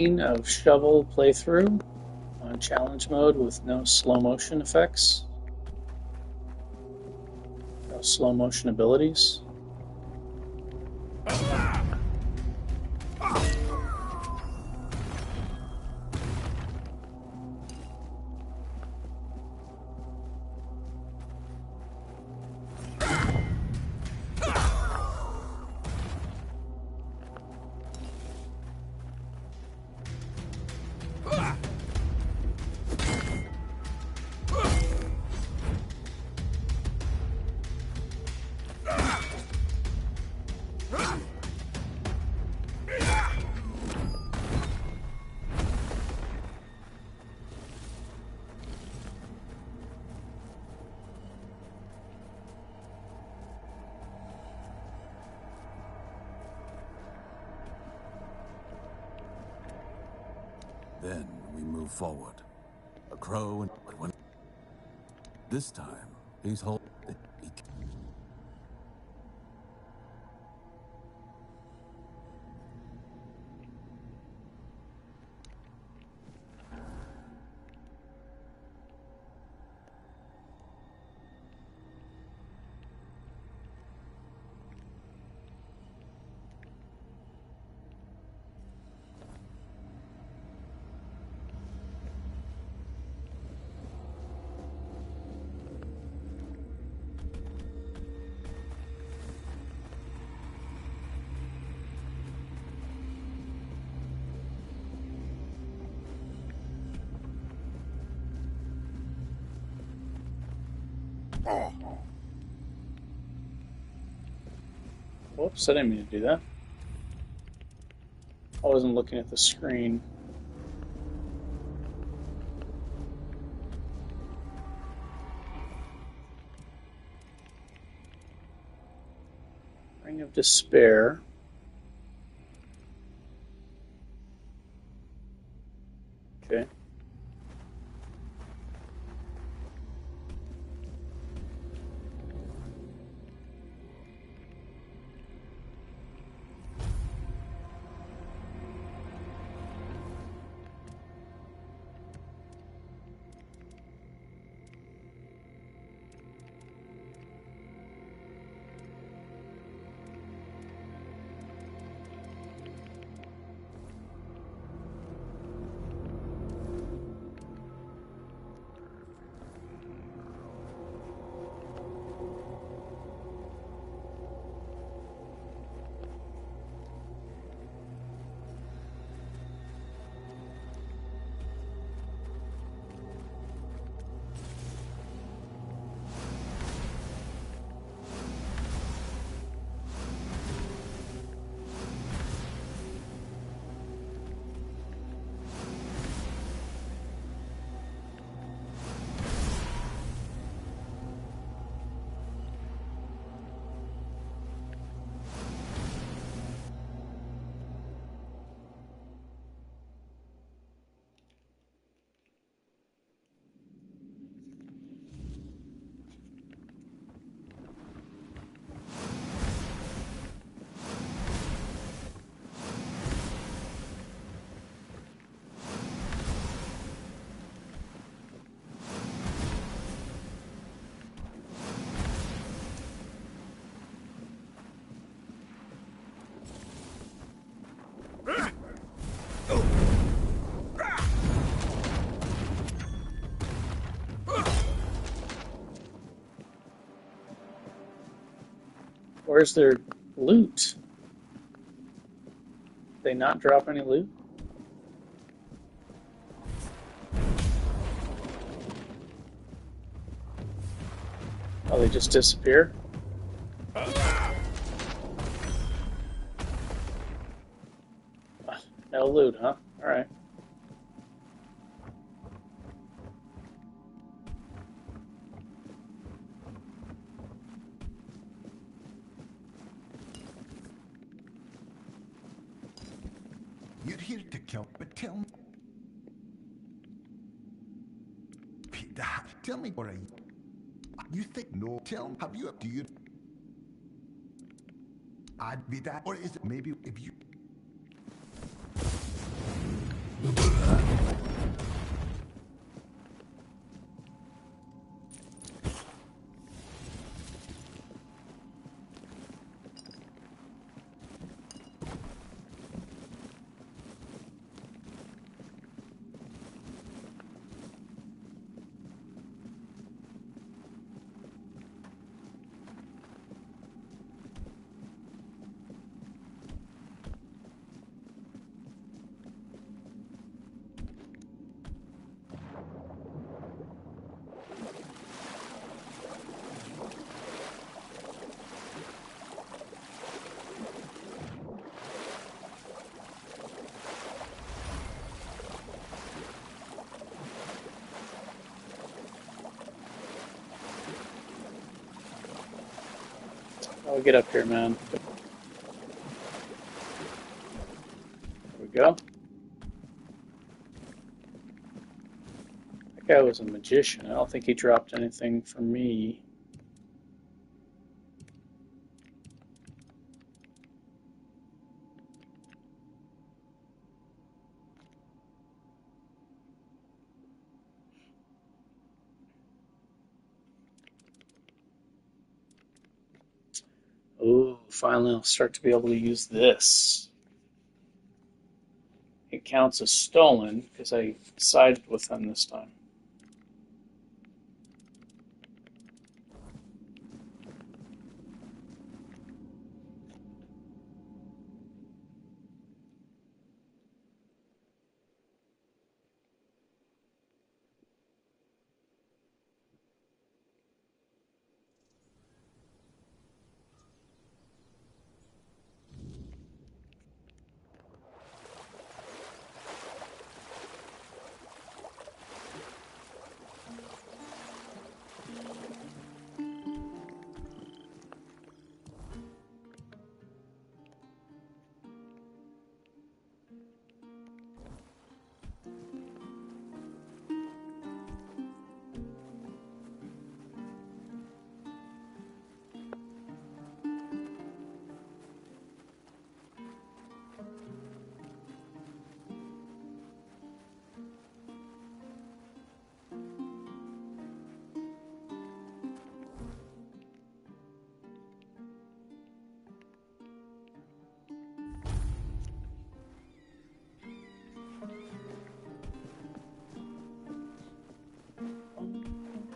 Of shovel playthrough on challenge mode with no slow motion effects, no slow motion abilities. Then we move forward. A crow and when this time he's holding. Whoops, I didn't mean to do that. I wasn't looking at the screen. Ring of Despair. Okay. Where's their loot? Did they not drop any loot? Oh, they just disappear? No loot, huh? Alright. You're here to kill, but tell me. Peter, tell me what you think? No, tell me. Have you? Do you? I'd be that, or is it maybe if you? Oh, get up here, man. There we go. That guy was a magician. I don't think he dropped anything for me. Oh, finally I'll start to be able to use this. It counts as stolen because I sided with them this time.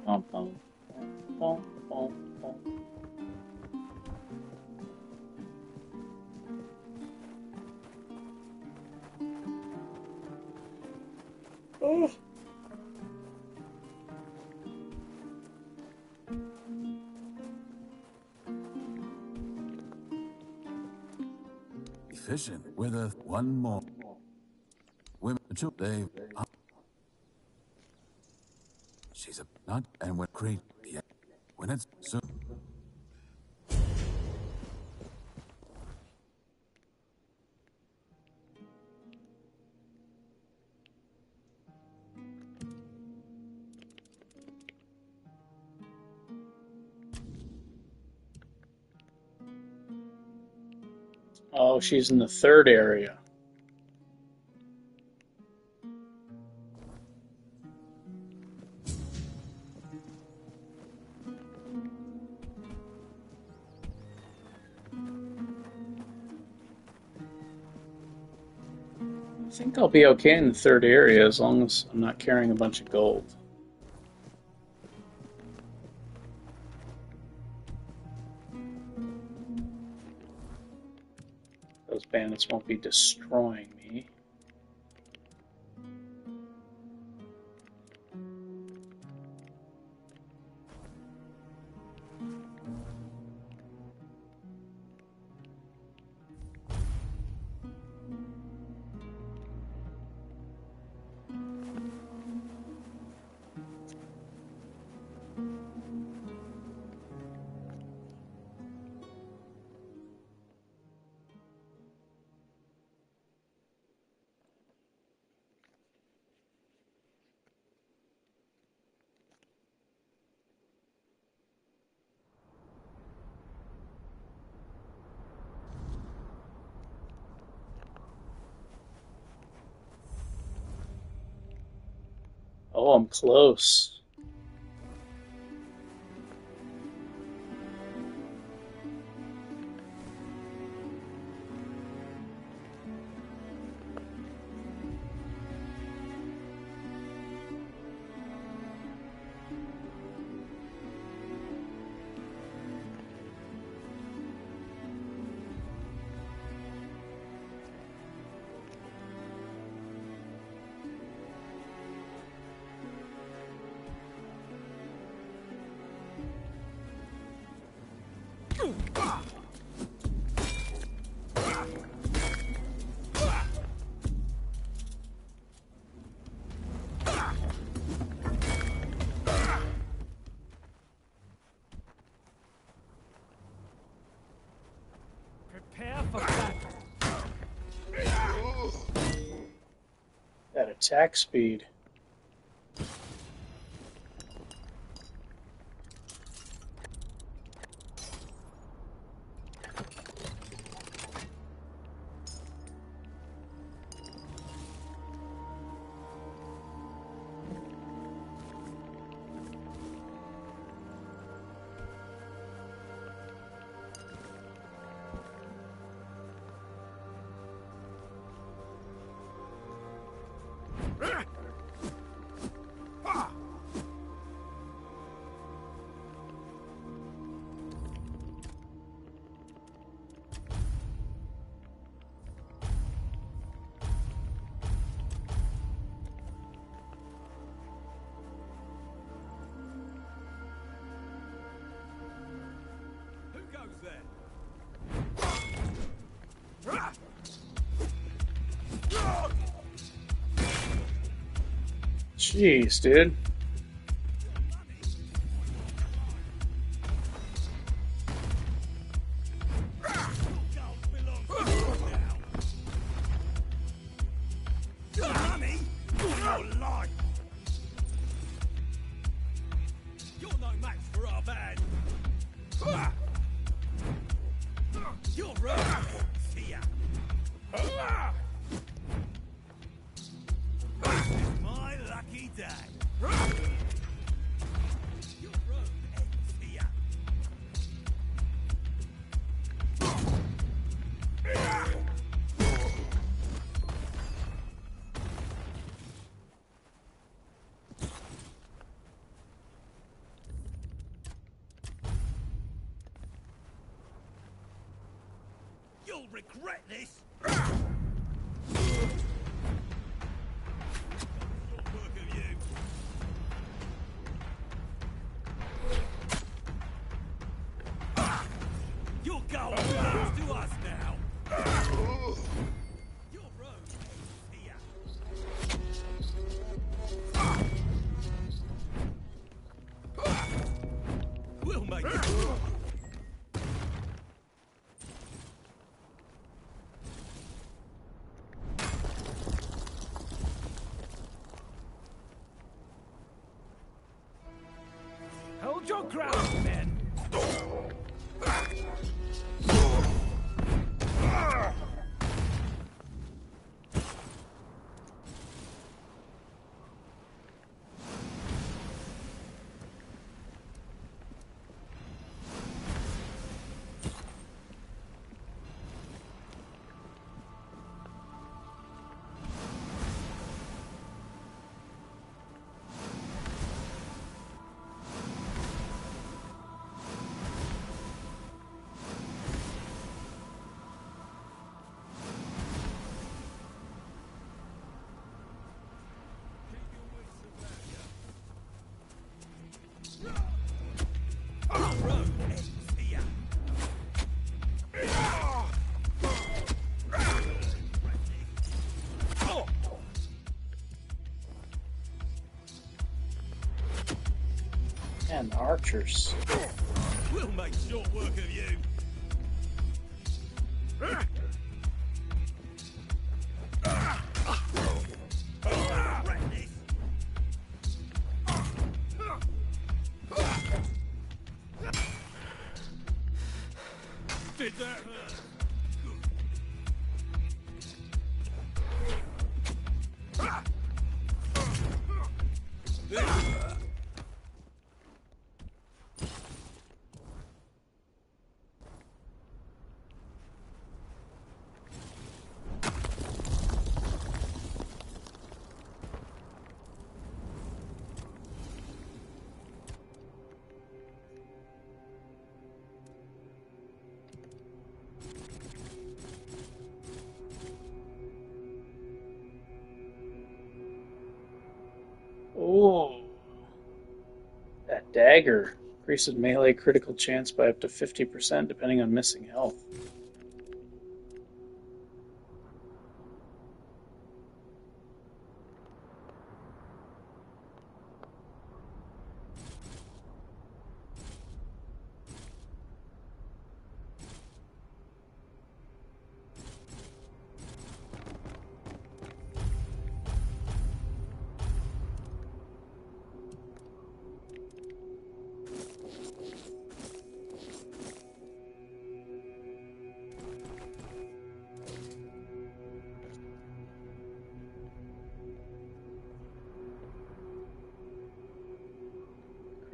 Bum, bum, bum, bum, bum. Oh. Efficient with a one more. Women, they. She's a nut and when great. Yeah. When it's so. Oh, she's in the third area. I think I'll be okay in the third area as long as I'm not carrying a bunch of gold. Those bandits won't be destroying me. Oh, I'm close. attack speed. Jeez, dude. You'll regret this! Your goal belongs to us now! Your road ends here. We'll make it. Hold your ground, men! And archers. We'll make short work of you. Did that hurt? Oh, that dagger increases melee critical chance by up to 50% depending on missing health.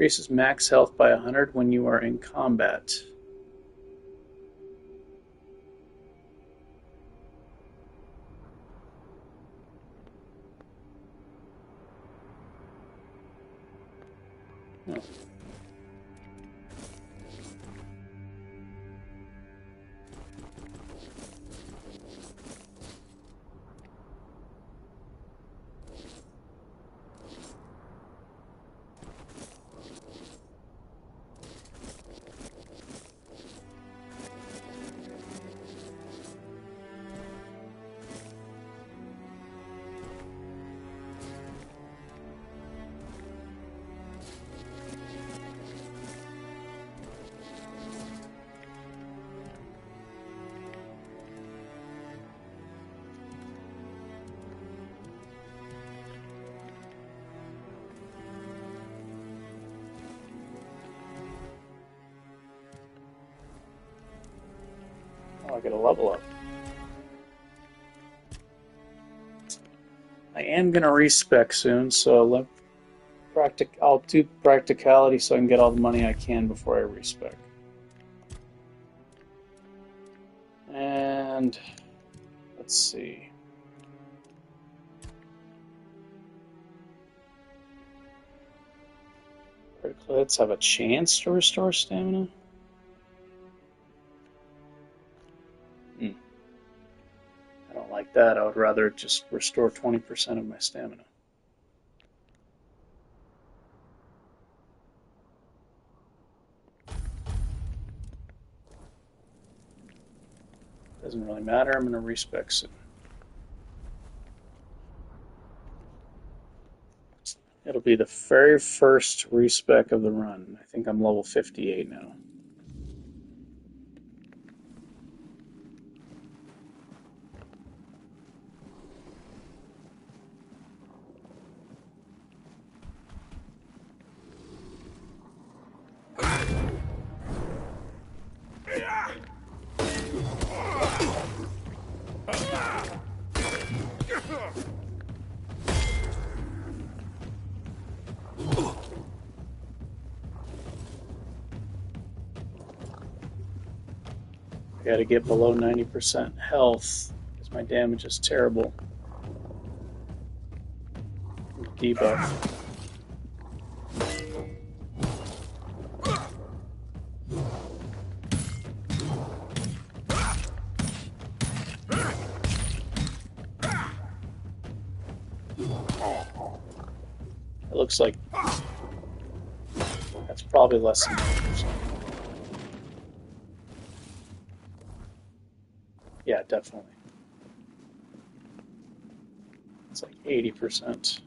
Increases max health by 100 when you are in combat. Oh. Oh, I get a level up. I am gonna respec soon, so I'll do practicality so I can get all the money I can before I respec. And let's see. Critical hits have a chance to restore stamina? I don't like that. I would rather just restore 20% of my stamina. Doesn't really matter. I'm going to respec soon. It'll be the very first respec of the run. I think I'm level 58 now. I gotta get below 90% health because my damage is terrible. Debuff. It looks like that's probably less than 90%. Yeah, definitely. It's like 80%.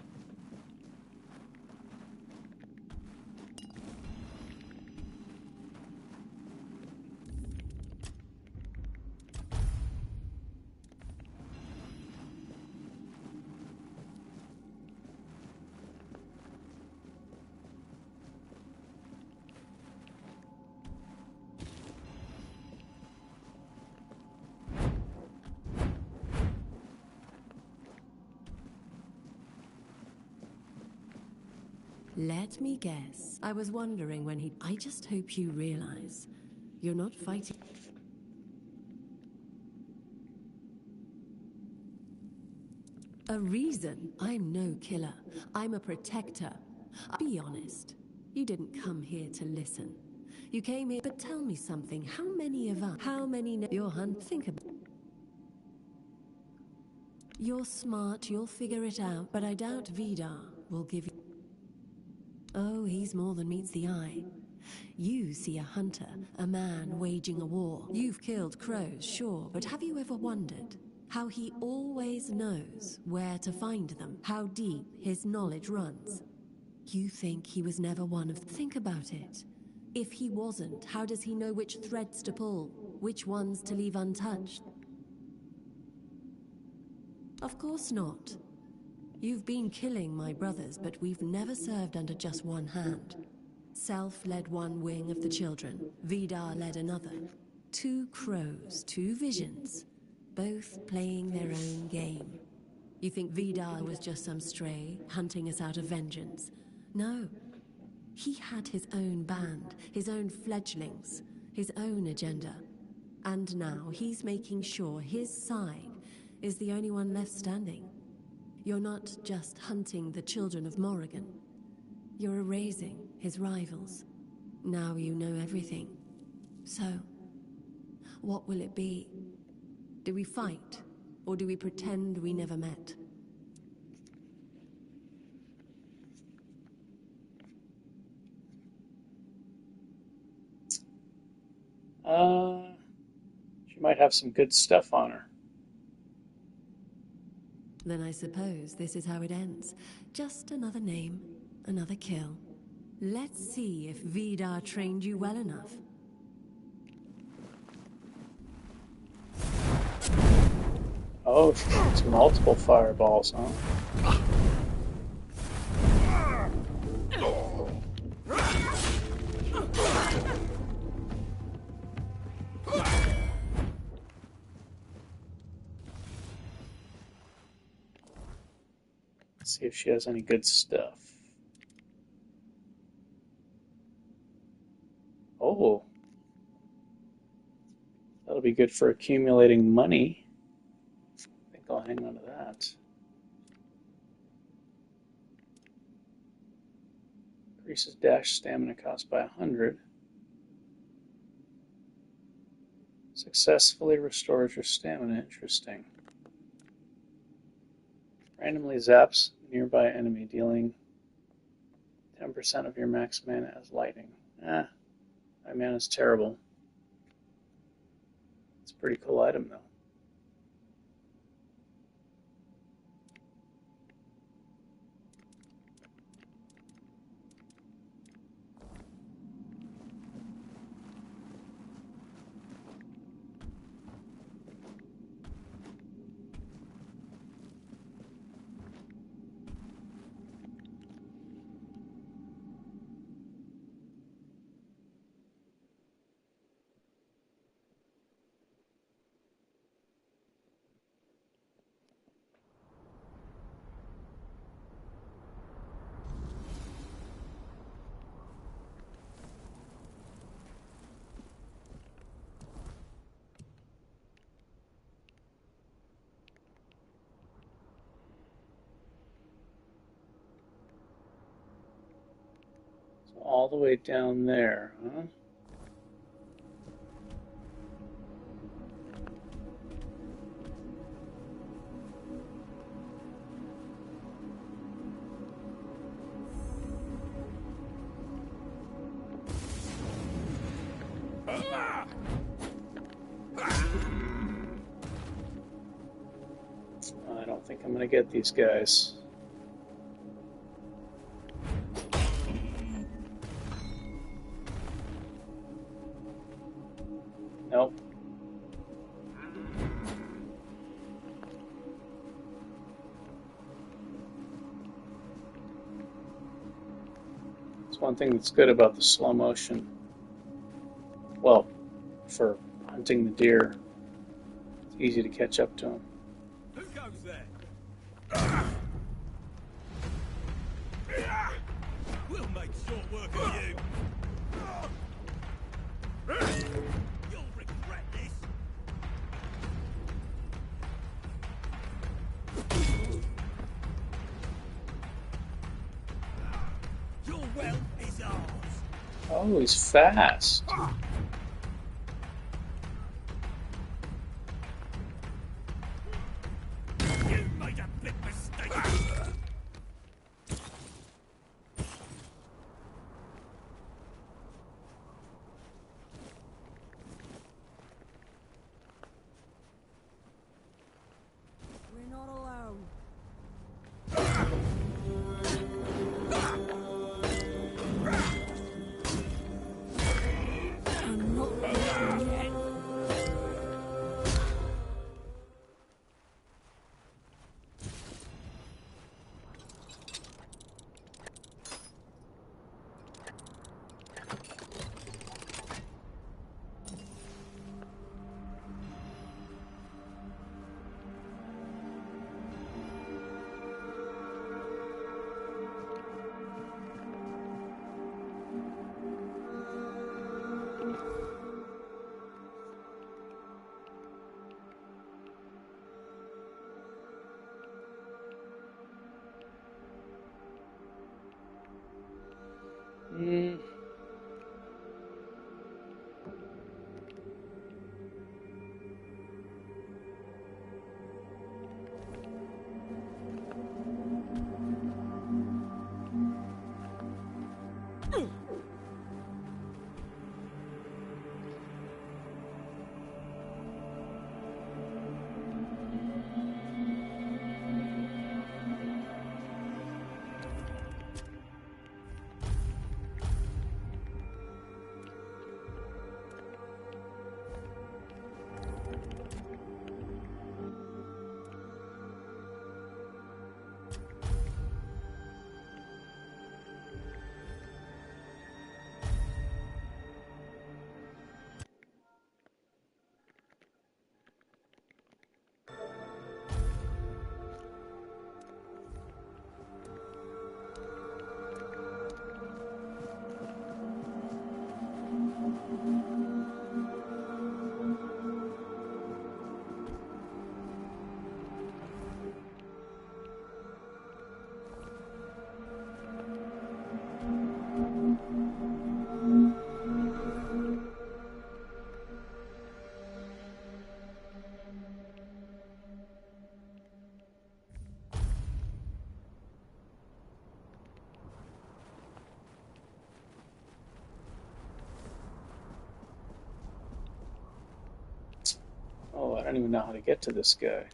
Let me guess. I was wondering when he... I just hope you realize you're not fighting... A reason? I'm no killer. I'm a protector. I'll be honest. You didn't come here to listen. You came here... But tell me something. How many of us... How many... Your hunt... Think about... You're smart. You'll figure it out. But I doubt Vidar will give you... Oh, he's more than meets the eye. You see a hunter, a man waging a war. You've killed crows, sure, but have you ever wondered how he always knows where to find them? How deep his knowledge runs? You think he was never one of... Think about it. If he wasn't, how does he know which threads to pull, which ones to leave untouched? Of course not. You've been killing my brothers, but we've never served under just one hand. Self led one wing of the children, Vidar led another. Two crows, two visions, both playing their own game. You think Vidar was just some stray, hunting us out of vengeance? No. He had his own band, his own fledglings, his own agenda. And now he's making sure his side is the only one left standing. You're not just hunting the children of Morrigan. You're erasing his rivals. Now you know everything. So, what will it be? Do we fight, or do we pretend we never met? She might have some good stuff on her. Then I suppose this is how it ends. Just another name, another kill. Let's see if Vidar trained you well enough. Oh, it's multiple fireballs, huh? Let's see if she has any good stuff. Oh. That'll be good for accumulating money. I think I'll hang on to that. Increases dash stamina cost by 100. Successfully restores your stamina. Interesting. Randomly zaps nearby enemy, dealing 10% of your max mana as lightning. My mana's terrible. It's a pretty cool item, though. All the way down there, huh? I don't think I'm gonna get these guys. Nope. It's one thing that's good about the slow motion. Well, for hunting the deer, it's easy to catch up to them. Who goes there? We'll make short work of you. You'll regret this. Your wealth is ours. Oh, he's fast. You made a big mistake. We're not alone. Mm. Oh, I don't even know how to get to this guy.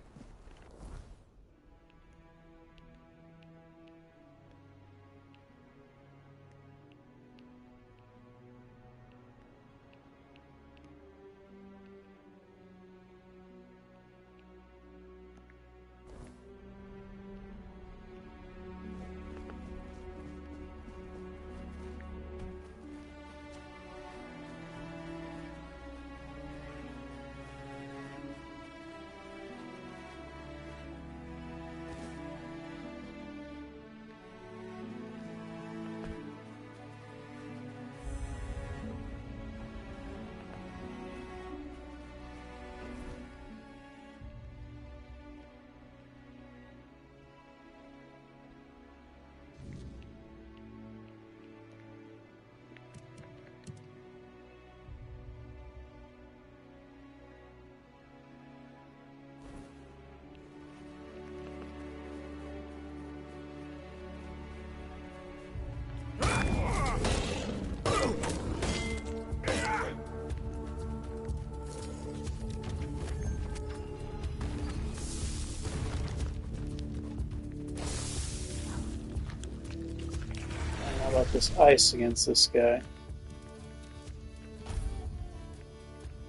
How about this ice against this guy?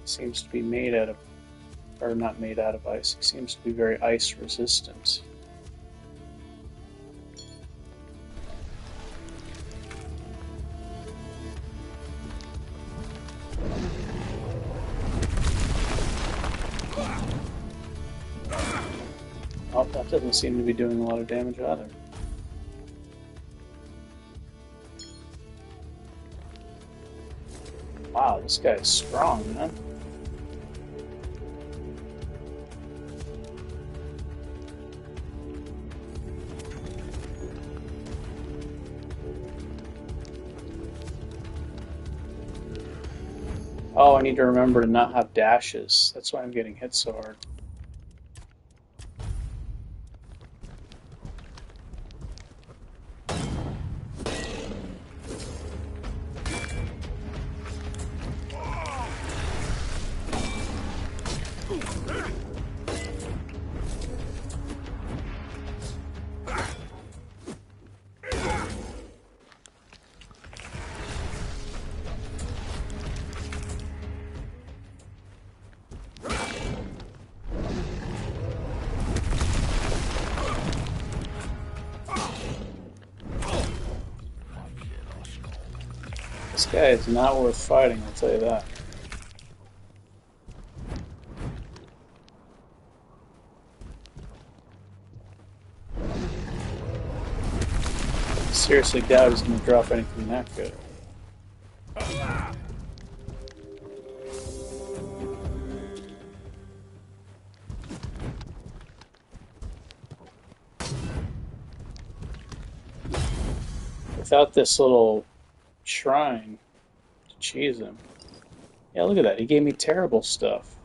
Seems to be made out of, or not made out of ice. He seems to be very ice resistant. Oh, that doesn't seem to be doing a lot of damage either. Wow, this guy is strong, man. Oh, I need to remember to not have dashes. That's why I'm getting hit so hard. This guy is not worth fighting, I'll tell you that. Seriously doubt he's going to drop anything that good. Without this little shrine to cheese him. Yeah, look at that. He gave me terrible stuff.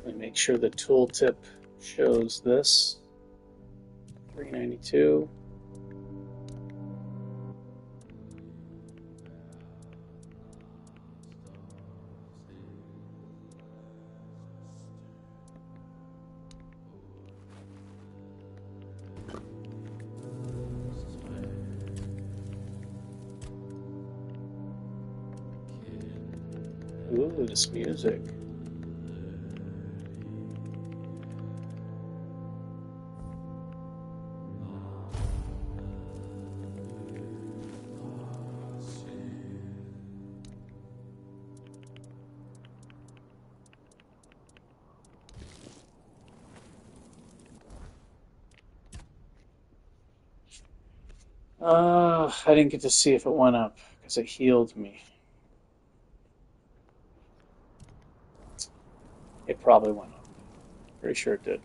Let me make sure the tooltip shows this. 392. Ooh, this music. I didn't get to see if it went up because it healed me. It probably went up. Pretty sure it did.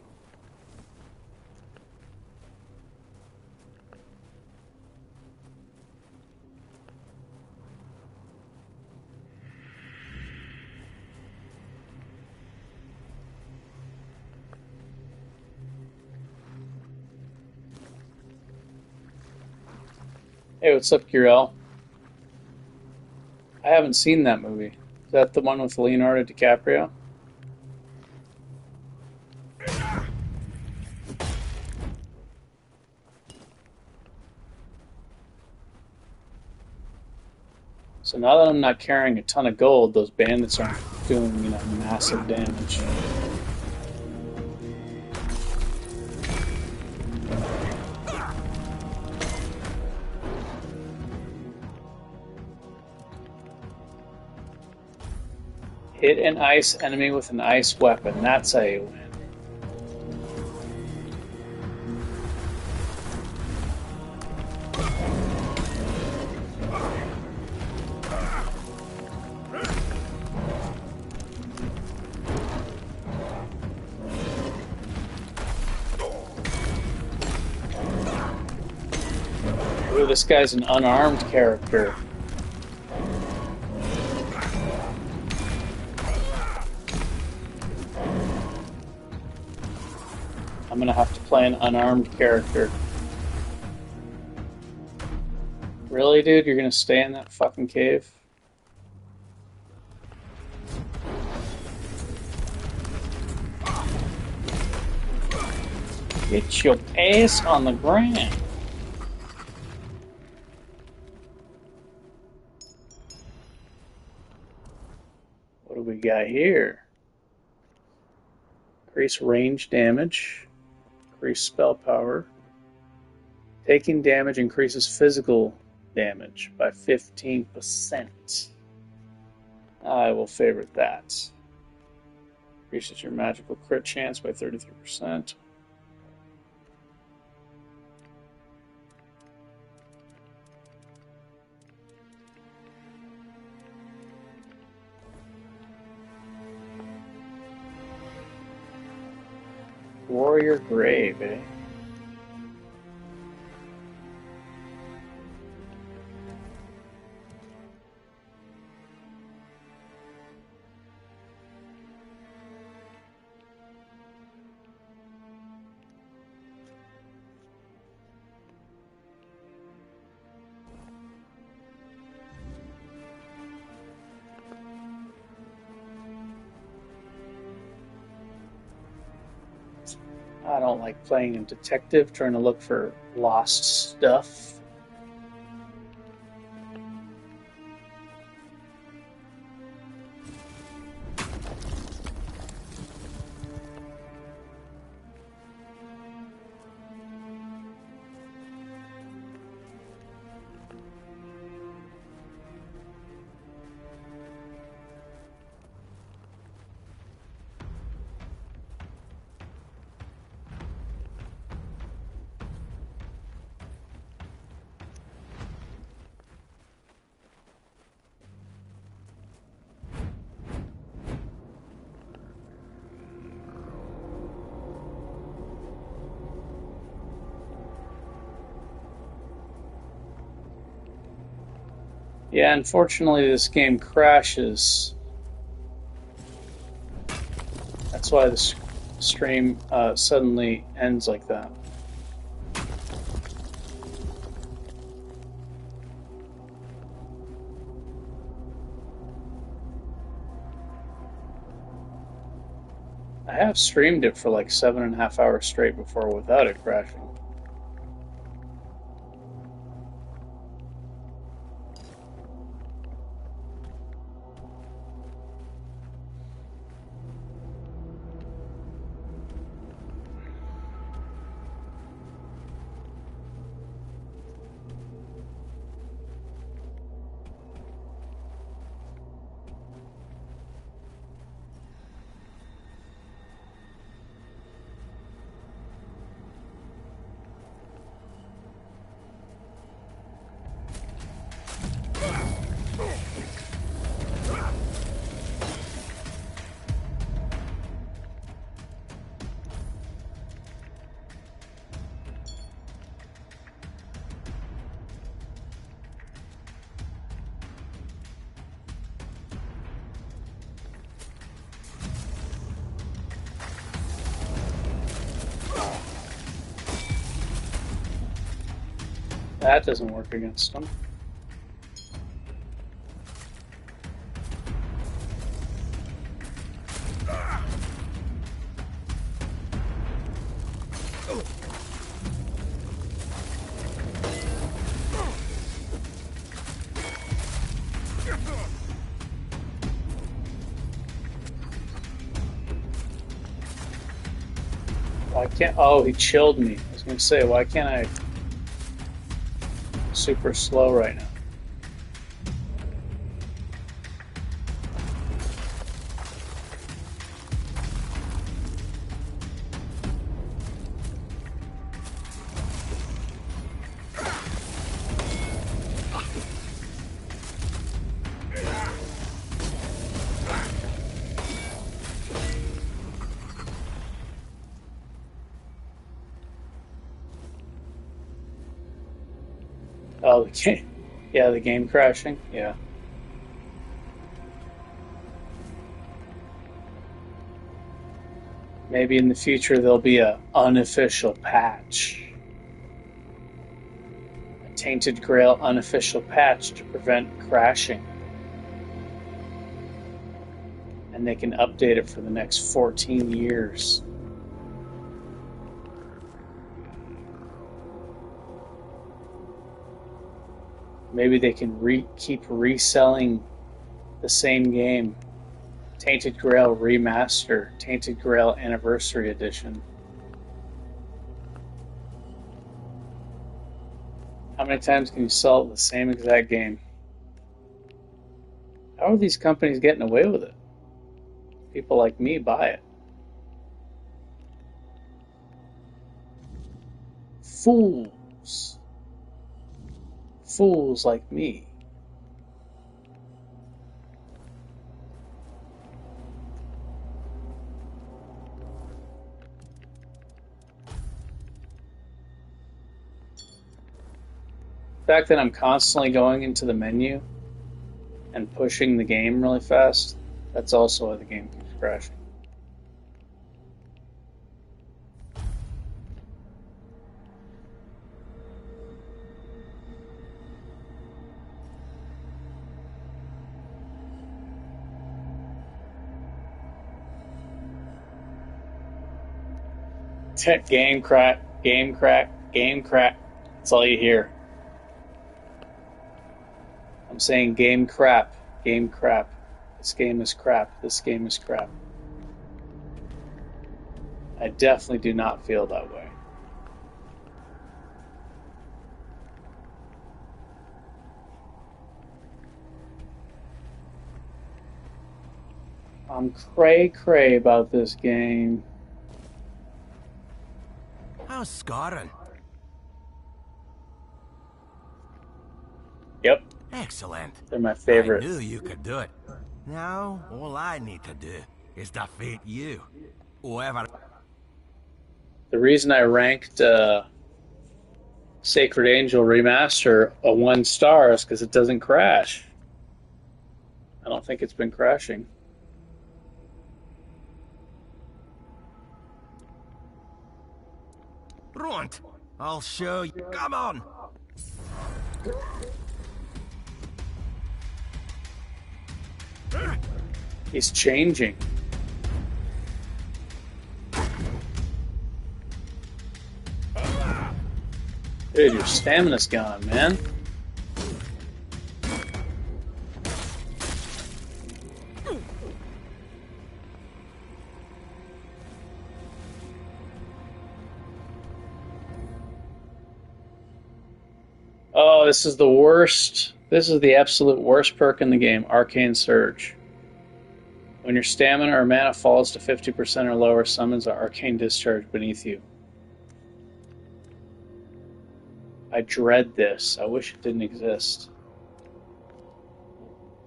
Hey, what's up, Gurel? I haven't seen that movie. Is that the one with Leonardo DiCaprio? So now that I'm not carrying a ton of gold, those bandits aren't doing, massive damage. Hit an ice enemy with an ice weapon. That's how you win. Ooh, this guy's an unarmed character. I'm gonna have to play an unarmed character. Really, dude? You're gonna stay in that fucking cave? Get your ass on the ground. What do we got here? Increase range damage. Increase spell power. Taking damage increases physical damage by 15%. I will favorite that. Increases your magical crit chance by 33%. Warrior Grave, eh? I don't like playing a detective, trying to look for lost stuff. Yeah, unfortunately this game crashes. That's why the stream suddenly ends like that. I have streamed it for like 7.5 hours straight before without it crashing. That doesn't work against them. Why can't... Oh, he chilled me. I was going to say, why can't I... Super slow right now. Oh, the game. Yeah, the game crashing. Yeah. Maybe in the future there'll be a unofficial patch. A Tainted Grail unofficial patch to prevent crashing. And they can update it for the next 14 years. Maybe they can keep reselling the same game. Tainted Grail Remaster, Tainted Grail Anniversary Edition. How many times can you sell the same exact game? How are these companies getting away with it? People like me buy it. Fools. Fools like me. The fact that I'm constantly going into the menu and pushing the game really fast, that's also why the game keeps crashing. Game crack, game crack, game crack. That's all you hear. I'm saying game crap, game crap. This game is crap, this game is crap. I definitely do not feel that way. I'm cray-cray about this game. How's scarring? Yep, Excellent. they're my favorite. I knew you could do it. Now, all I need to do is defeat you. Whoever... The reason I ranked Sacred Angel Remaster a 1 star is because it doesn't crash. I don't think it's been crashing. Runt! I'll show you. Come on! He's changing. Dude, your stamina's gone, man. Oh, this is the worst. This is the absolute worst perk in the game, Arcane Surge. When your stamina or mana falls to 50% or lower, summons an arcane discharge beneath you. I dread this. I wish it didn't exist.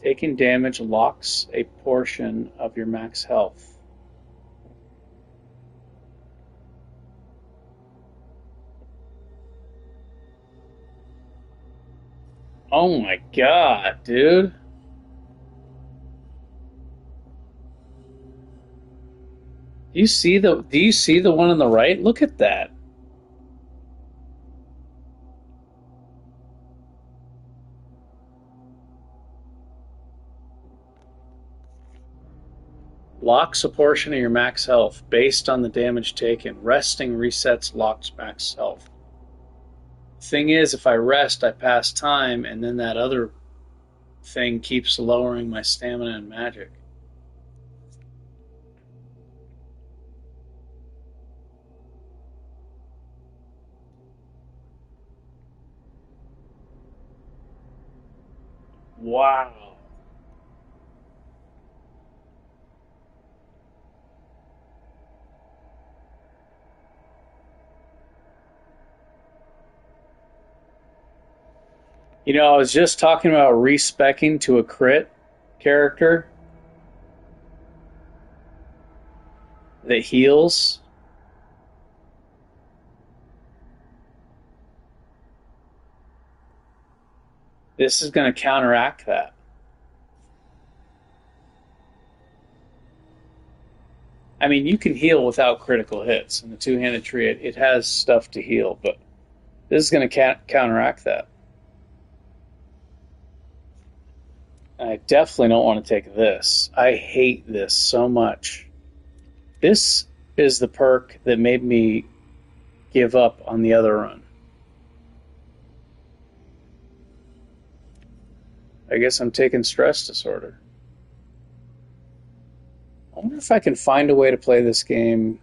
Taking damage locks a portion of your max health. Oh my god, dude. Do you see the one on the right? Look at that. Locks a portion of your max health based on the damage taken. Resting resets locked max health. Thing is, if I rest, I pass time, and then that other thing keeps lowering my stamina and magic. Wow. You know, I was just talking about respecing to a crit character that heals. This is going to counteract that. I mean, you can heal without critical hits. In the two-handed tree, it has stuff to heal, but this is going to counteract that. I definitely don't want to take this. I hate this so much. This is the perk that made me give up on the other run. I guess I'm taking stress disorder. I wonder if I can find a way to play this game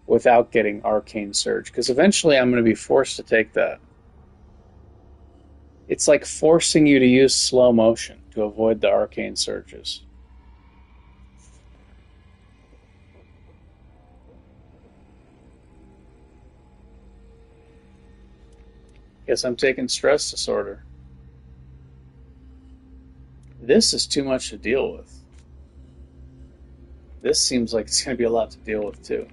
without getting Arcane Surge, because eventually I'm going to be forced to take that. It's like forcing you to use slow motion to avoid the Arcane Surges. Guess I'm taking stress disorder. This is too much to deal with. This seems like it's going to be a lot to deal with, too.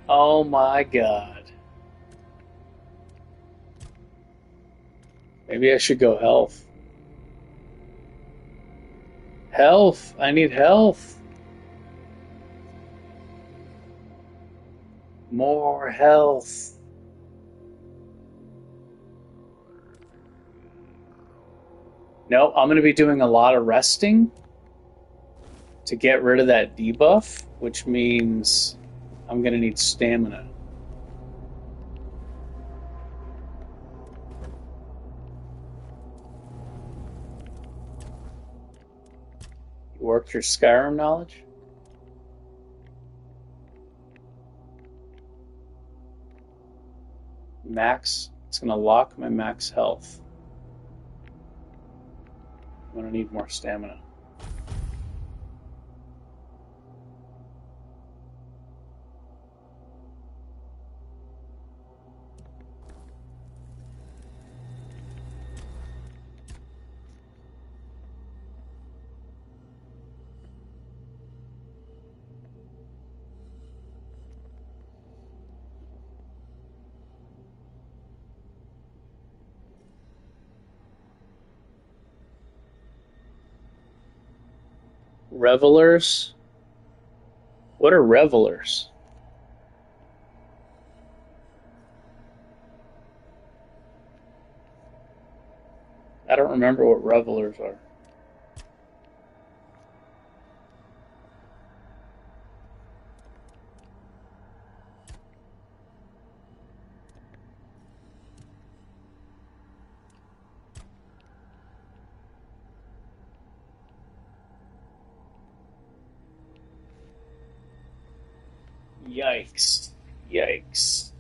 Oh my god. Maybe I should go health. Health! I need health! More health. No, I'm going to be doing a lot of resting to get rid of that debuff, which means I'm going to need stamina. You worked your Skyrim knowledge? Max. It's going to lock my max health. I'm going to need more stamina. Revelers? What are revelers? I don't remember what revelers are. Yikes. Yikes.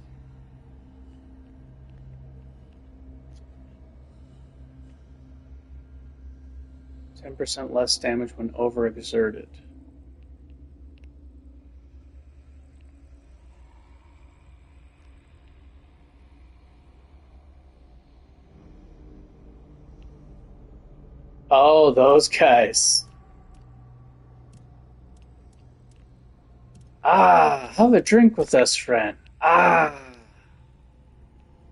%10 less damage when overexerted. Oh, those guys. Ah, have a drink with us, friend. Ah.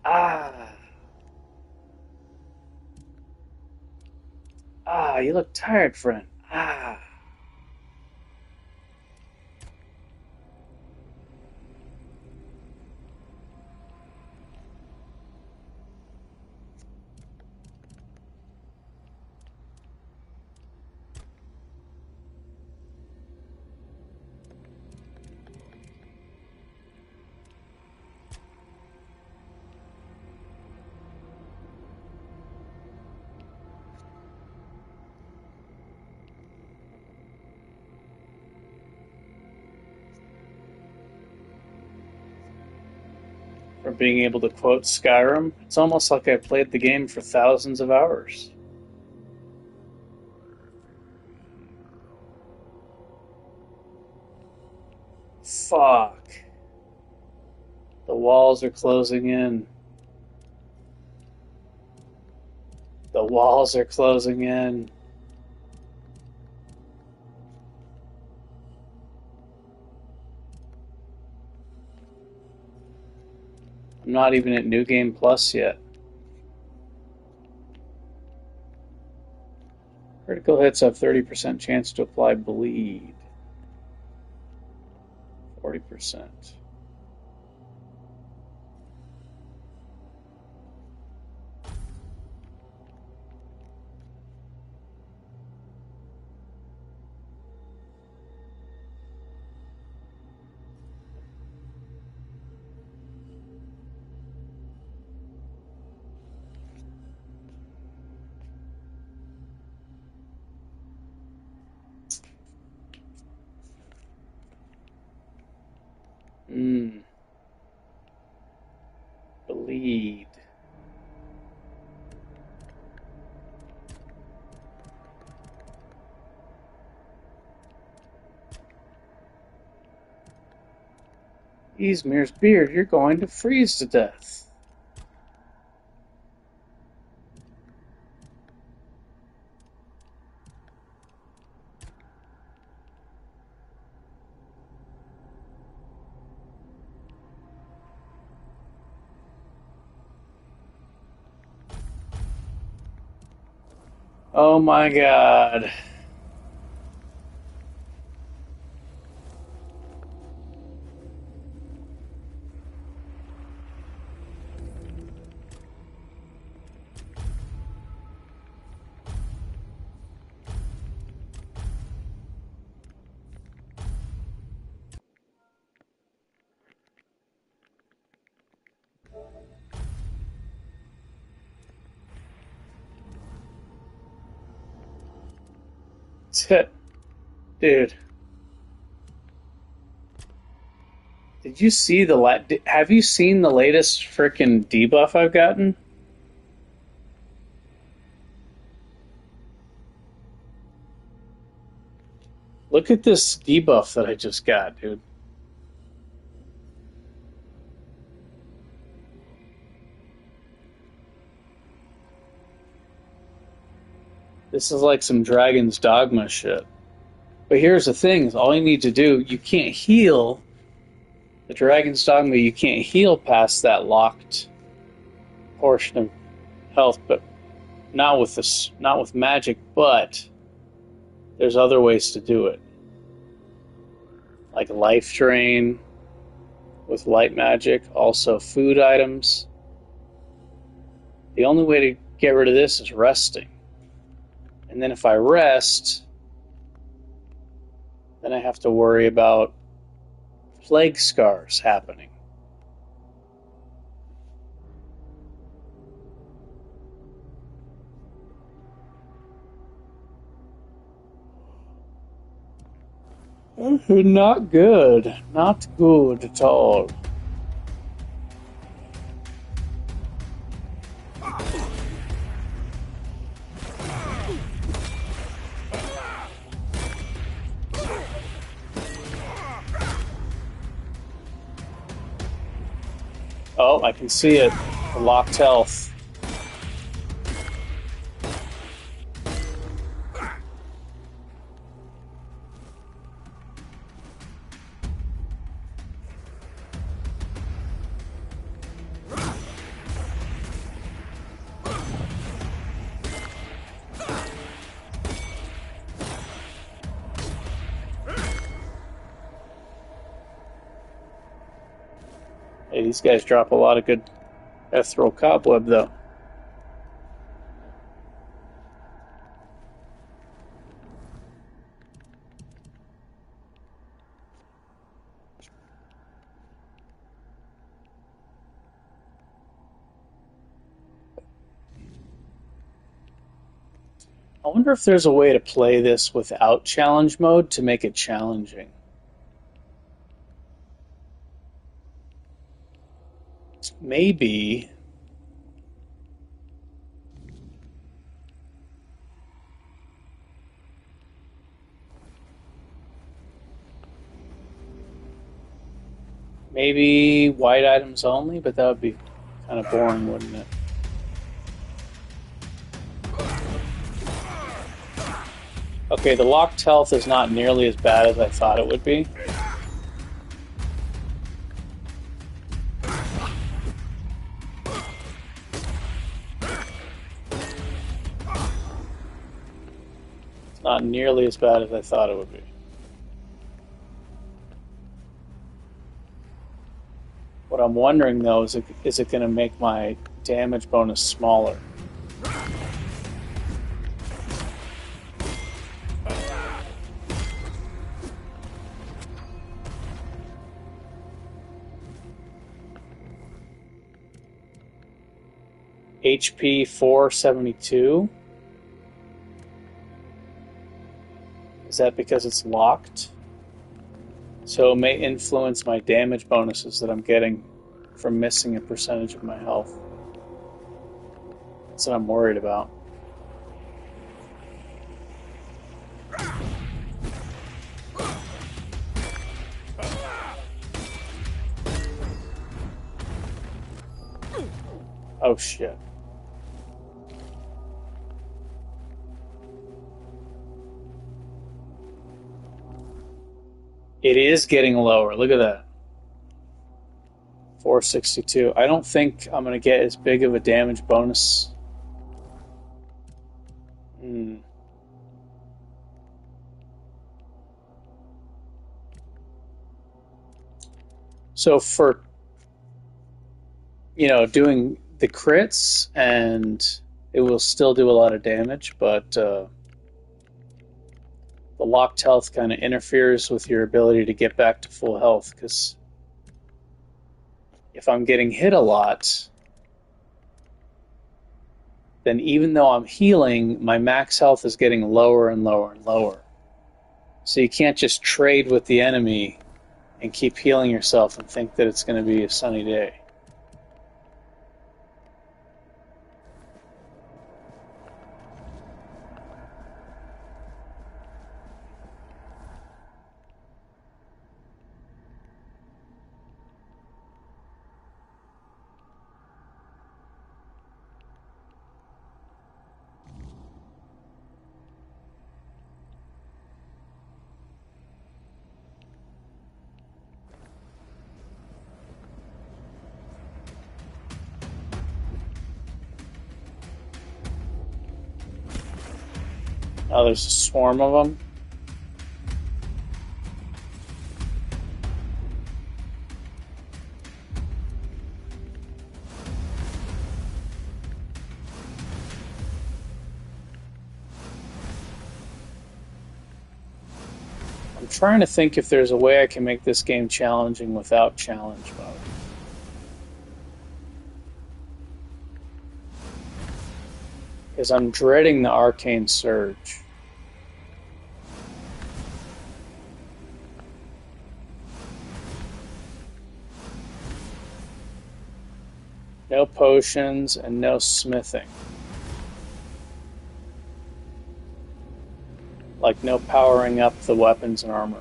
Ah. Ah, you look tired, friend. Ah. For being able to quote Skyrim, it's almost like I played the game for thousands of hours. Fuck. The walls are closing in. The walls are closing in. I'm not even at New Game Plus yet. Where'd it go? Critical hits have 30% chance to apply bleed. 40%. Bleed. Izmir's beard, you're going to freeze to death. Oh my god. Dude. Did you see have you seen the latest frickin' debuff I've gotten? Look at this debuff that I just got, dude. This is like some Dragon's Dogma shit. But here's the thing, is all you need to do, you can't heal the Dragon's Dogma, you can't heal past that locked portion of health, but not with magic, but there's other ways to do it. Like life drain with light magic, also food items. The only way to get rid of this is resting. And then if I rest, then I have to worry about plague scars happening. Not good. Not good at all. Oh, I can see it. The locked health. Hey, these guys drop a lot of good ethereal cobweb, though. I wonder if there's a way to play this without challenge mode to make it challenging. Maybe. Maybe white items only, but that would be kind of boring, wouldn't it? Okay, the locked health is not nearly as bad as I thought it would be. not nearly as bad as I thought it would be. What I'm wondering though is it going to make my damage bonus smaller? HP 472. Is that because it's locked? So it may influence my damage bonuses that I'm getting from missing a percentage of my health. That's what I'm worried about. Oh shit. It is getting lower. Look at that. 462. I don't think I'm going to get as big of a damage bonus. So for, doing the crits, and it will still do a lot of damage, but the locked health kind of interferes with your ability to get back to full health, because if I'm getting hit a lot, then even though I'm healing, my max health is getting lower and lower and lower. So you can't just trade with the enemy and keep healing yourself and think that it's going to be a sunny day. Oh, there's a swarm of them. I'm trying to think if there's a way I can make this game challenging without challenge mode. Because I'm dreading the arcane surge. No potions and no smithing. Like no powering up the weapons and armor.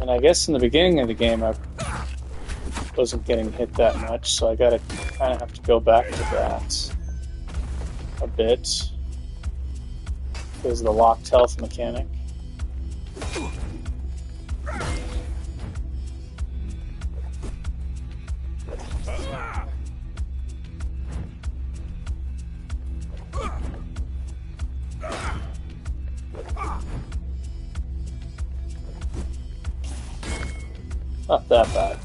And I guess in the beginning of the game I wasn't getting hit that much, so I gotta kind of have to go back to that a bit because of the locked health mechanic. Not that bad.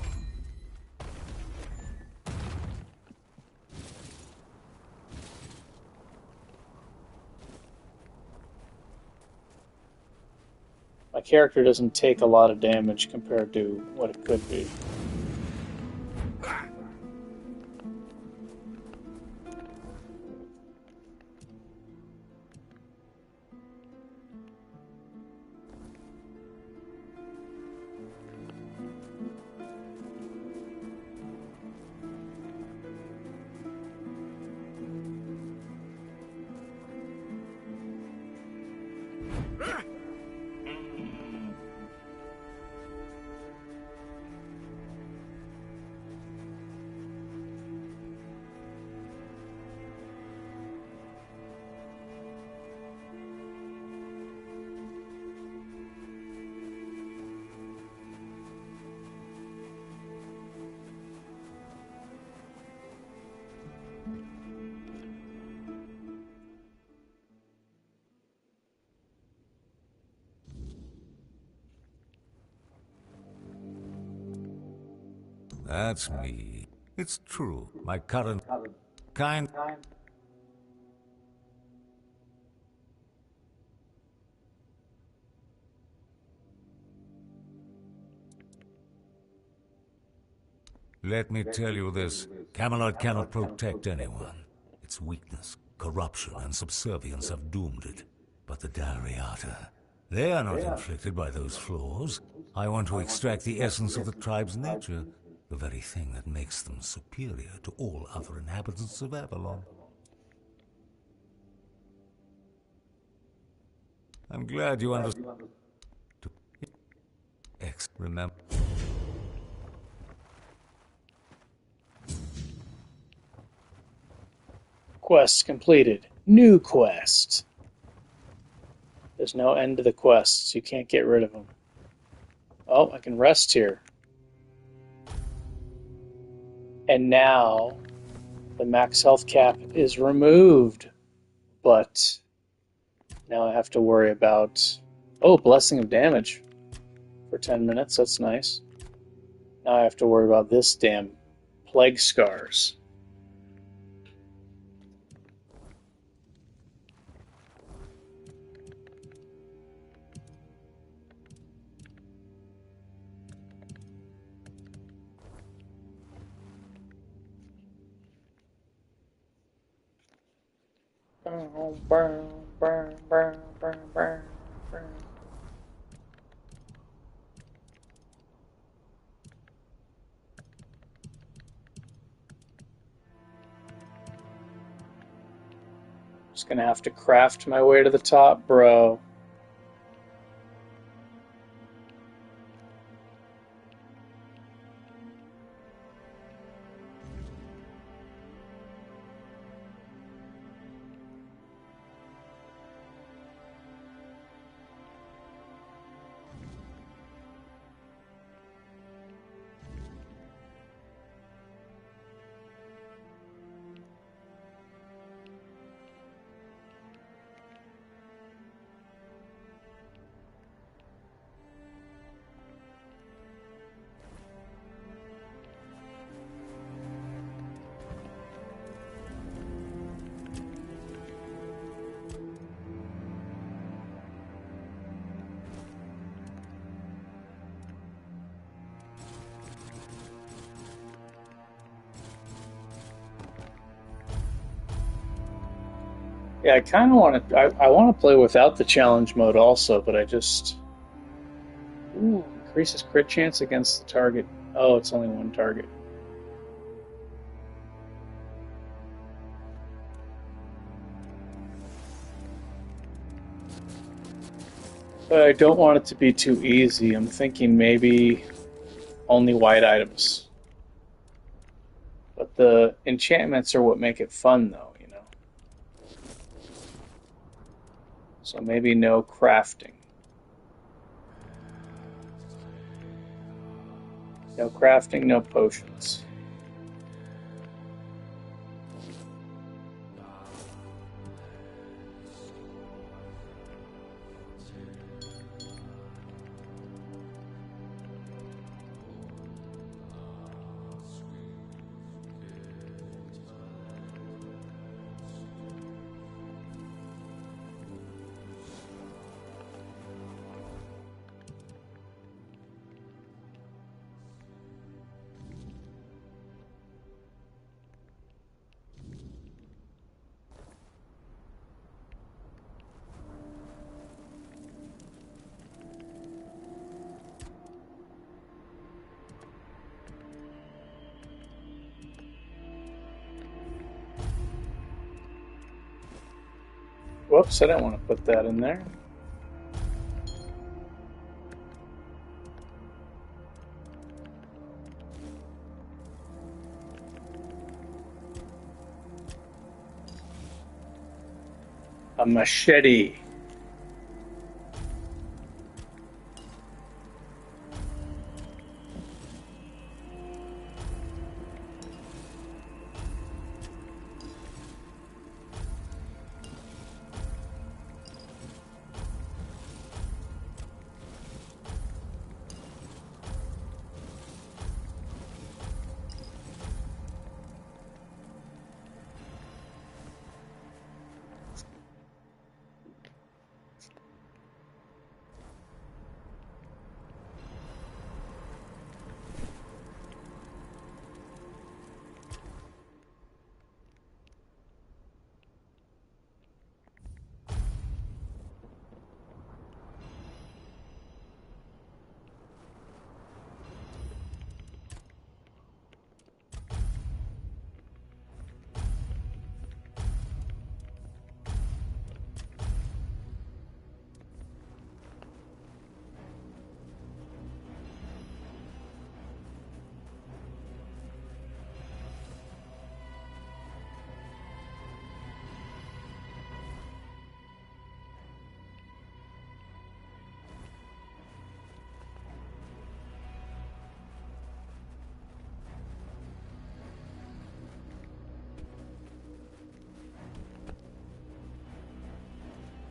My character doesn't take a lot of damage compared to what it could be. That's me. It's true. My current kind... Let me tell you this. Camelot cannot protect anyone. Its weakness, corruption, and subservience have doomed it. But the Dariata, they are not inflicted by those flaws. I want to extract the essence of the tribe's nature, the very thing that makes them superior to all other inhabitants of Avalon. I'm glad you understand. Remember. Quest completed. New quest. There's no end to the quests. You can't get rid of them. Oh, I can rest here. And now the max health cap is removed. But now I have to worry about... Oh, Blessing of Damage for 10 minutes. That's nice. Now I have to worry about this damn Plague Scars. Just gonna have to craft my way to the top, bro. Yeah, I kind of want to. I want to play without the challenge mode also, but I just. Ooh, increases crit chance against the target. Oh, it's only one target. But I don't want it to be too easy. I'm thinking maybe only white items. But the enchantments are what make it fun, though, you know? So maybe no crafting. No crafting, no potions. Whoops, I didn't want to put that in there. A machete.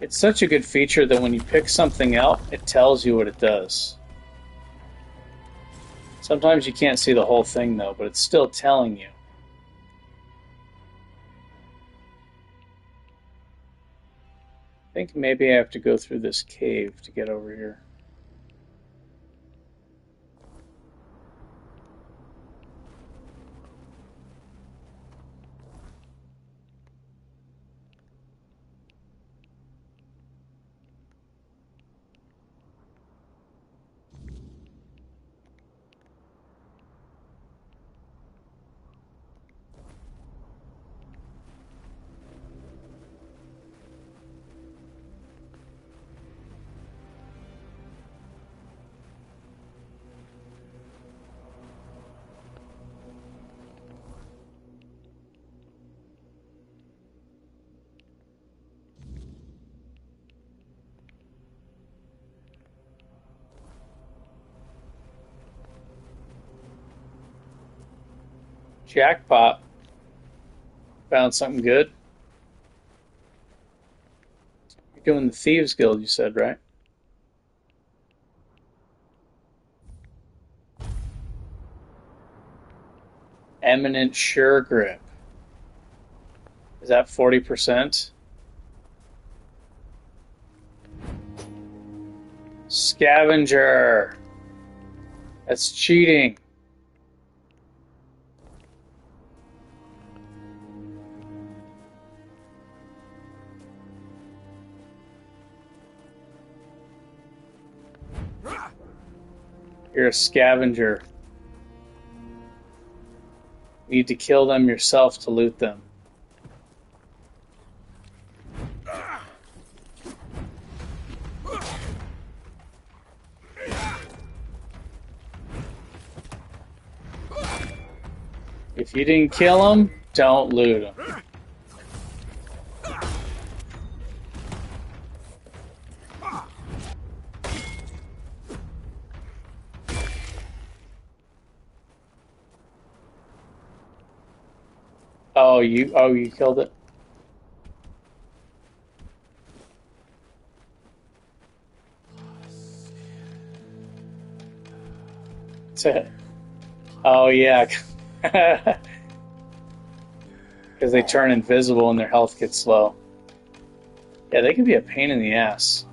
It's such a good feature that when you pick something out, it tells you what it does. Sometimes you can't see the whole thing, though, but it's still telling you. I think maybe I have to go through this cave to get over here. Jackpot. Found something good. You're doing the Thieves Guild, you said, right? Eminent Sure Grip. Is that 40%? Scavenger. That's cheating. You're a scavenger. You need to kill them yourself to loot them. If you didn't kill him, don't loot him. Oh, you killed it? That's it. Oh, yeah. Because they turn invisible and their health gets low. Yeah, they can be a pain in the ass.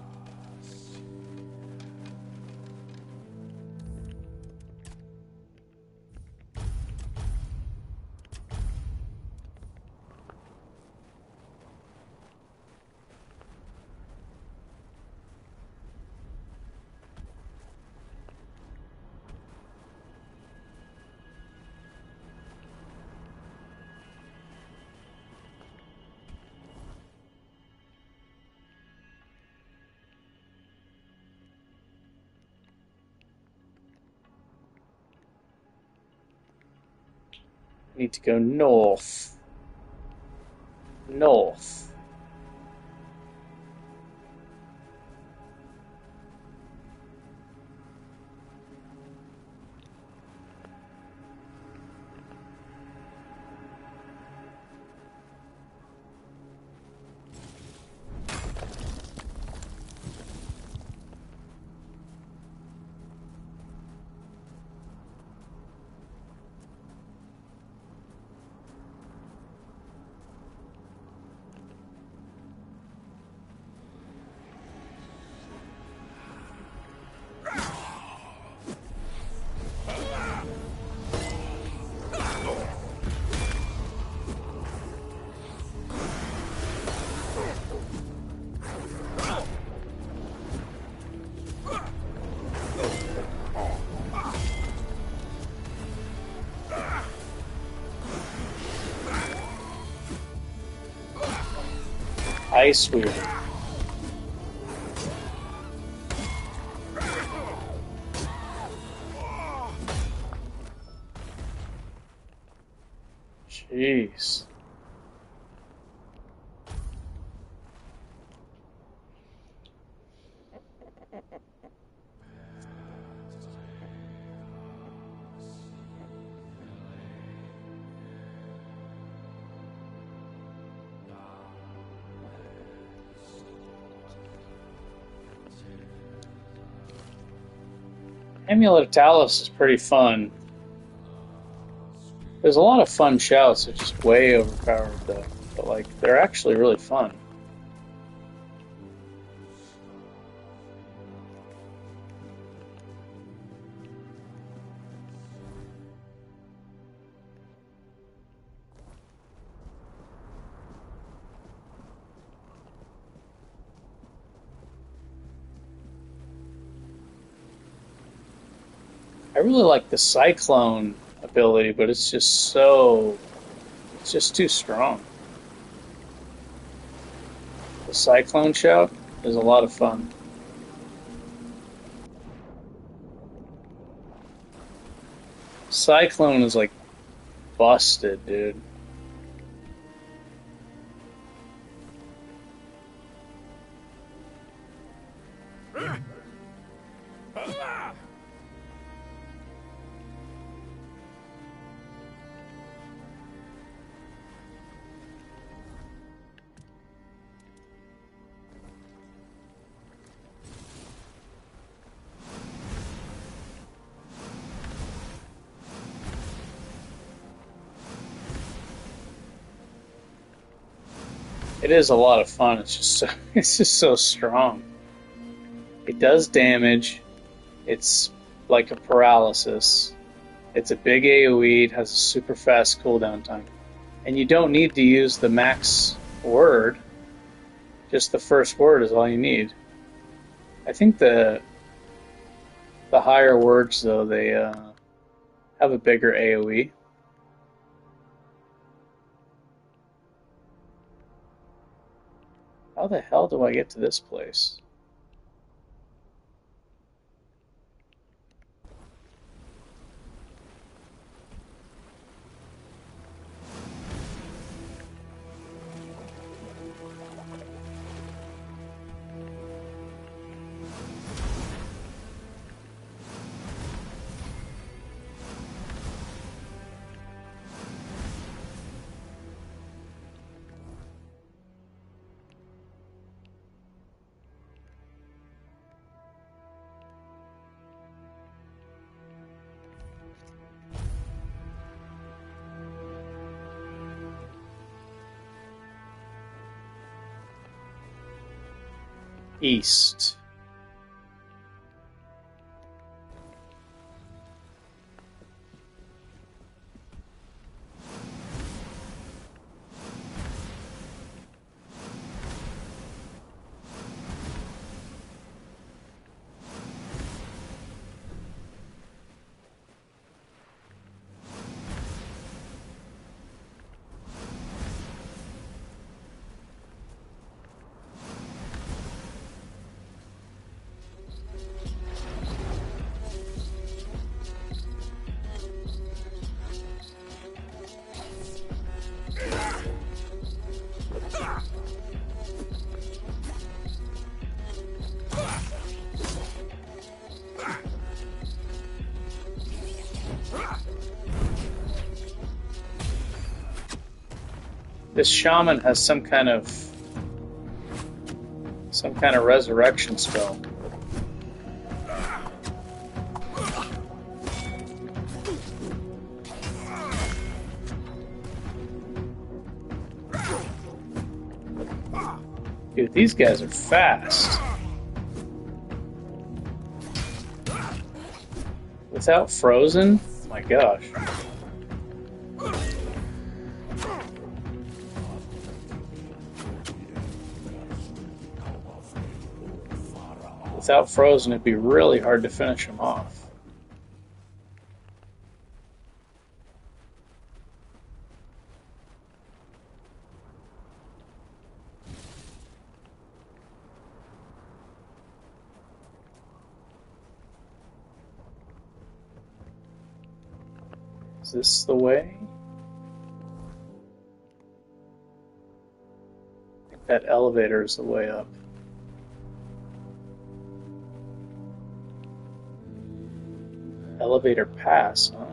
Need to go north. North. Ice Weaver. Jeez. Amulet of Talos is pretty fun. There's a lot of fun shouts, they're just way overpowered though. But like, they're actually really fun. I really like the Cyclone ability, but it's just too strong. The Cyclone shout is a lot of fun. Cyclone is like busted, dude. It is a lot of fun. It's just so strong. It does damage. It's like a paralysis. It's a big AoE. It has a super fast cooldown time, and you don't need to use the max word. Just the first word is all you need. I think the higher words though they have a bigger AoE. How the hell do I get to this place? East. This shaman has some kind of resurrection spell. Dude, these guys are fast. Without frozen? My gosh. Without frozen, it'd be really hard to finish him off. Is this the way? I think that elevator is the way up. Elevator pass, huh?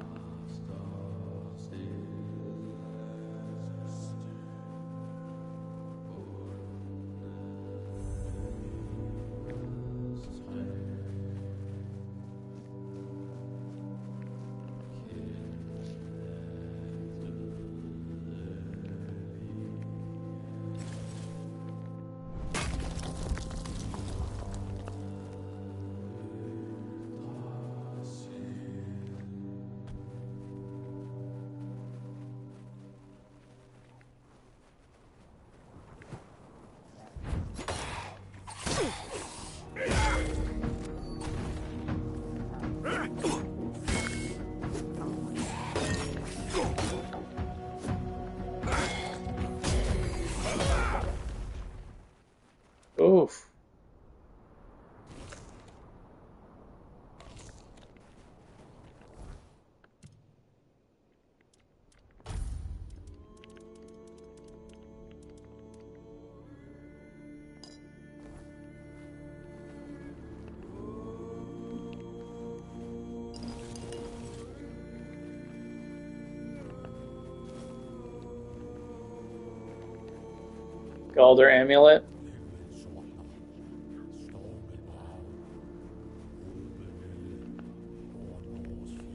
Oof. Galder amulet.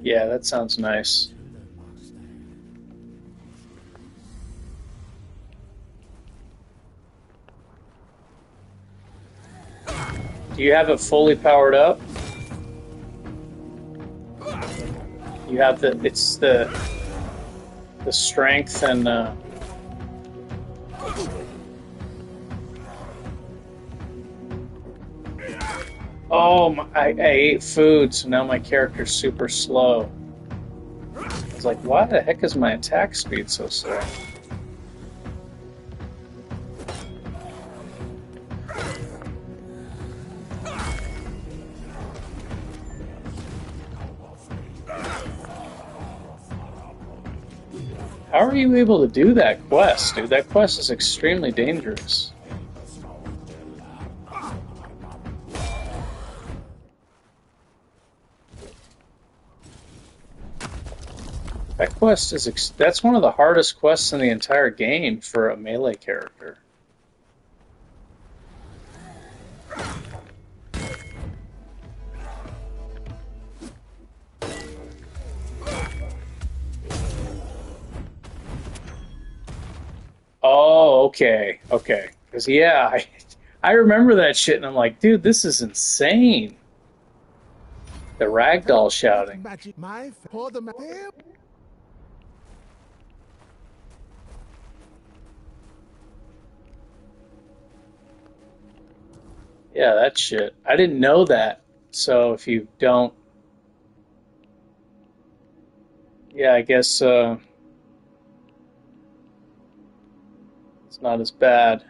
Yeah, that sounds nice. Do you have it fully powered up? You have the strength and oh, I ate food, so now my character's super slow. I was like, why the heck is my attack speed so slow? How are you able to do that quest, dude? That quest is extremely dangerous. That quest is that's one of the hardest quests in the entire game for a melee character. Oh, okay, okay. Because yeah, I remember that shit, and I'm like, dude, this is insane. The ragdoll shouting. Magic, my for the Yeah, that shit. I didn't know that. So if you don't, yeah, I guess it's not as bad.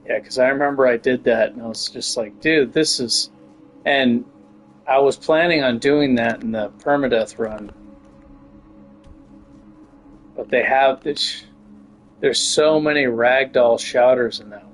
Yeah, because I remember I did that, and I was just like, dude, this is. And I was planning on doing that in the permadeath run, but they have this. There's so many ragdoll shouters in that one.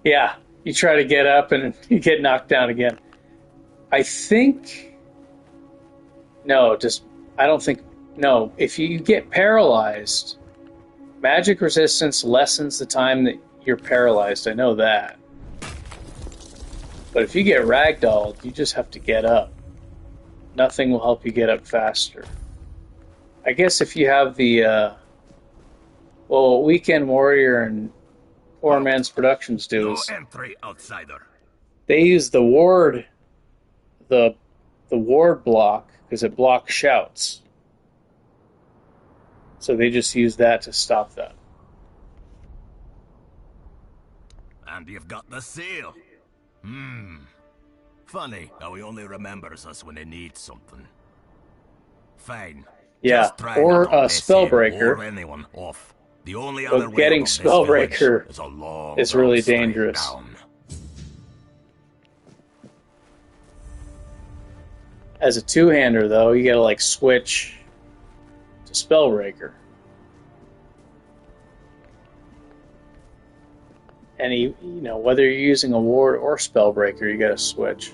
Yeah, you try to get up and you get knocked down again. I think no, just I don't think no. If you get paralyzed, magic resistance lessens the time that you're paralyzed. I know that. But if you get ragdolled, you just have to get up. Nothing will help you get up faster. I guess if you have the well, Weekend Warrior and Poor Man's Productions do is entry, outsider. they use the ward block because it blocks shouts. So they just use that to stop that. And you've got the seal. Funny how he only remembers us when he needs something. Fine. Yeah, Just try or not to a piss him Spellbreaker. Or anyone off. The only But other way getting out of this Spellbreaker village is a long, is really straight dangerous. down. As a two-hander, though, you gotta like switch to Spellbreaker. And whether you're using a ward or Spellbreaker, you gotta switch.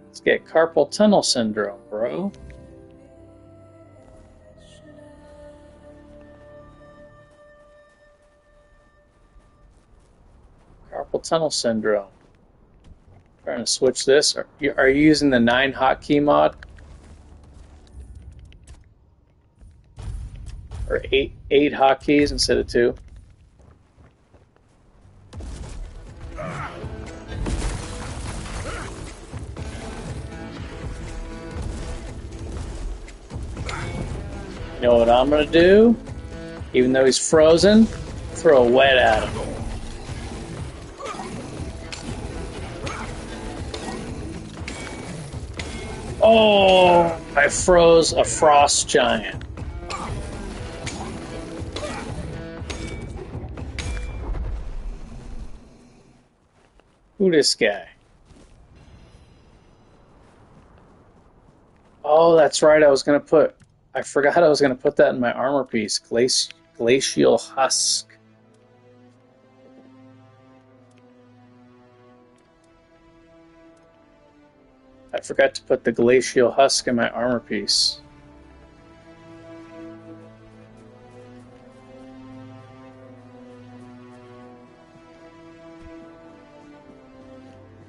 Let's get carpal tunnel syndrome, bro. Carpal tunnel syndrome. Trying to switch this. Are you using the 9 hotkey mod? Or eight hotkeys instead of 2? You know what I'm gonna do? Even though he's frozen, throw a wet at him. Oh, I froze a frost giant. Who this guy? Oh, that's right. I forgot I was gonna put that in my armor piece. Glacial Husk. I forgot to put the Glacial Husk in my armor piece.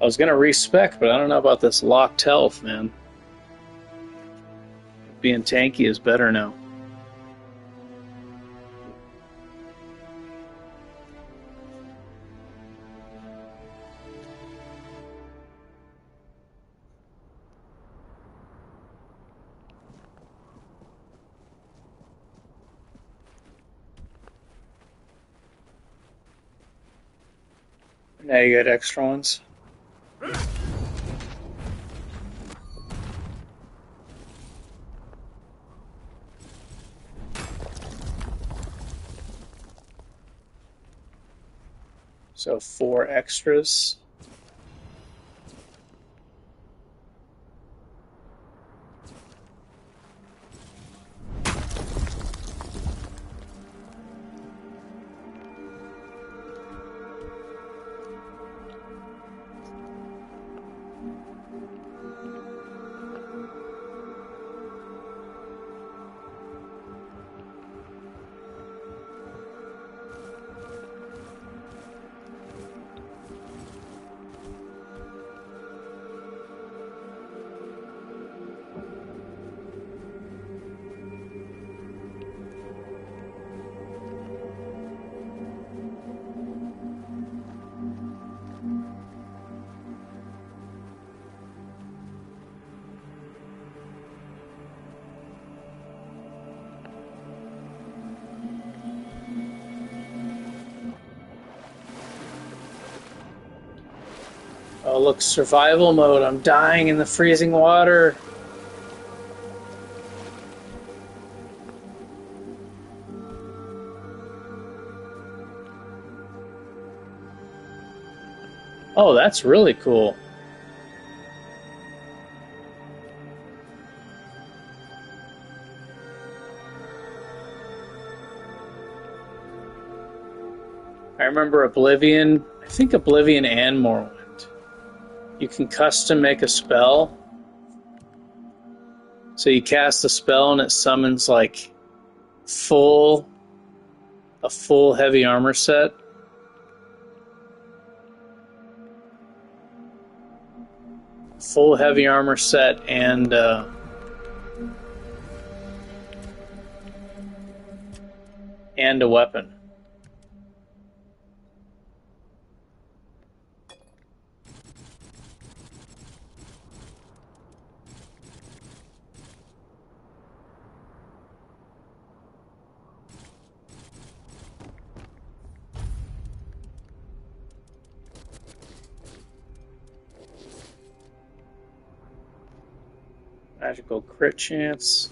I was gonna respec, but I don't know about this locked health, man. Being tanky is better now. Now you got extra ones. So 4 extras. Oh, look, survival mode. I'm dying in the freezing water. Oh, that's really cool. I remember Oblivion. I think Oblivion and Morrowind. You can custom make a spell. So you cast a spell and it summons like a full heavy armor set. Full heavy armor set and a weapon. Magical crit chance.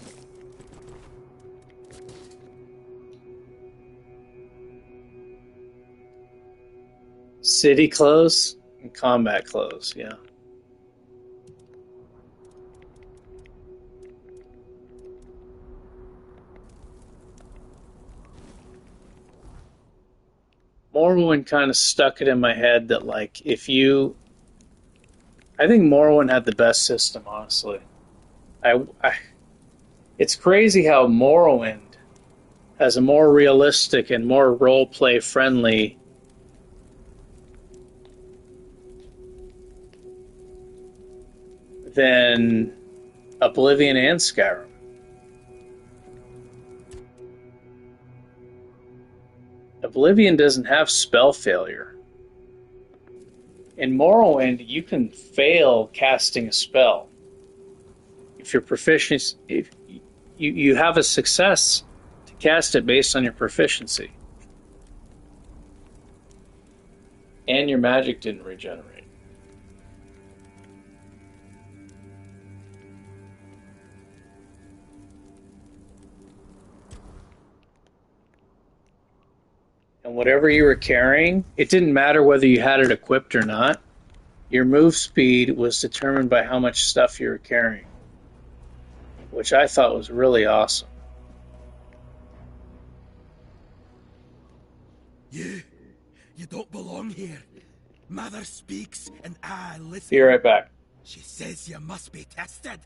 City clothes and combat clothes, yeah. Morrowind kind of stuck it in my head that like if you I think Morrowind had the best system, honestly. I it's crazy how Morrowind has a more realistic and more role play friendly than Oblivion and Skyrim. Oblivion doesn't have spell failure. In Morrowind, you can fail casting a spell. If you're proficient, if you have a success to cast it based on your proficiency. And your magic didn't regenerate. And whatever you were carrying, it didn't matter whether you had it equipped or not. Your move speed was determined by how much stuff you were carrying, which I thought was really awesome. You don't belong here. Mother speaks and I listen. Be right back. She says you must be tested.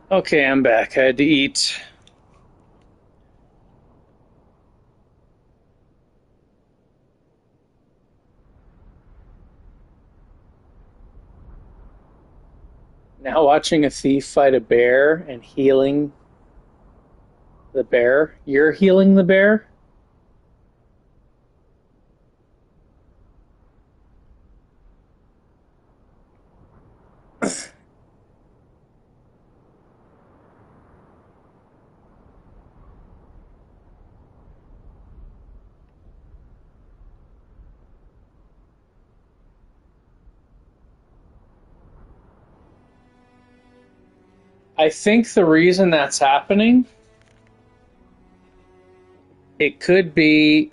Okay, I'm back. I had to eat. Now watching a thief fight a bear and healing the bear. You're healing the bear? I think the reason that's happening, it could be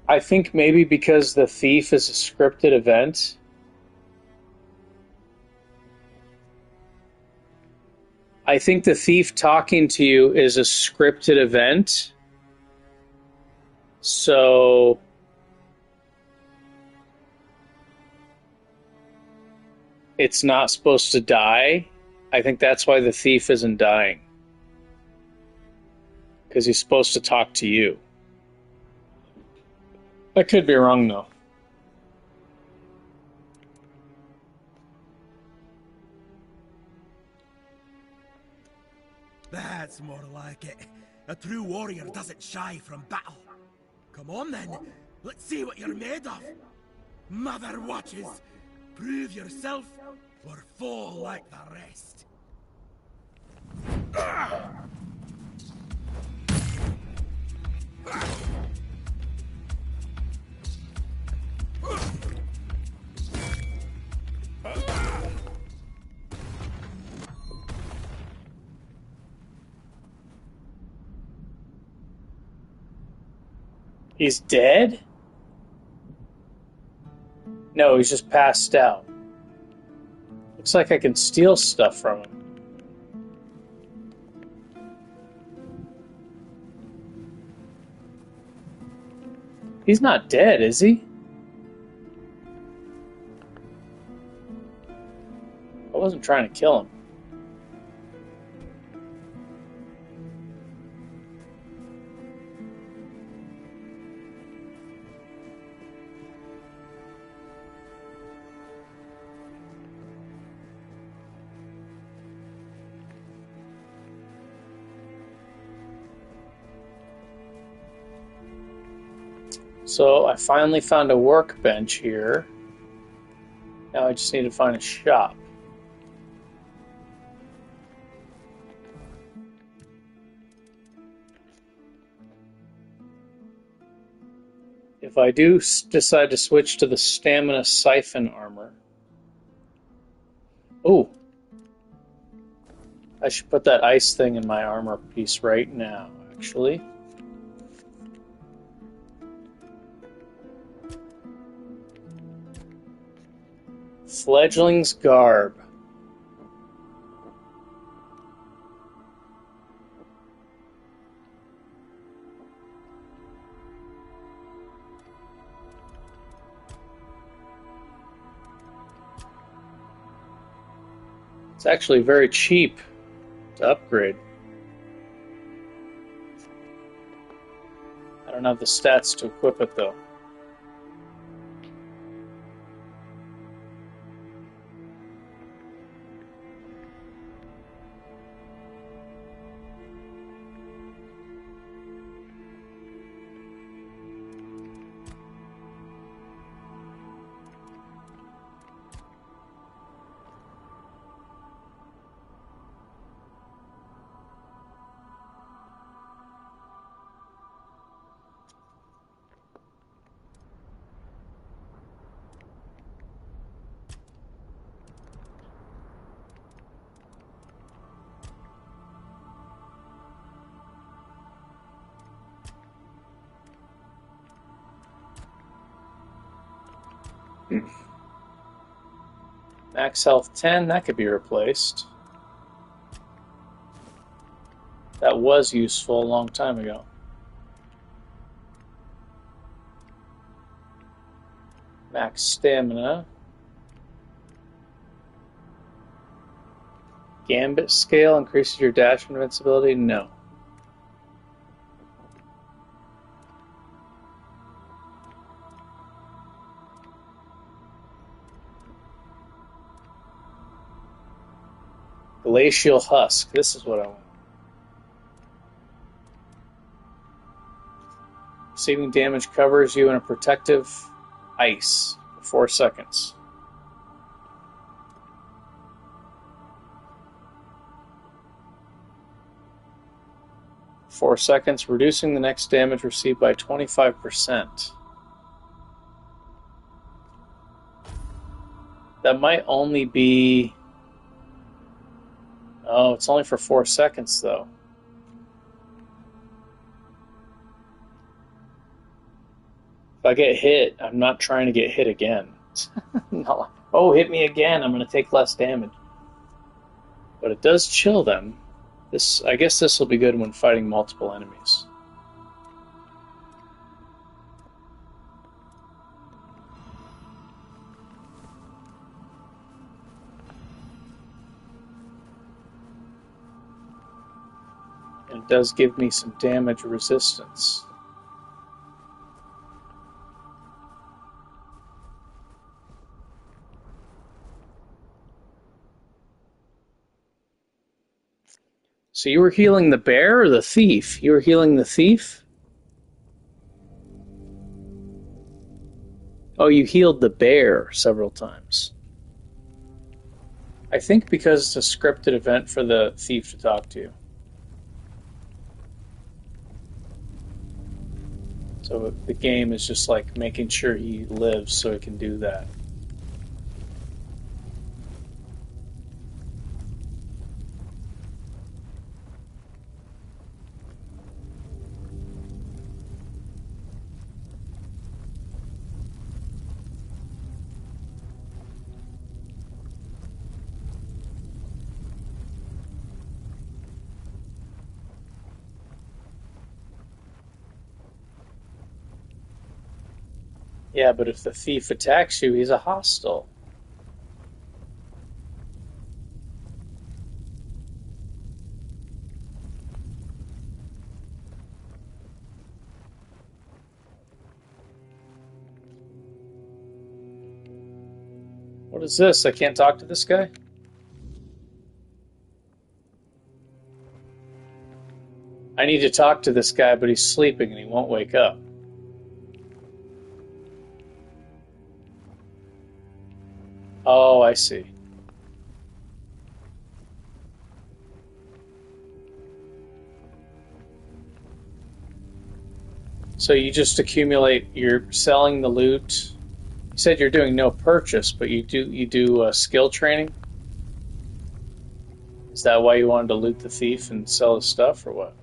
I think maybe because the thief is a scripted event. I think the thief talking to you is a scripted event. So it's not supposed to die. I think that's why the thief isn't dying. Because he's supposed to talk to you. I could be wrong, though. That's more like it. A true warrior doesn't shy from battle. Come on then, let's see what you're made of. Mother watches. Prove yourself or fall like the rest. He's dead? No, he's just passed out. Looks like I can steal stuff from him. He's not dead, is he? I wasn't trying to kill him. So I finally found a workbench here. Now I just need to find a shop. If I do decide to switch to the stamina siphon armor. Oh, I should put that ice thing in my armor piece right now, actually. Fledgling's Garb. It's actually very cheap to upgrade. I don't have the stats to equip it though. Max health 10, that could be replaced. That was useful a long time ago. Max stamina. Gambit scale increases your dash invincibility? No. Glacial Husk. This is what I want. Receiving damage covers you in a protective ice for 4 seconds. Reducing the next damage received by 25%. That might only be... Oh, it's only for 4 seconds, though. If I get hit, I'm not trying to get hit again. No. Oh, hit me again, I'm going to take less damage. But it does chill them. I guess this will be good when fighting multiple enemies. And it does give me some damage resistance. So you were healing the bear or the thief? You were healing the thief? Oh, you healed the bear several times. I think because it's a scripted event for the thief to talk to you. So the game is just like making sure he lives so he can do that. Yeah, but if the thief attacks you, he's a hostile. What is this? I can't talk to this guy? I need to talk to this guy, but he's sleeping and he won't wake up. Oh, I see. So you just accumulate, you're selling the loot. You said you're doing no purchase, but you do skill training? Is that why you wanted to loot the thief and sell his stuff, or what?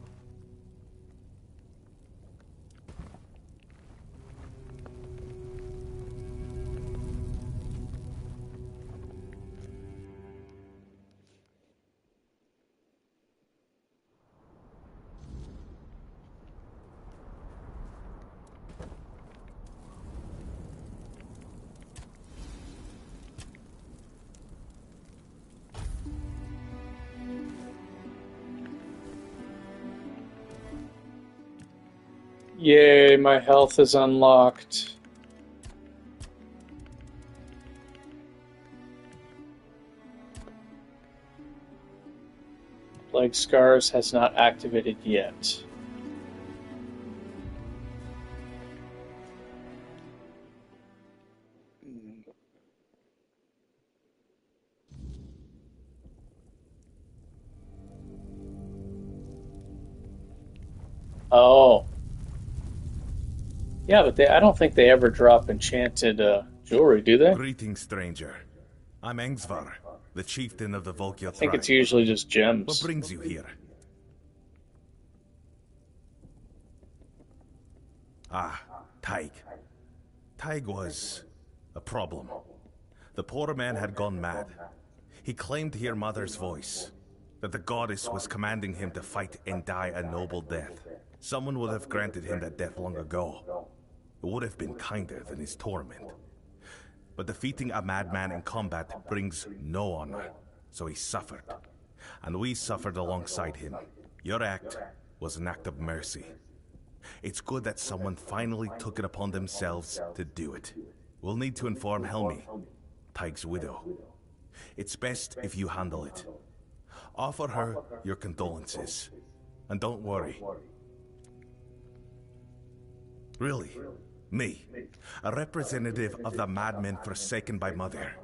Yay, my health is unlocked. Plague Scars has not activated yet. Oh. Yeah, but I don't think they ever drop enchanted jewelry, do they? Greetings, stranger. I'm Engsvar, the chieftain of the Volkya tribe. I think it's usually just gems. What brings you here? Ah, Taig. Taig was a problem. The poor man had gone mad. He claimed to hear Mother's voice, that the goddess was commanding him to fight and die a noble death. Someone would have granted him that death long ago. It would have been kinder than his torment. But defeating a madman in combat brings no honor, so he suffered. And we suffered alongside him. Your act was an act of mercy. It's good that someone finally took it upon themselves to do it. We'll need to inform Helmi, Tig's widow. It's best if you handle it. Offer her your condolences. And don't worry. Really, me, a representative of the madmen forsaken by Mother.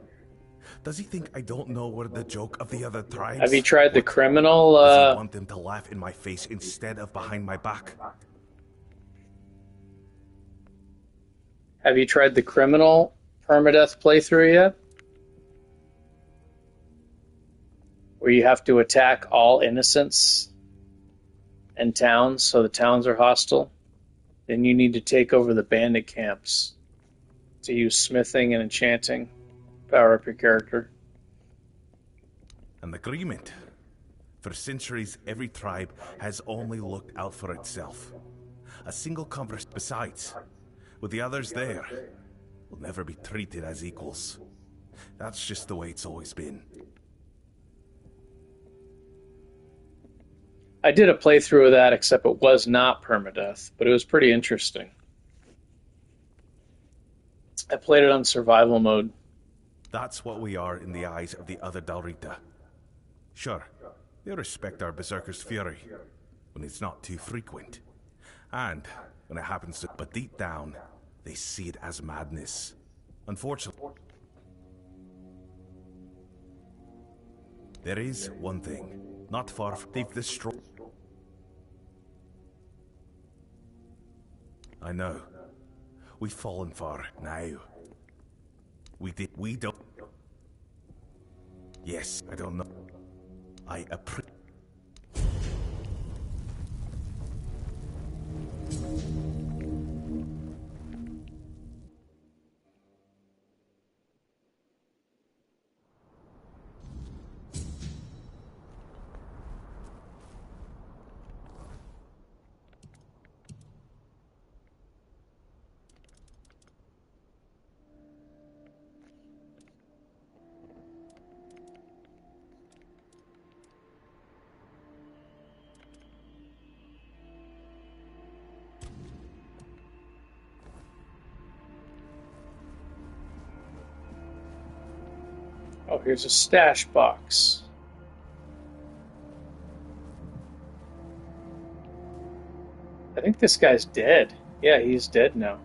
Does he think I don't know where the joke of the other tribes? Have you tried the criminal? Does he want them to laugh in my face instead of behind my back? Have you tried the criminal permadeath playthrough yet? Where you have to attack all innocents and towns, so the towns are hostile. Then you need to take over the bandit camps to use smithing and enchanting. Power up your character. An agreement. For centuries, every tribe has only looked out for itself. A single conversation. Besides, with the others there, we'll never be treated as equals. That's just the way it's always been. I did a playthrough of that, except it was not permadeath, but it was pretty interesting. I played it on survival mode. That's what we are in the eyes of the other Dalrita. Sure, they respect our berserker's fury when it's not too frequent. And when it happens to... But deep down, they see it as madness. Unfortunately, there is one thing. Not far from... They've destroyed... I know. We've fallen far now. We don't... Yes, I don't know. I appreciate... Oh, here's a stash box. I think this guy's dead. Yeah, he's dead now.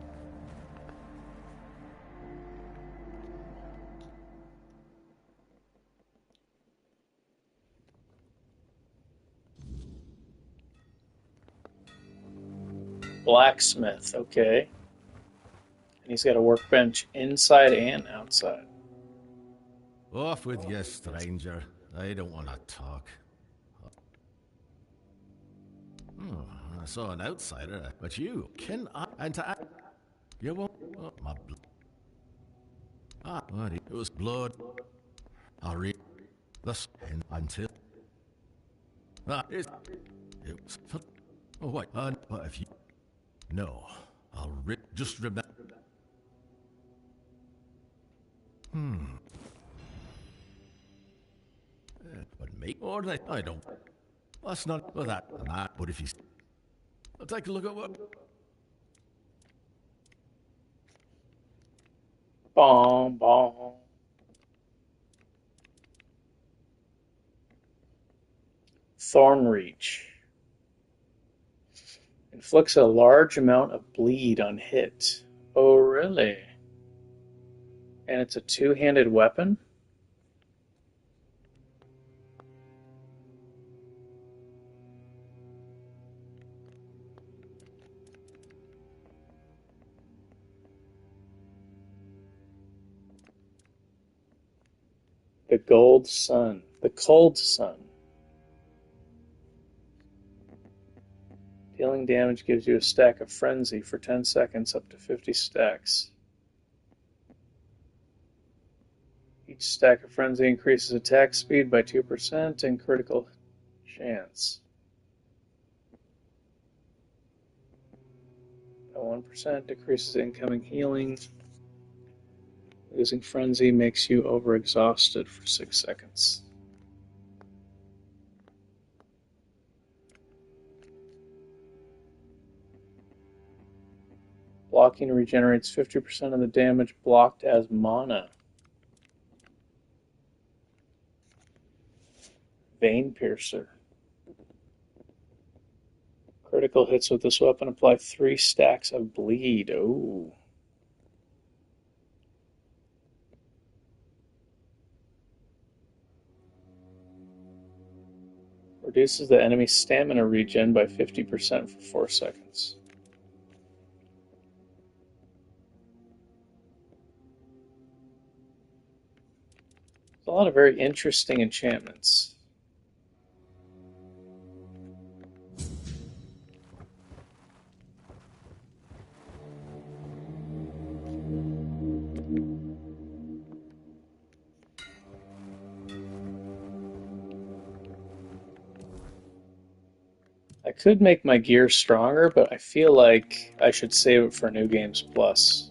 Blacksmith, okay. And he's got a workbench inside and outside. Off with you, stranger. I don't want to talk. I saw an outsider, but you can and to you won't. Oh, my blood. It was blood. I'll read this until. It was. Oh, what? What if you? No, I'll just remember. But me or that I don't. That's not for that. But if he's, I'll take a look at what. Bomb, bomb. Thornreach. Inflicts a large amount of bleed on hit. Oh, really? And it's a two-handed weapon? The Gold Sun. The Cold Sun. Dealing damage gives you a stack of Frenzy for 10 seconds, up to 50 stacks. Each stack of Frenzy increases attack speed by 2% and critical chance. By 1% decreases incoming healing. Losing frenzy makes you overexhausted for 6 seconds. Blocking regenerates 50% of the damage blocked as mana. Vein Piercer. Critical hits with this weapon apply 3 stacks of bleed. Ooh. Reduces the enemy's stamina regen by 50% for 4 seconds. There's a lot of very interesting enchantments. I could make my gear stronger, but I feel like I should save it for New Games Plus.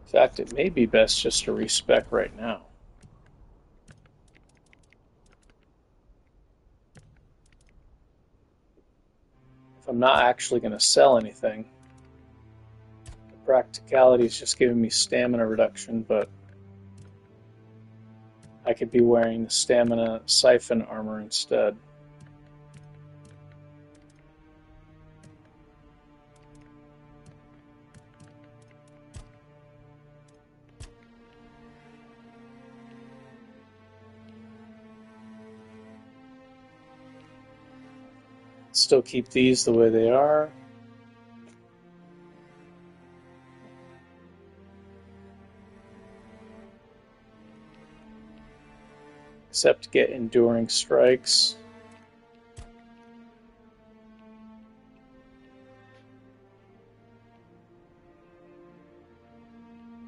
In fact, it may be best just to respec right now. If I'm not actually going to sell anything, the practicality is just giving me stamina reduction, but I could be wearing the stamina siphon armor instead. Still keep these the way they are. Except get enduring strikes.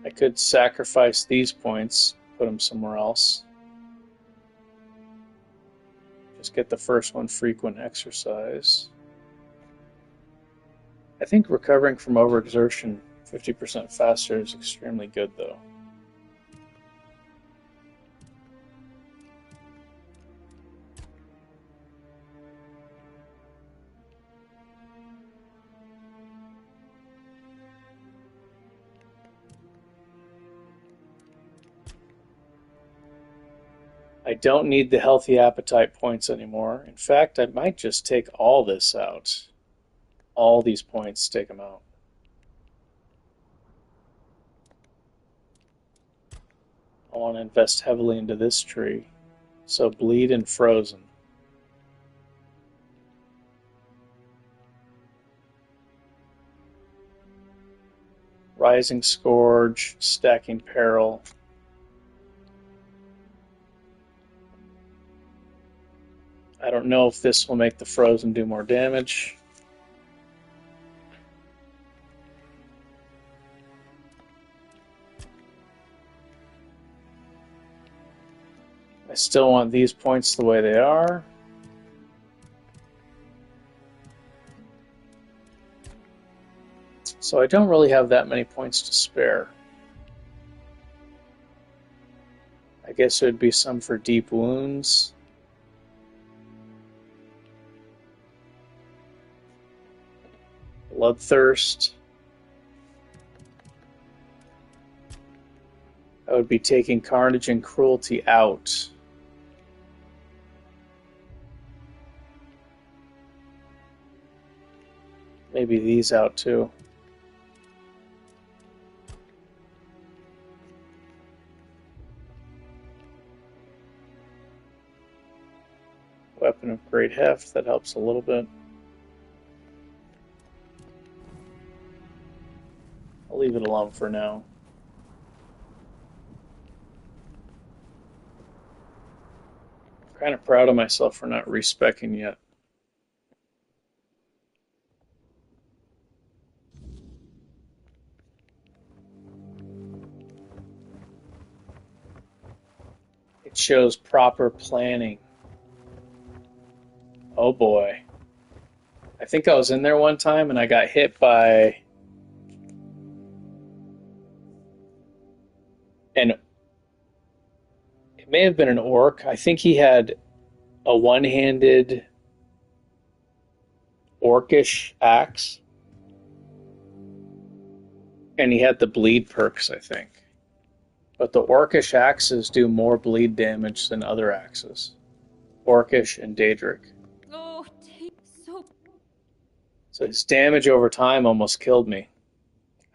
I could sacrifice these points, put them somewhere else. Just get the first one, frequent exercise. I think recovering from overexertion 50% faster is extremely good, though. I don't need the healthy appetite points anymore. In fact, I might just take all this out. All these points, take them out. I want to invest heavily into this tree. So bleed and frozen. Rising Scourge, Stacking Peril. I don't know if this will make the frozen do more damage. I still want these points the way they are. So I don't really have that many points to spare. I guess it would be some for deep wounds. Bloodthirst. I would be taking Carnage and Cruelty out. Maybe these out too. Weapon of Great Heft, that helps a little bit. I'll leave it alone for now. I'm kind of proud of myself for not respecing yet. It shows proper planning. Oh boy. I think I was in there one time and I got hit by an, it may have been an orc. I think he had a one-handed orcish axe. And he had the bleed perks, I think. But the orcish axes do more bleed damage than other axes. Orcish and Daedric. Oh, So his damage over time almost killed me.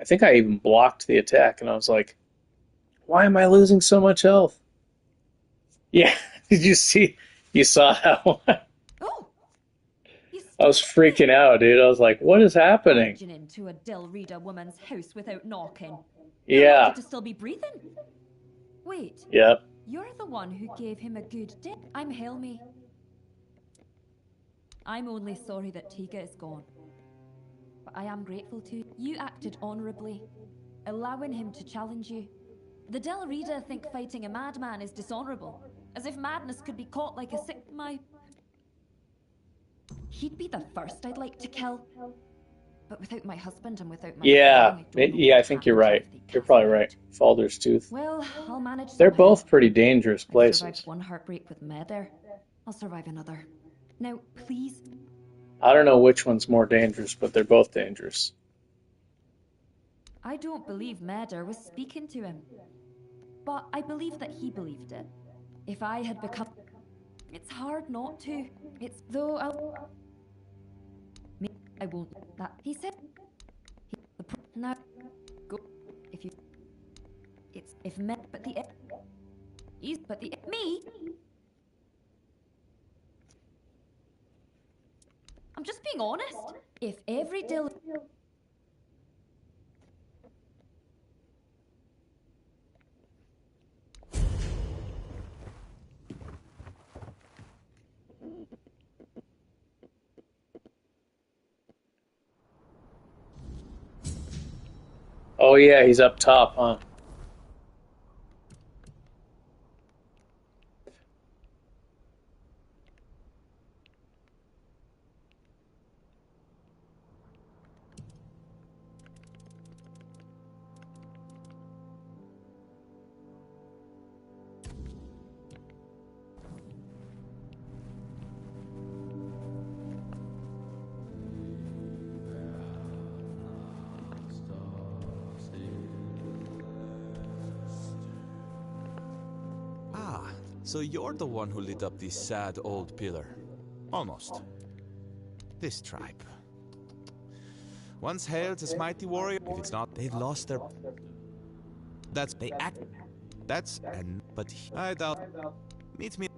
I think I even blocked the attack, and I was like, why am I losing so much health? Yeah, did you see? You saw that one? oh! I was freaking out, dude. I was like, what is happening? Barging into a Dill Reader woman's house without knocking. Yeah. You're lucky to still be breathing. Wait. Yep. You're the one who gave him a good day. I'm Helmi. I'm only sorry that Tiga is gone. But I am grateful to you. You acted honourably, allowing him to challenge you. The Del Reader think fighting a madman is dishonourable, as if madness could be caught like a sick... He'd be the first I'd like to kill. But without my husband and without my... Yeah, I think you're right. You're probably right. Falder's Tooth. Well, I'll manage. They're both pretty dangerous I've places. survived one heartbreak with Meder. I'll survive another. Now, please. I don't know which one's more dangerous, but they're both dangerous. I don't believe Meder was speaking to him. But I believe that he believed it. If I had become... It's hard not to. It's... Though I'll... I won't... That... He said... Now... Go... If you... It's... If me... But the... He's... But the... Me? I'm just being honest. If every Dill... Oh yeah, he's up top, huh? So you're the one who lit up this sad old pillar. Almost. This tribe. Once hailed as mighty warrior, if it's not, they've lost their... That's... They act... That's... And... But... I doubt... Meet me...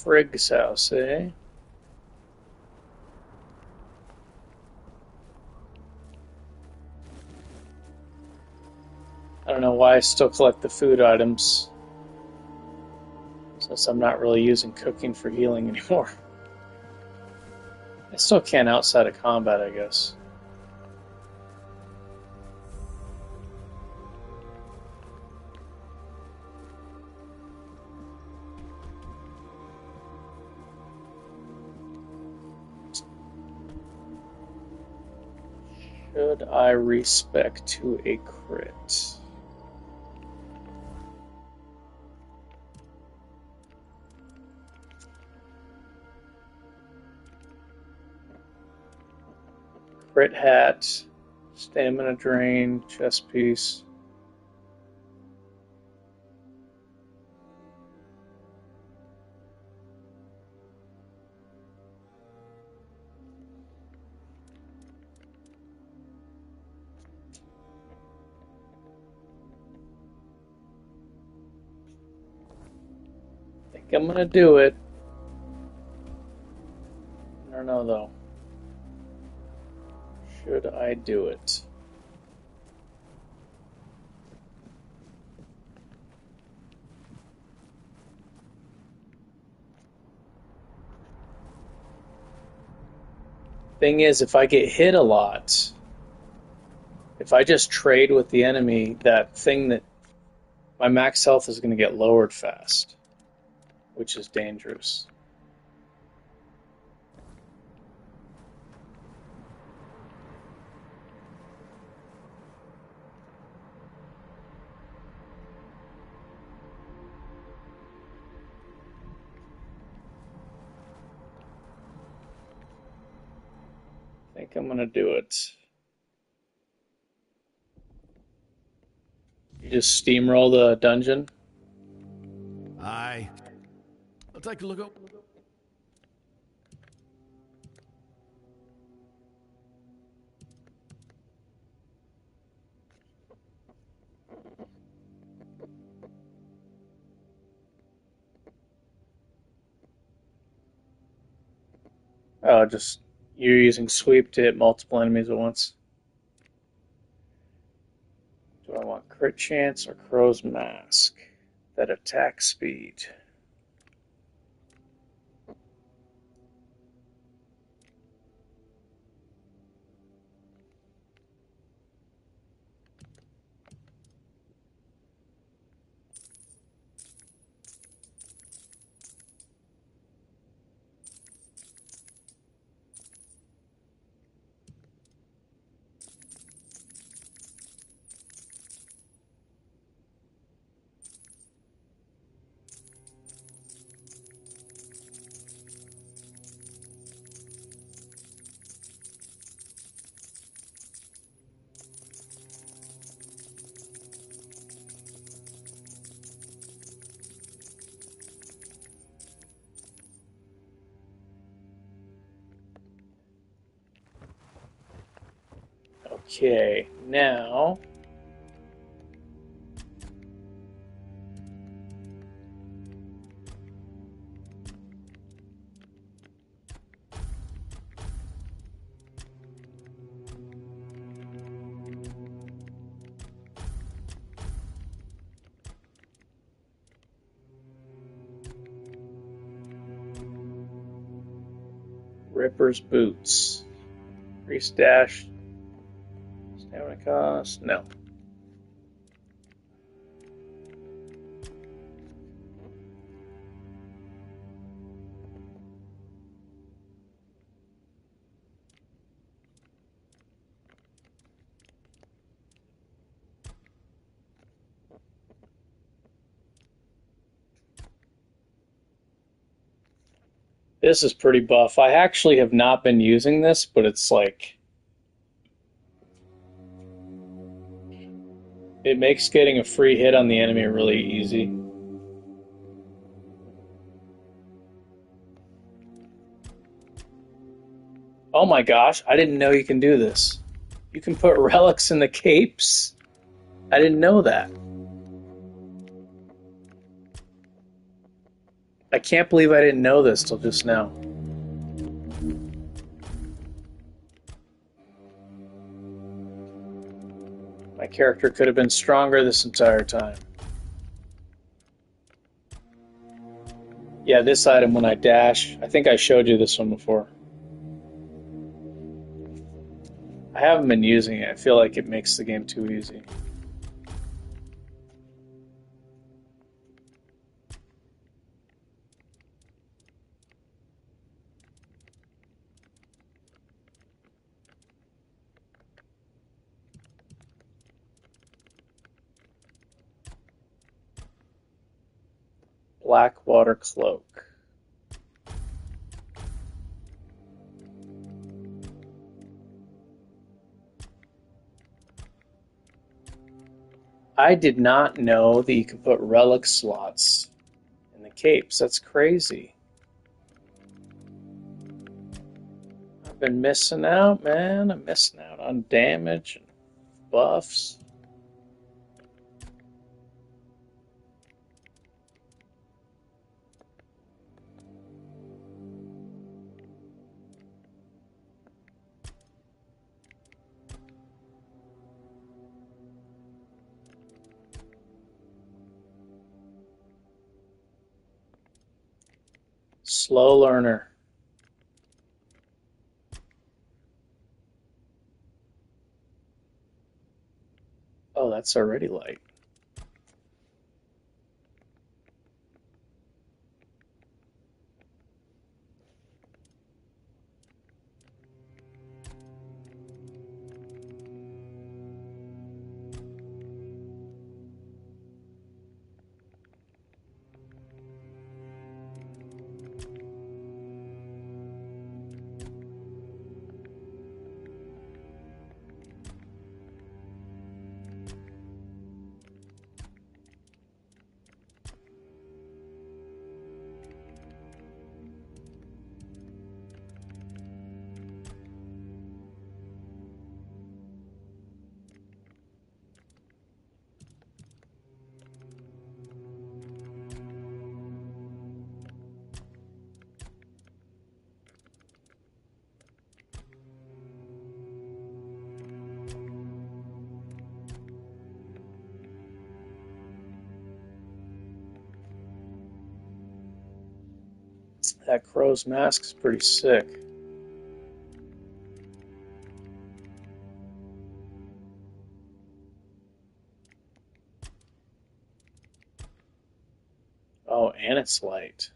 Frigg's house, eh? I don't know why I still collect the food items, since I'm not really using cooking for healing anymore. I still can outside of combat, I guess. Should I respec to a crit? Crit hat, stamina drain, chest piece. I'm gonna do it. I don't know though. Should I do it? Thing is, if I get hit a lot, if I just trade with the enemy, that thing that my max health is going to get lowered fast, which is dangerous. I think I'm going to do it. You just steamroll the dungeon? Aye. I'll take a look up. Oh, just you're using sweep to hit multiple enemies at once. Do I want crit chance or crow's mask? That attack speed. Okay, now Ripper's Boots. Increase dash. Stamina cost? No. This is pretty buff. I actually have not been using this, but it's like it makes getting a free hit on the enemy really easy. Oh my gosh, I didn't know you can do this. You can put relics in the capes? I didn't know that. I can't believe I didn't know this till just now. My character could have been stronger this entire time. Yeah, this item when I dash, I think I showed you this one before. I haven't been using it. I feel like it makes the game too easy. Blackwater Cloak. I did not know that you could put relic slots in the capes. That's crazy. I've been missing out, man. I'm missing out on damage and buffs. Slow learner. that's already light. That crow's mask is pretty sick. Oh, and it's light.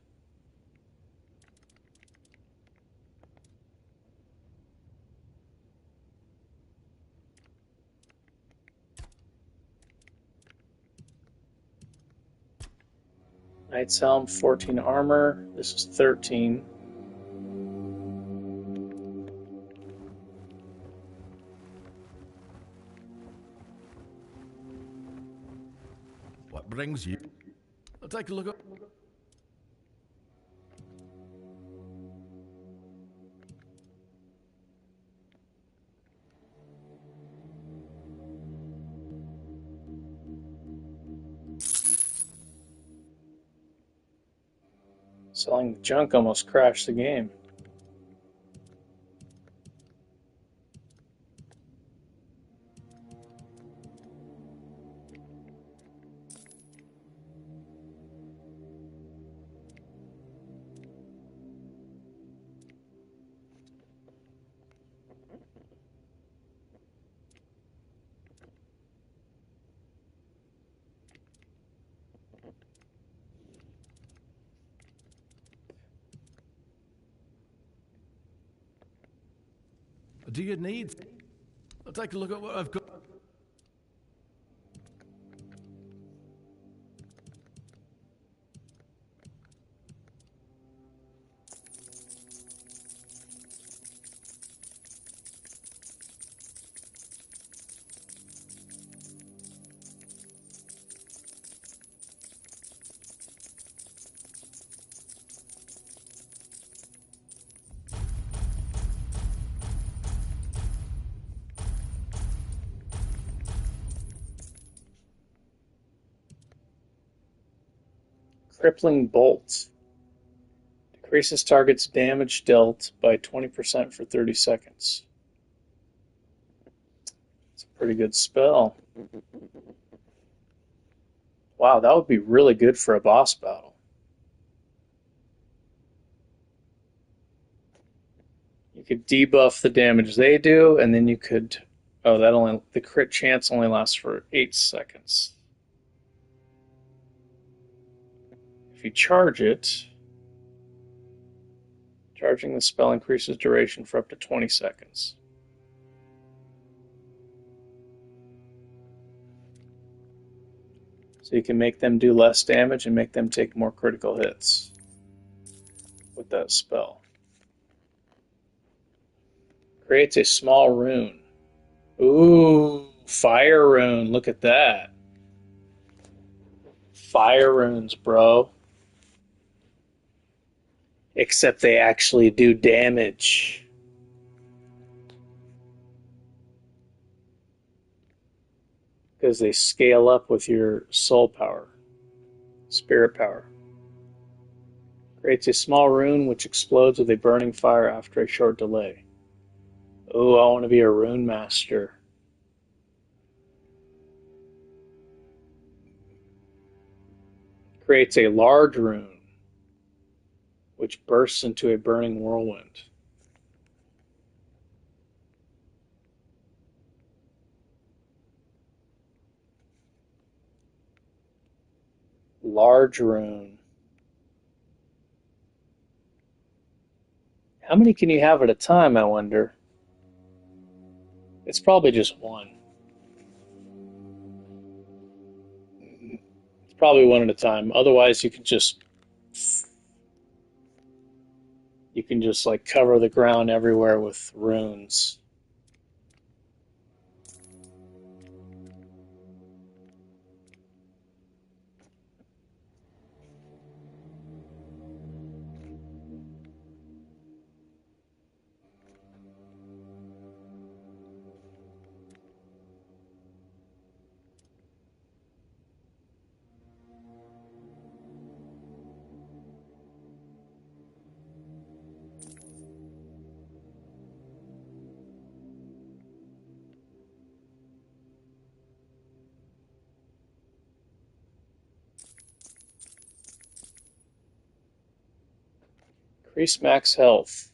Knight's Helm, 14 armor. This is 13. What brings you? I'll take a look at... Selling junk almost crashed the game. Do you need? I'll take a look at what I've got. Crippling Bolt. Decreases target's damage dealt by 20% for 30 seconds. It's a pretty good spell. Wow, that would be really good for a boss battle. You could debuff the damage they do, and then you could... Oh, the crit chance only lasts for 8 seconds. If you charge it, charging the spell increases duration for up to 20 seconds. So you can make them do less damage and make them take more critical hits with that spell. Creates a small rune. Ooh, fire rune. Look at that. Fire runes, bro. Except they actually do damage. Because they scale up with your soul power, spirit power. Creates a small rune which explodes with a burning fire after a short delay. Ooh, I want to be a rune master. Creates a large rune which bursts into a burning whirlwind. large rune. How many can you have at a time, I wonder? It's probably just one. It's probably one at a time. Otherwise, you can just like cover the ground everywhere with runes. Increase max health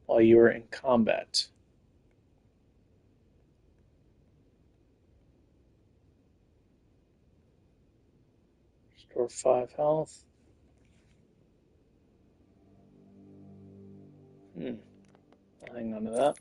while you are in combat. Restore 5 health. I'll hang on to that.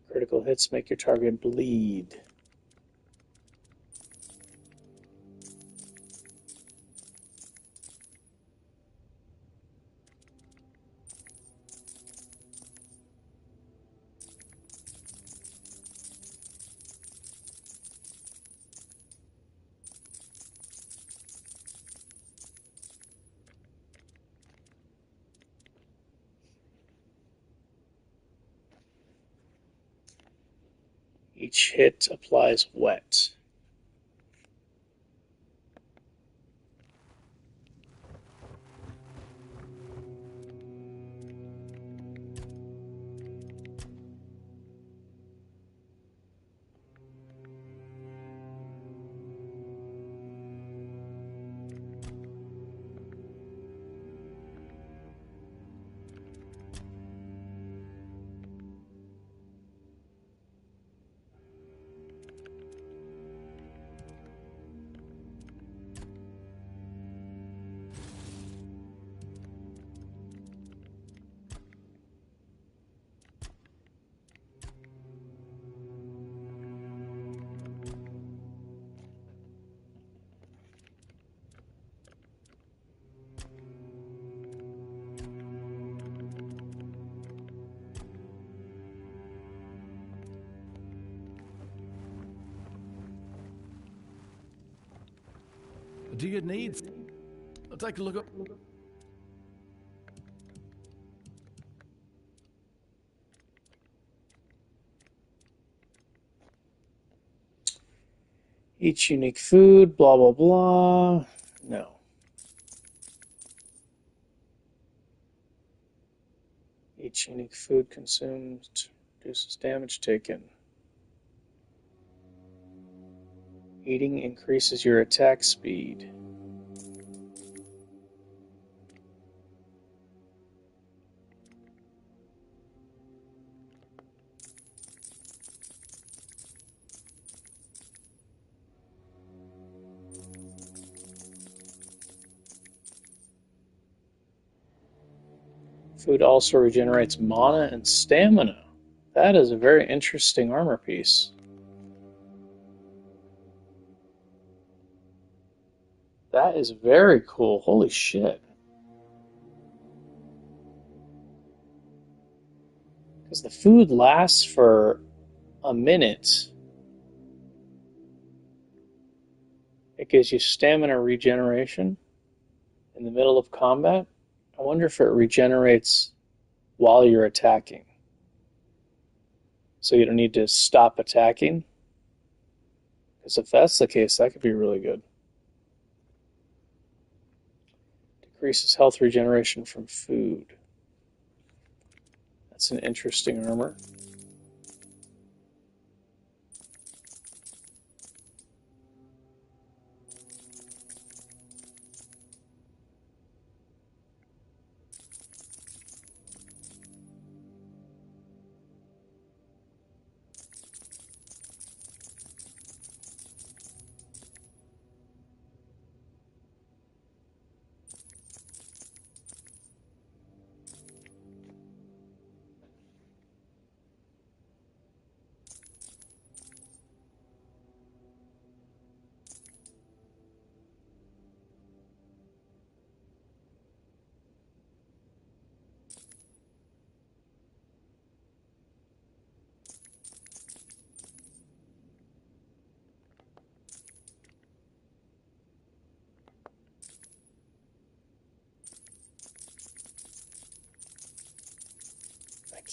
Critical hits make your target bleed. Each hit applies wet. Do you need? I'll take a look at. Each unique food, blah, blah, blah. No. Each unique food consumed reduces damage taken. Eating increases your attack speed. Food also regenerates mana and stamina. That is a very interesting armor piece. That is very cool. Holy shit. Because the food lasts for a minute. It gives you stamina regeneration in the middle of combat. I wonder if it regenerates while you're attacking. So you don't need to stop attacking. Because if that's the case, that could be really good. Decreases health regeneration from food. That's an interesting armor.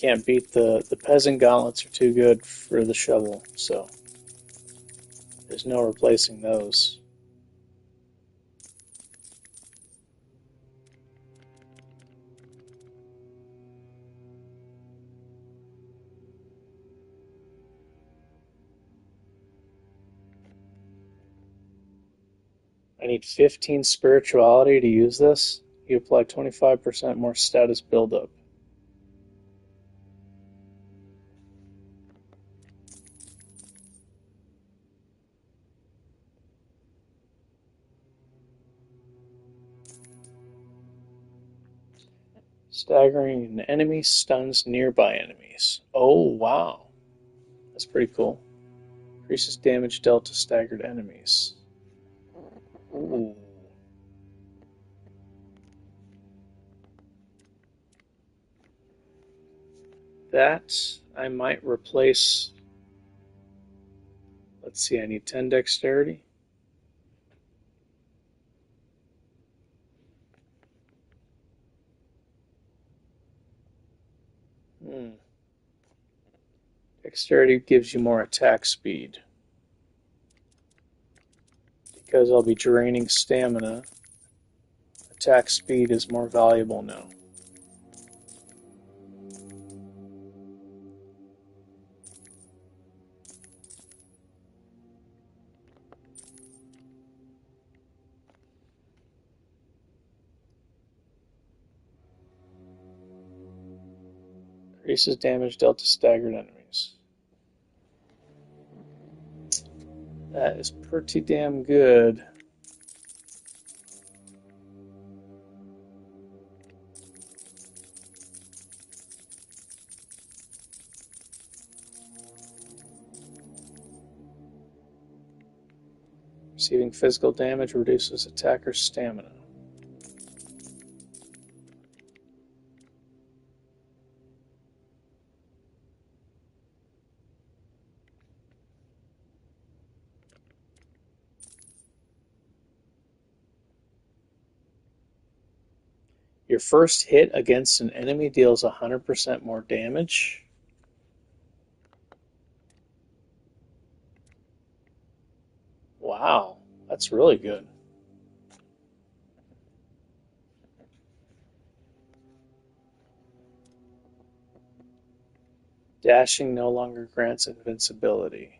can't beat the peasant gauntlets are too good for the shovel, so there's no replacing those. I need 15 spirituality to use this. You apply 25% more status buildup. Staggering an enemy stuns nearby enemies. Oh, wow. That's pretty cool. Increases damage dealt to staggered enemies. Ooh. That I might replace. Let's see, I need 10 dexterity. Dexterity gives you more attack speed. Because I'll be draining stamina, attack speed is more valuable now. Increases damage dealt to staggered enemies. That is pretty damn good. Receiving physical damage reduces attacker's stamina. Your first hit against an enemy deals 100% more damage. Wow, that's really good. Dashing no longer grants invincibility.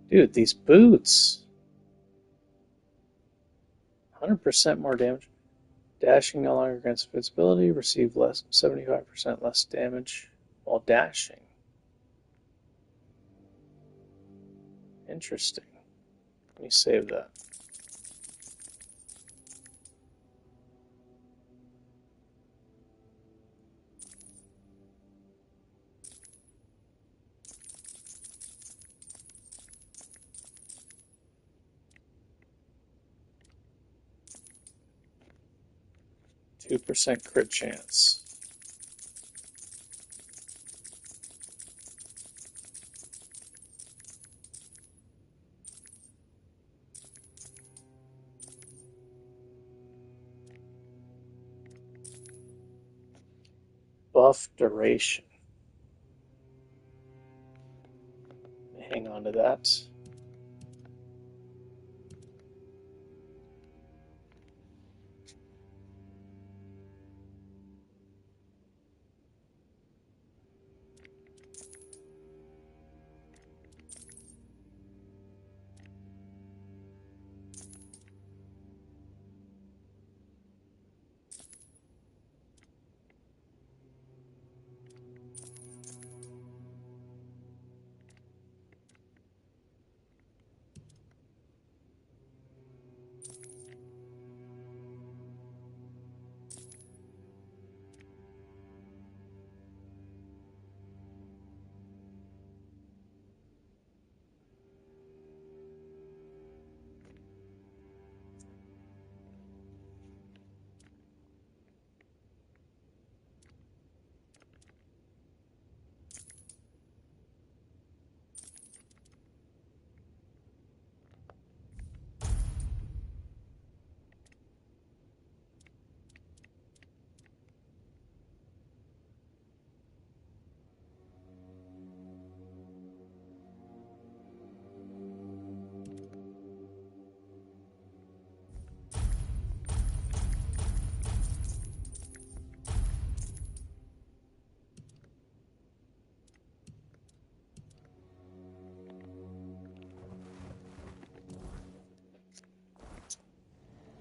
Dude, these boots. 100% more damage. Dashing no longer grants invincibility. Receive 75% less damage while dashing. Interesting. Let me save that. %2 crit chance. Buff duration. Hang on to that.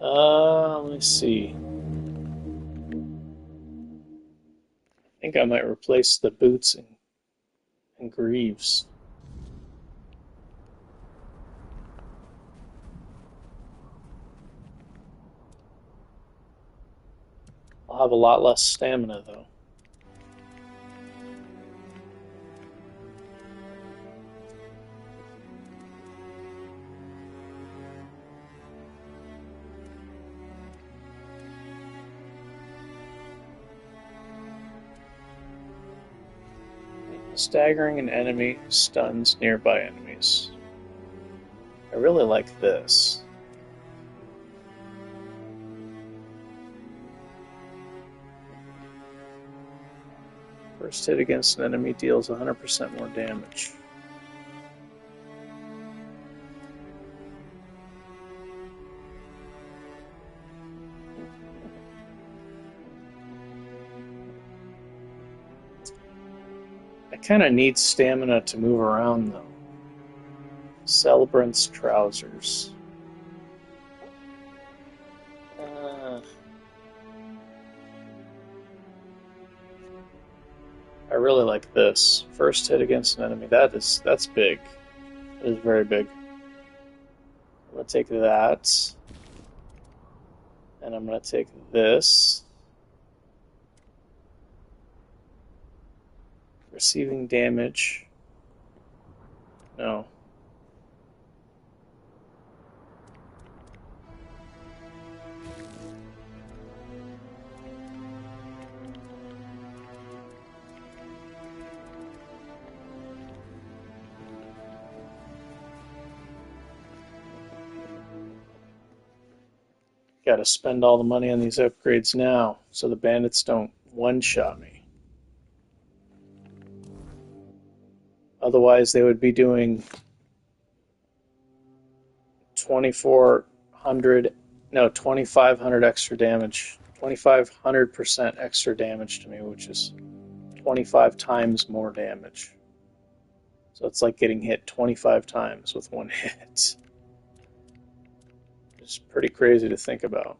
Let me see. I think I might replace the boots and greaves. I'll have a lot less stamina, though. Staggering an enemy stuns nearby enemies. I really like this. First hit against an enemy deals 100% more damage. I kind of need stamina to move around, though. Celebrant's trousers. I really like this. First hit against an enemy. That's big. That is very big. I'm gonna take that. And I'm gonna take this. Receiving damage. No. Gotta spend all the money on these upgrades now, so the bandits don't one-shot me. Otherwise, they would be doing 2,500 extra damage. 2,500% extra damage to me, which is 25 times more damage. So it's like getting hit 25 times with one hit. It's pretty crazy to think about.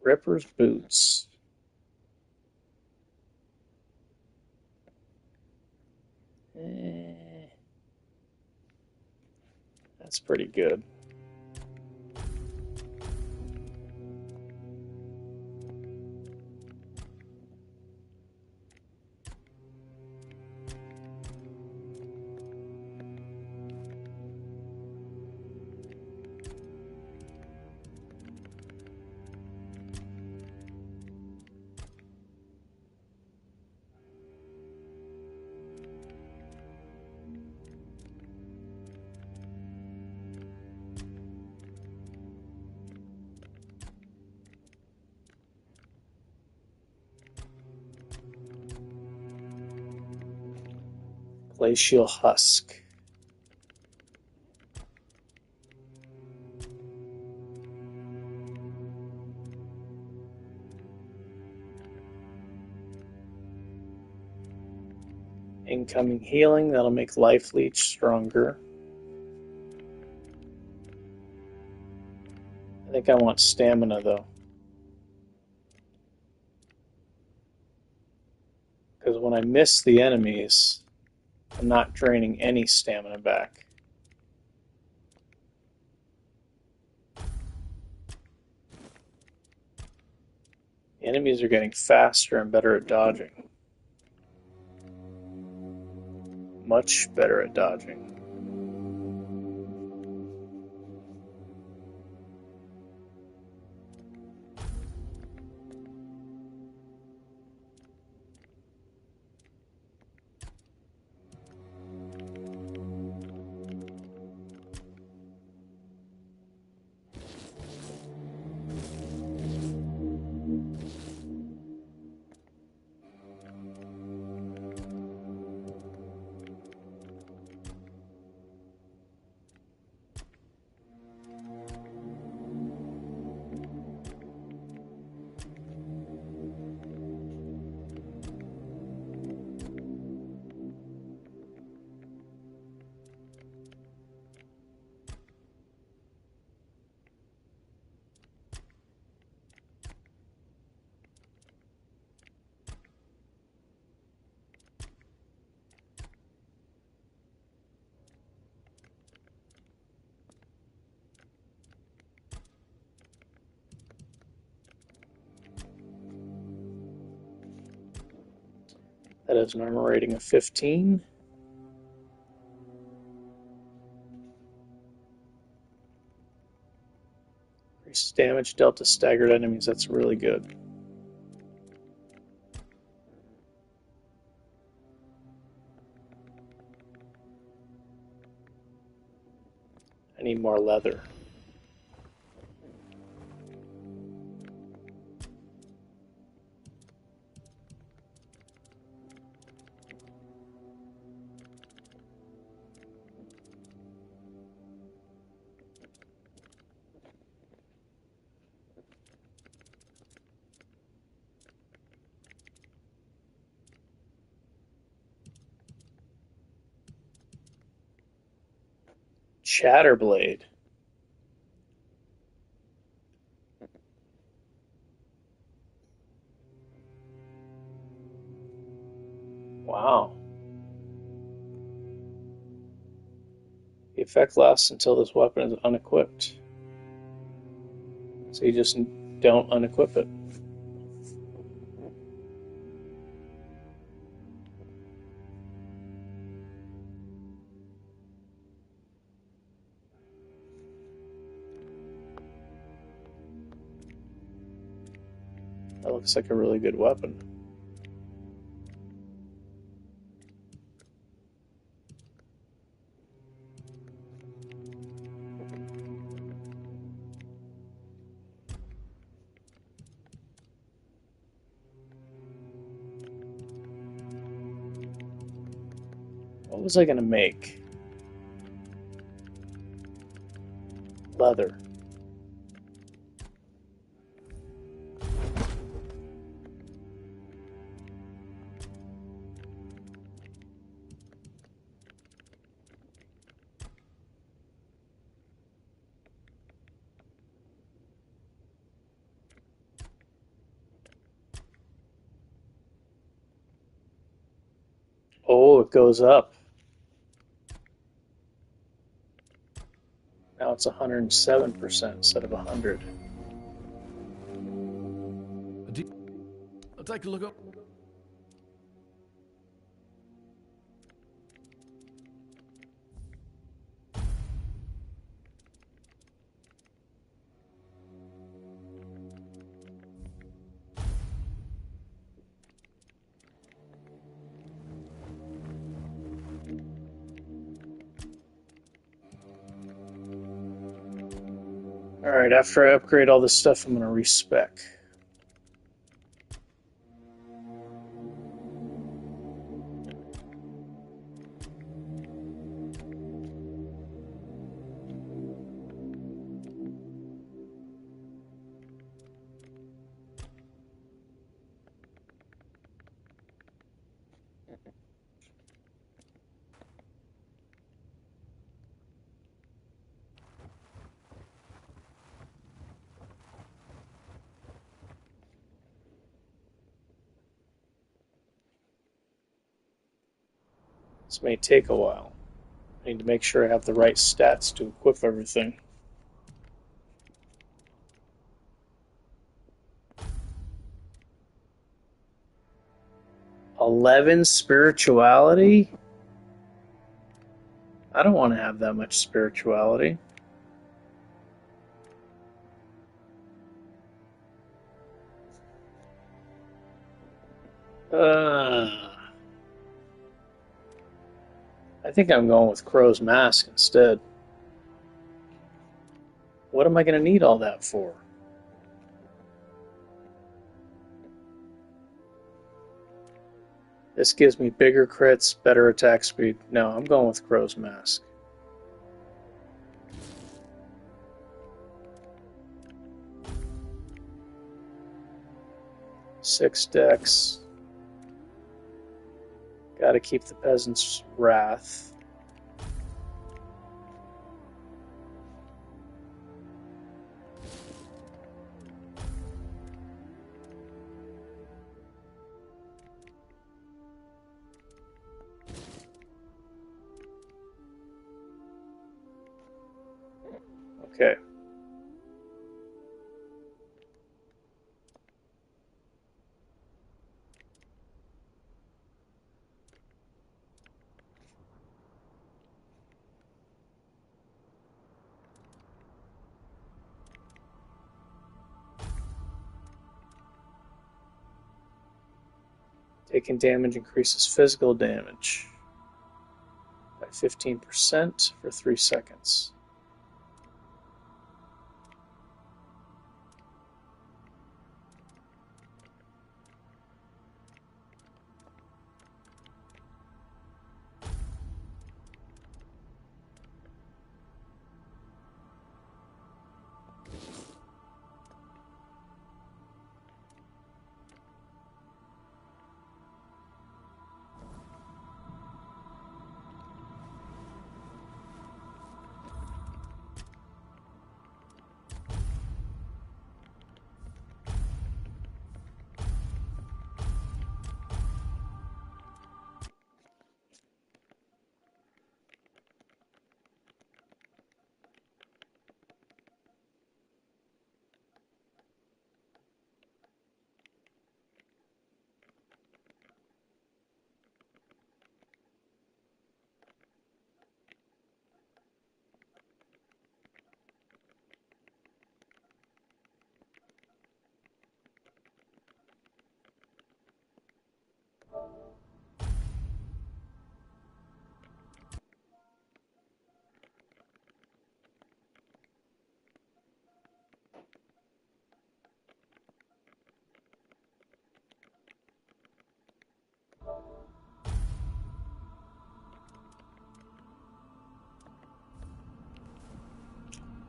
Ripper's boots. That's pretty good. Glacial Husk. Incoming healing, that'll make Life Leech stronger. I think I want stamina, though. Because when I miss the enemies, I'm not draining any stamina back. The enemies are getting faster and better at dodging. Much better at dodging. That has an armor rating of 15. Increases damage dealt to staggered enemies. That's really good. I need more leather. Chatterblade. Wow. The effect lasts until this weapon is unequipped. So you just don't unequip it. That looks like a really good weapon. What was I going to make? Leather. Oh, it goes up. Now it's 107% instead of 100. I'll take a look up. Alright, after I upgrade all this stuff, I'm going to respec. This may take a while. I need to make sure I have the right stats to equip everything. $11 spirituality? I don't want to have that much spirituality. I think I'm going with Crow's Mask instead. What am I going to need all that for? This gives me bigger crits, better attack speed. No, I'm going with Crow's Mask. Six dex. Gotta keep the Peasant's Wrath. Okay. Taking damage increases physical damage by 15% for 3 seconds.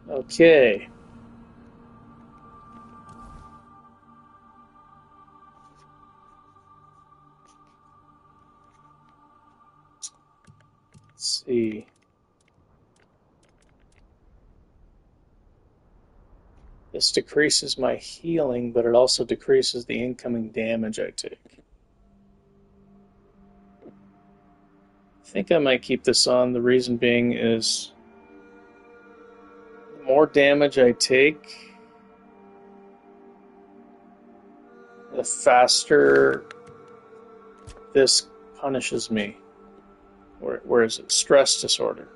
Okay. Let's see. This decreases my healing, but it also decreases the incoming damage I take. I think I might keep this on. The reason being is the more damage I take, the faster this punishes me. Where is it? Stress disorder.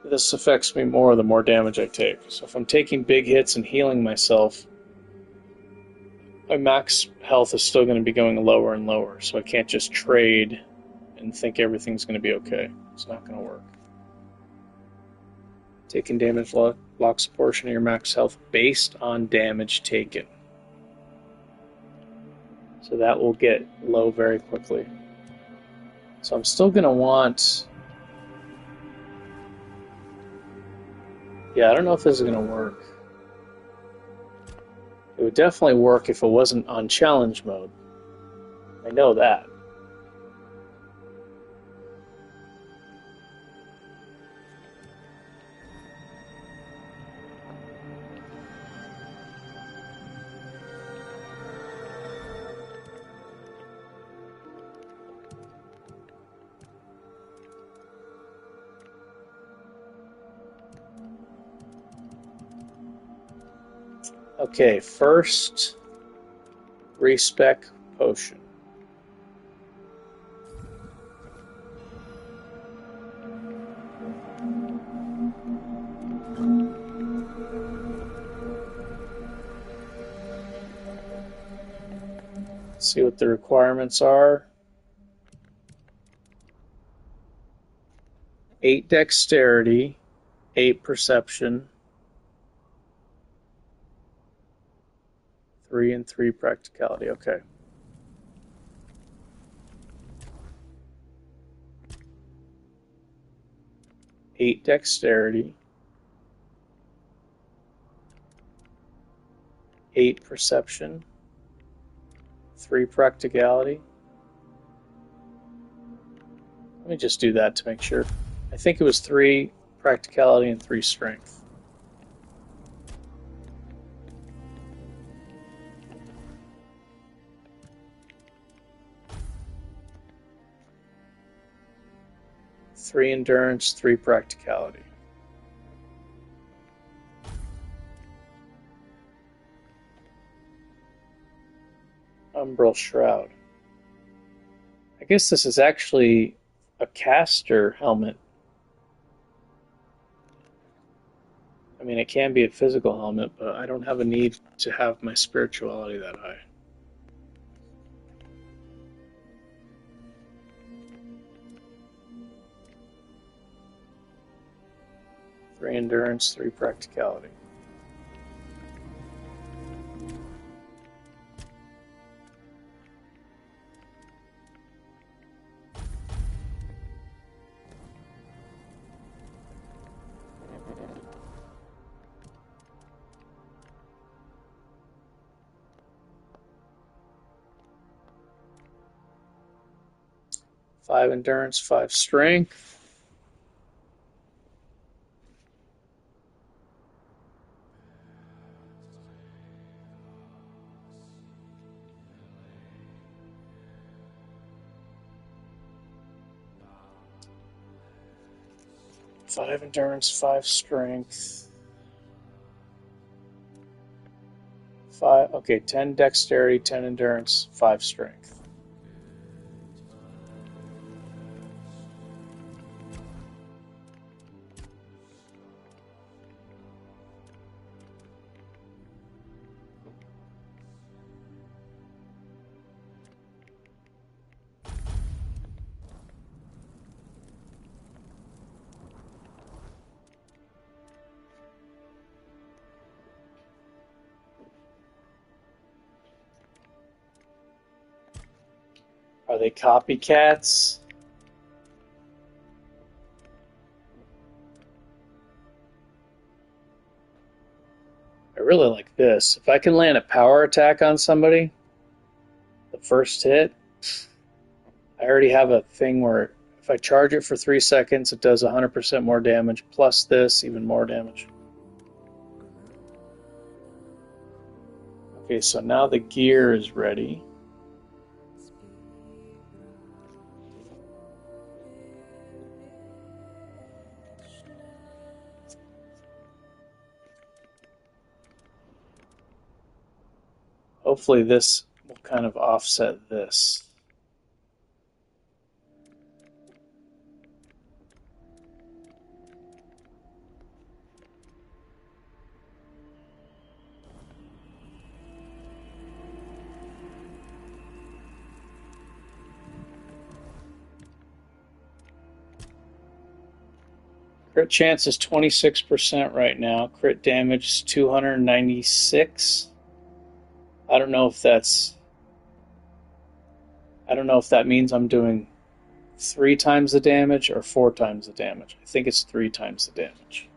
This affects me more the more damage I take. So if I'm taking big hits and healing myself, my max health is still going to be going lower and lower. So I can't just trade and think everything's going to be okay. It's not going to work. Taking damage locks a portion of your max health based on damage taken. So that will get low very quickly. So I'm still going to want... Yeah, I don't know if this is going to work. It would definitely work if it wasn't on challenge mode. I know that. Okay, first respec potion. Let's see what the requirements are. 8 dexterity, 8 perception, 3 and 3 practicality. Okay. Eight dexterity, 8 perception, 3 practicality. Let me just do that to make sure. I think it was 3 practicality and 3 strength. Three endurance, 3 practicality. Umbral Shroud. I guess this is actually a caster helmet. I mean, it can be a physical helmet, but I don't have a need to have my spirituality that high. Three endurance, 3 practicality. Five endurance, 5 strength. Five endurance, 5 strength. 5, okay, 10 dexterity, 10 endurance, 5 strength. Are they copycats? I really like this. If I can land a power attack on somebody, the first hit, I already have a thing where if I charge it for 3 seconds, it does 100% more damage, plus this, even more damage. Okay, so now the gear is ready. Hopefully this will kind of offset this. Crit chance is 26% right now. Crit damage is 296. I don't know if that means I'm doing 3 times the damage or 4 times the damage. I think it's 3 times the damage.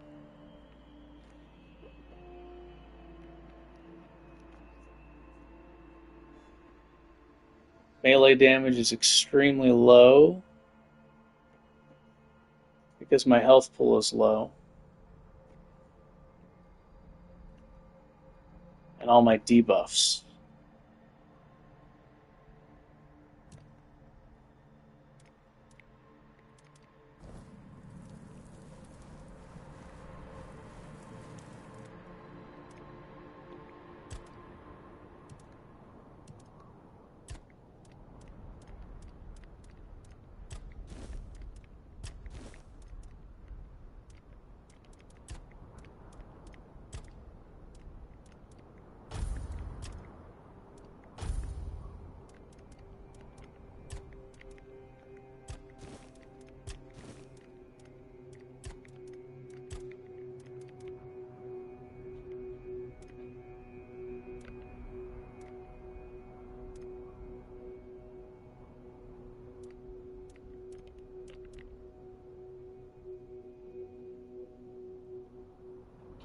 Melee damage is extremely low because my health pool is low. And all my debuffs.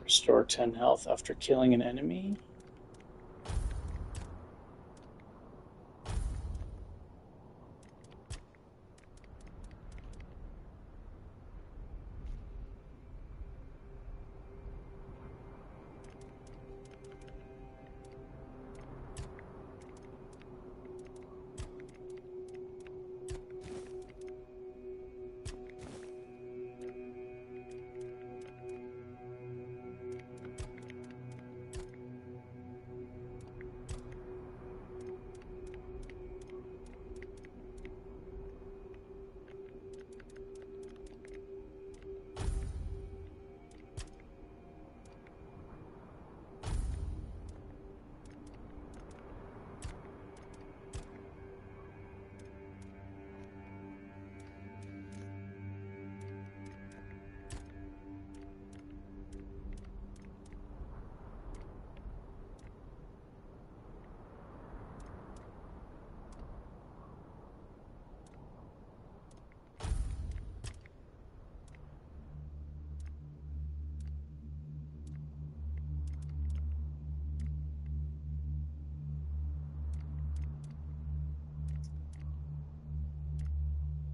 Restore 10 health after killing an enemy.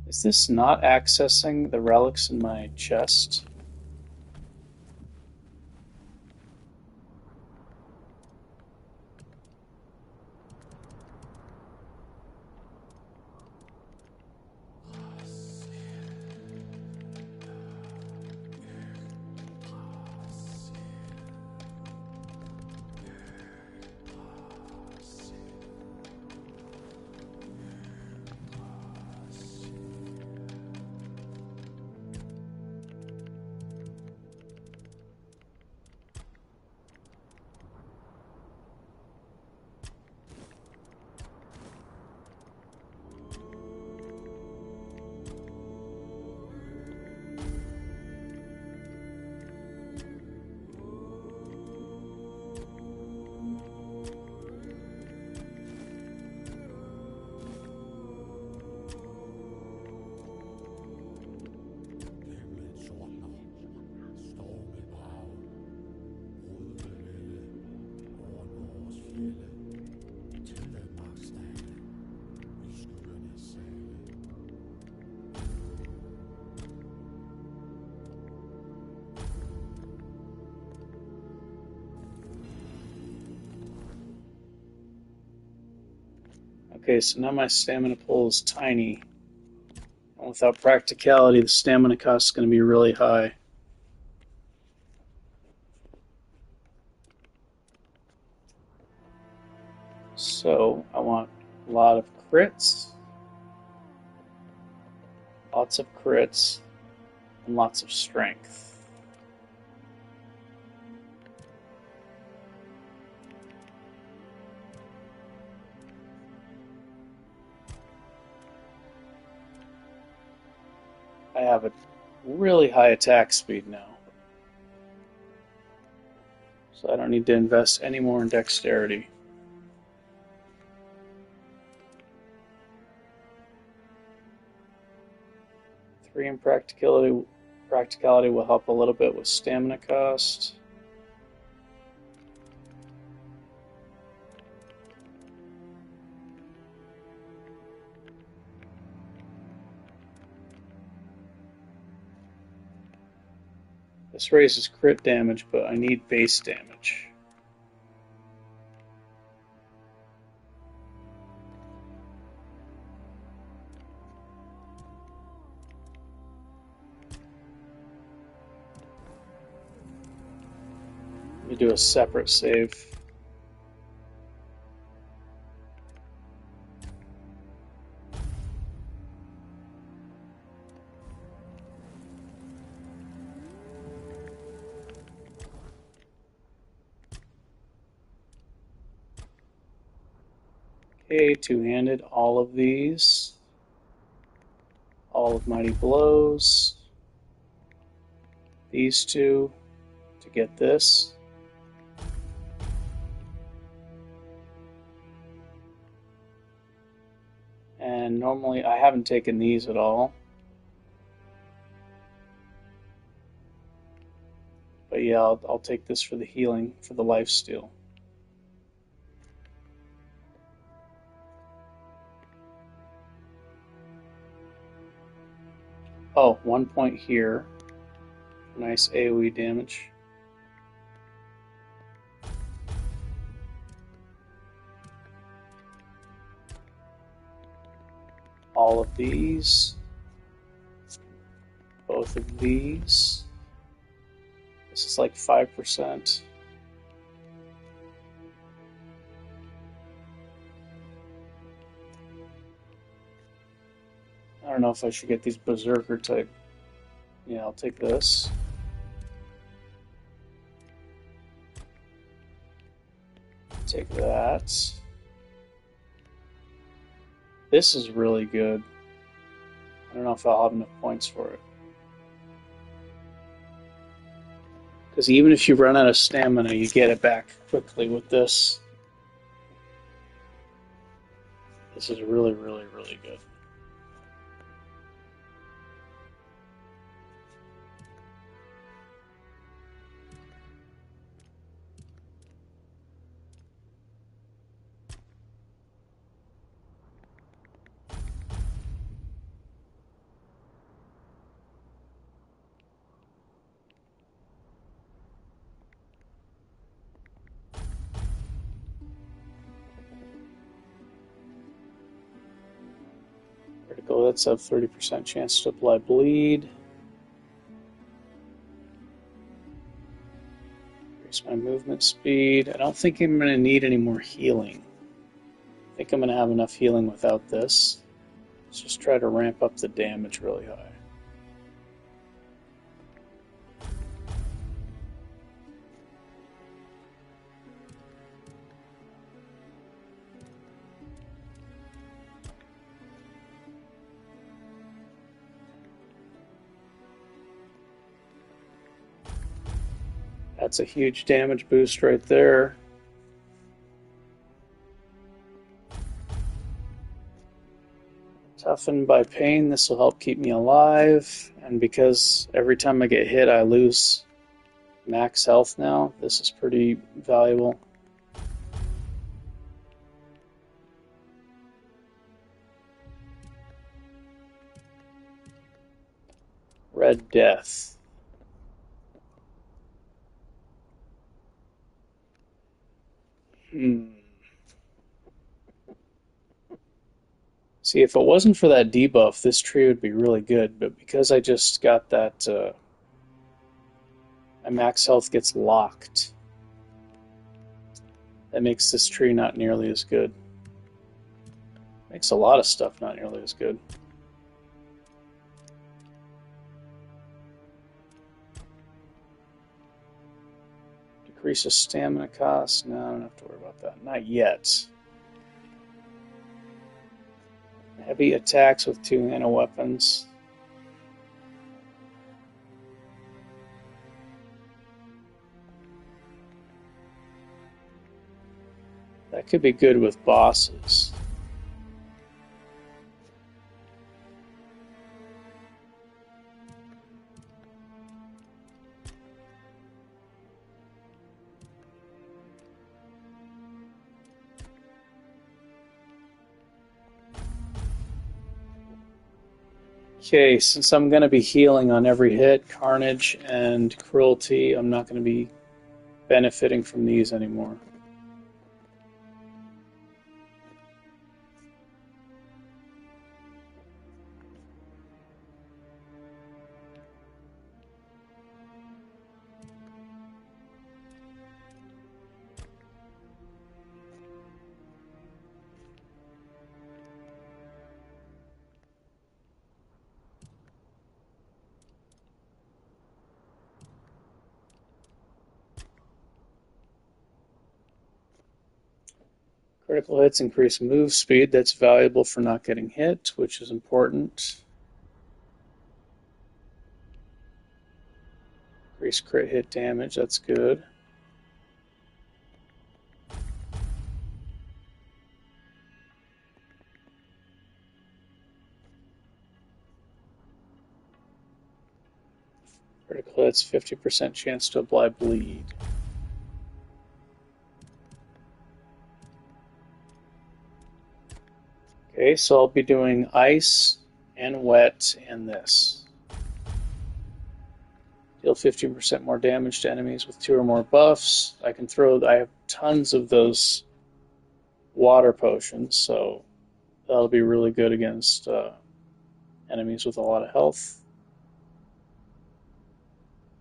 Is this not accessing the relics in my chest? Okay, so now my stamina pool is tiny. And without practicality, the stamina cost is going to be really high. So I want a lot of crits, lots of crits, and lots of strength. I have a really high attack speed now, so I don't need to invest any more in dexterity. Three in practicality. Practicality will help a little bit with stamina cost. This raises crit damage, but I need base damage. Let me do a separate save. Okay, two-handed, all of these. All of Mighty Blows. These two to get this. And normally I haven't taken these at all. But yeah, I'll take this for the healing, for the lifesteal. Oh, 1 point here. Nice AoE damage. All of these. Both of these. This is like 5%. I don't know if I should get these berserker type. Yeah, I'll take this. Take that. This is really good. I don't know if I'll have enough points for it. Because even if you run out of stamina, you get it back quickly with this. This is really, really, really good. Oh, that's a 30% chance to apply bleed. Increase my movement speed. I don't think I'm going to need any more healing. I think I'm going to have enough healing without this. Let's just try to ramp up the damage really high. That's a huge damage boost right there. Toughened by pain, this will help keep me alive. And because every time I get hit, I lose max health now, this is pretty valuable. Red Death. See, if it wasn't for that debuff, this tree would be really good, but because I just got that, my max health gets locked. That makes this tree not nearly as good. Makes a lot of stuff not nearly as good. Decreases stamina cost. No, I don't have to worry about that. Not yet. Heavy attacks with 2 nano weapons. That could be good with bosses. Okay, since I'm going to be healing on every hit, Carnage and Cruelty, I'm not going to be benefiting from these anymore. Critical hits increase move speed. That's valuable for not getting hit, which is important. Increase crit hit damage. That's good. Critical hits, 50% chance to apply bleed. Okay, so I'll be doing ice and wet and this. Deal 15% more damage to enemies with 2 or more buffs. I have tons of those water potions, so that'll be really good against enemies with a lot of health.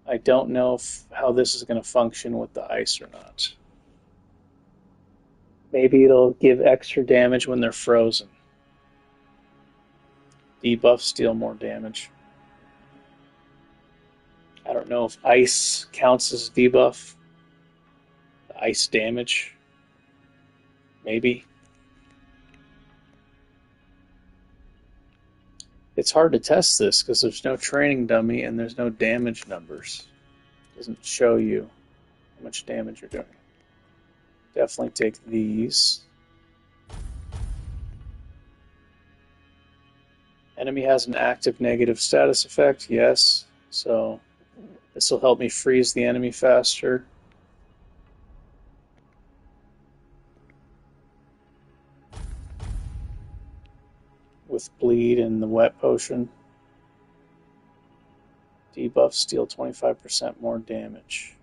I don't know how this is going to function with the ice or not. Maybe it'll give extra damage when they're frozen. Debuffs deal more damage. I don't know if ice counts as debuff. Ice damage. Maybe. It's hard to test this because there's no training dummy and there's no damage numbers. It doesn't show you how much damage you're doing. Definitely take these. Enemy has an active negative status effect, yes. So this will help me freeze the enemy faster. With bleed and the wet potion. Debuffs deal 25% more damage.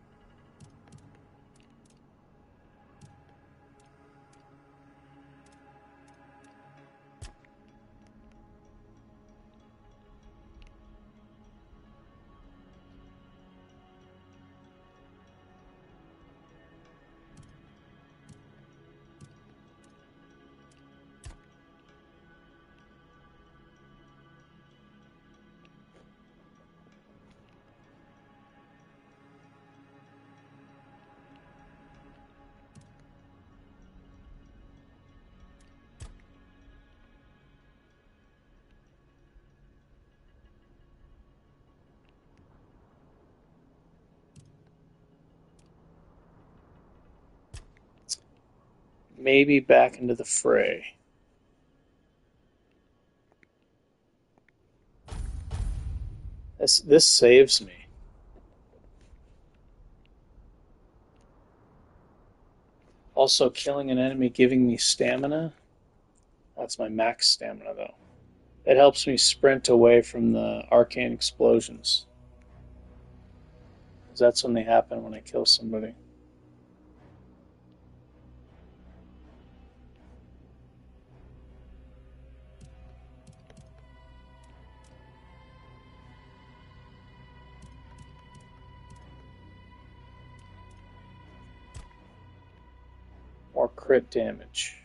maybe back into the fray. This saves me. Also, killing an enemy giving me stamina. That's my max stamina, though. It helps me sprint away from the arcane explosions. Because that's when they happen when I kill somebody. More crit damage.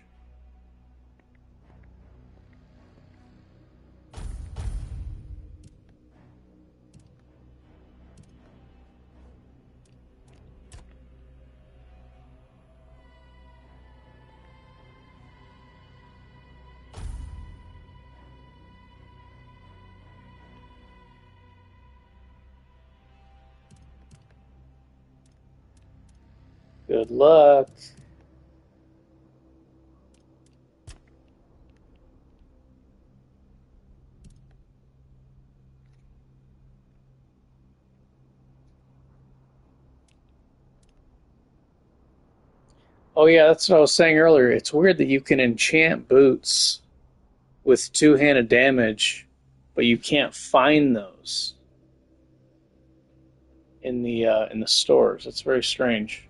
Good luck. Oh yeah, that's what I was saying earlier. It's weird that you can enchant boots with two-handed damage, but you can't find those in the stores. It's very strange.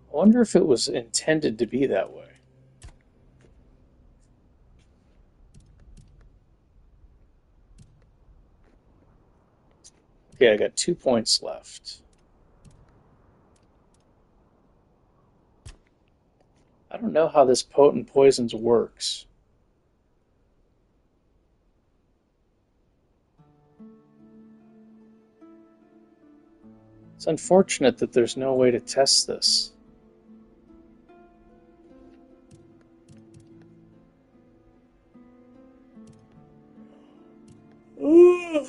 I wonder if it was intended to be that way. Okay, I got 2 points left. I don't know how this potent poisons works. It's unfortunate that there's no way to test this. Ooh.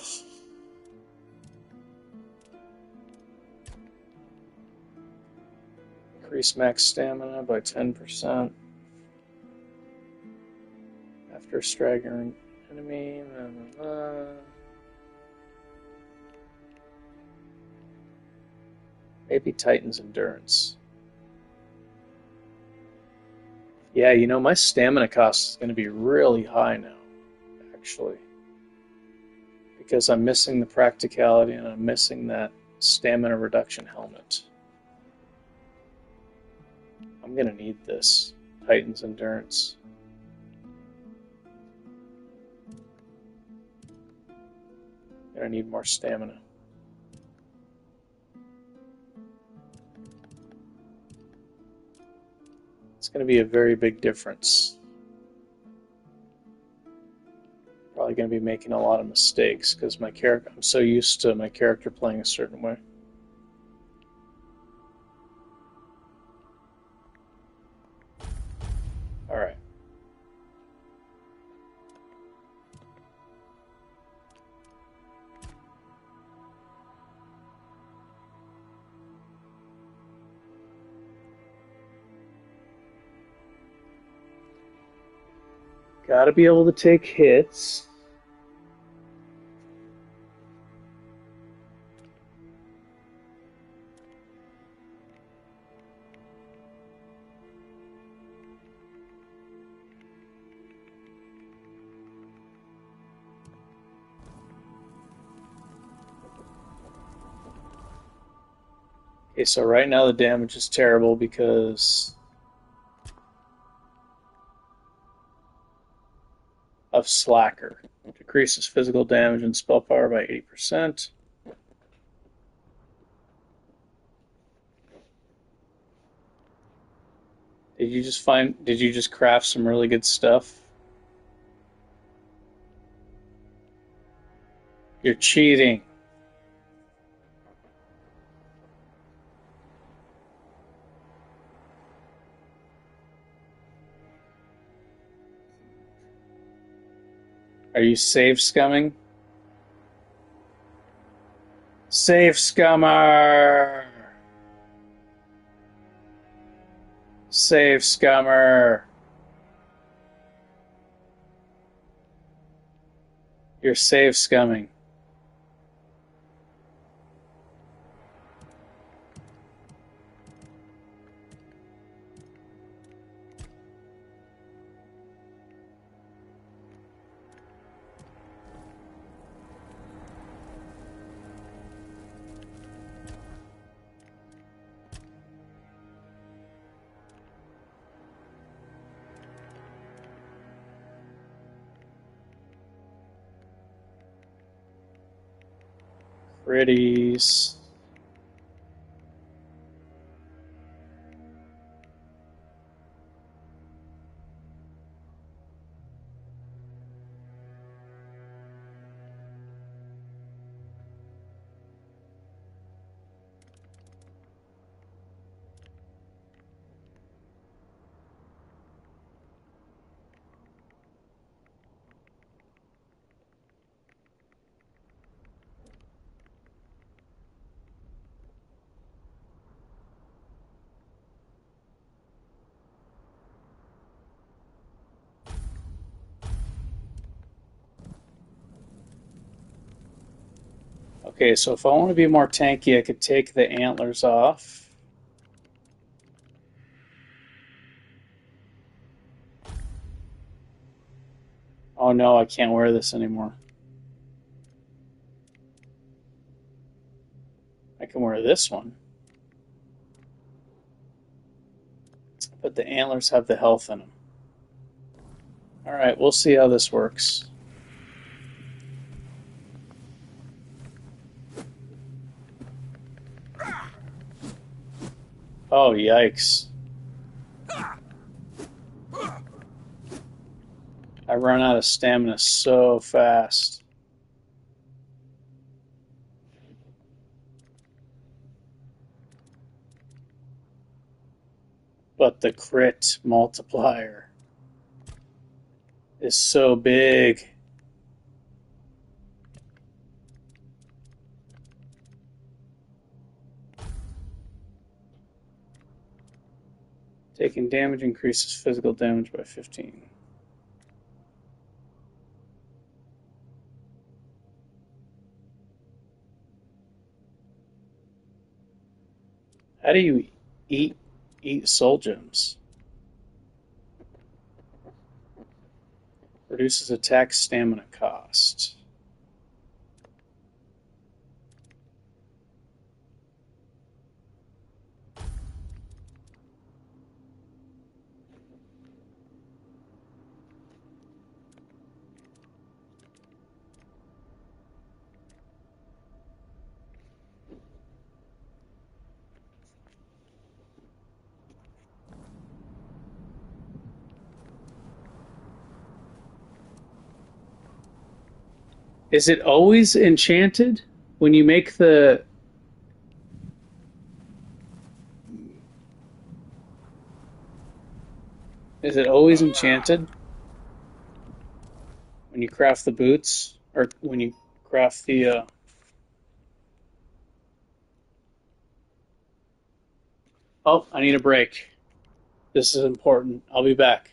Increase max stamina by 10%. After staggering enemy. Blah, blah, blah. Maybe Titan's Endurance. Yeah, you know, my stamina cost is going to be really high now, actually. Because I'm missing the practicality and I'm missing that stamina reduction helmet. I'm going to need this. Titan's Endurance. I need more stamina. It's going to be a very big difference. Probably going to be making a lot of mistakes because my character, I'm so used to my character playing a certain way. All right. Gotta be able to take hits. Okay, so right now the damage is terrible because of Slacker. Decreases physical damage and spell power by 80%. Did you just craft some really good stuff? You're cheating. Are you save scumming? Save scummer! Save scummer! You're save scumming. Pretties. Okay, so if I want to be more tanky, I could take the antlers off. Oh no, I can't wear this anymore. I can wear this one. But the antlers have the health in them. Alright, we'll see how this works. Oh, yikes. I run out of stamina so fast. But the crit multiplier is so big. Taking damage increases physical damage by 15. How do you eat soul gems? Reduces attack stamina cost. Is it always enchanted when you make the... Is it always enchanted when you craft the boots? Or when you craft the... Oh, I need a break. This is important. I'll be back.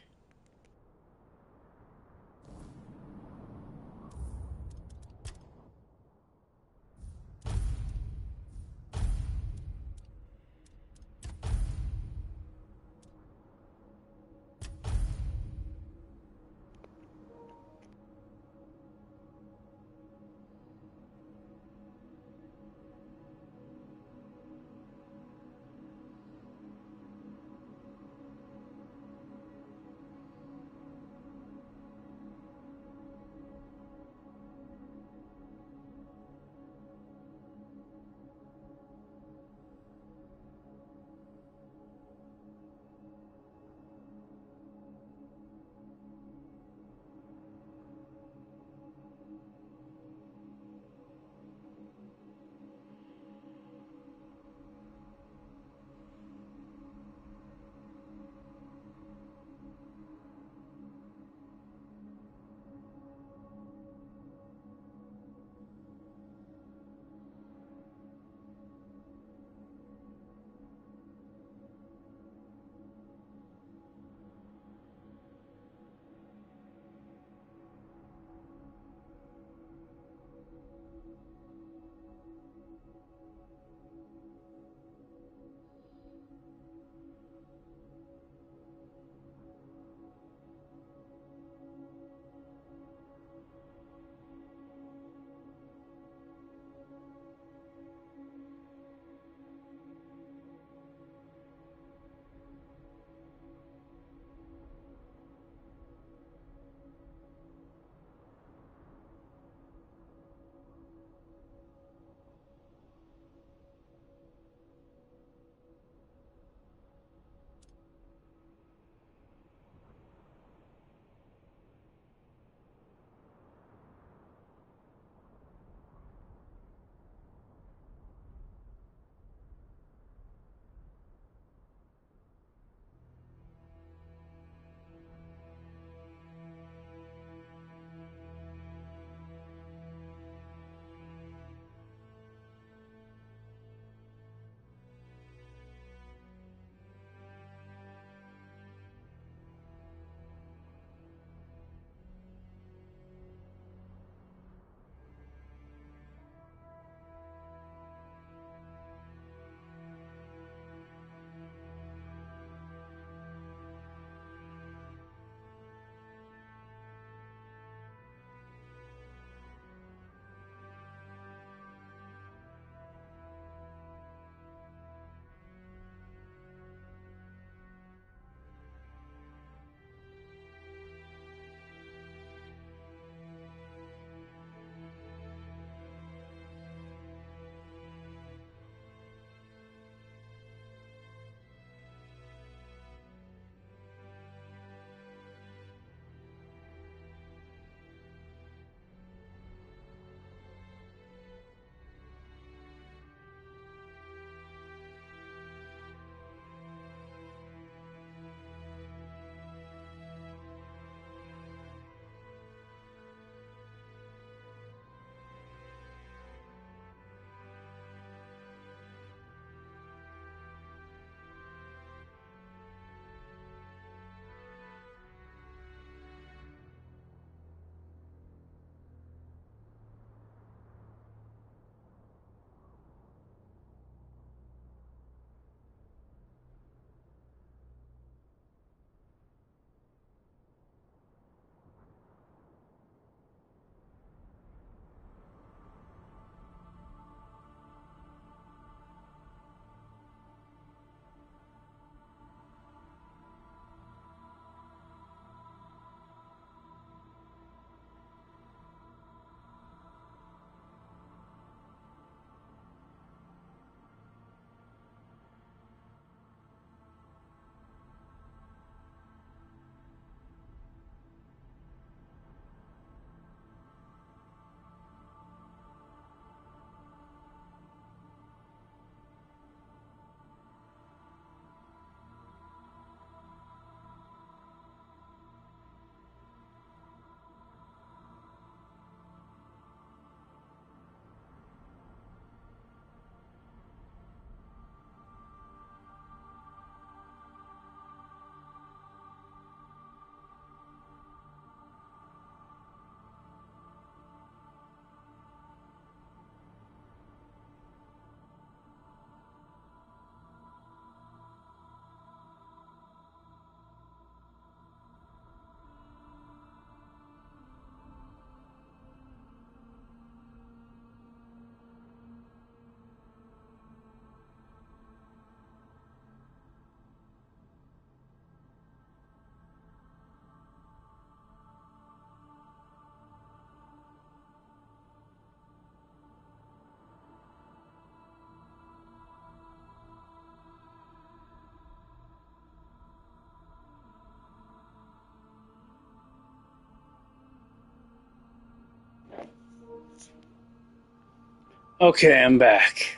Okay, I'm back.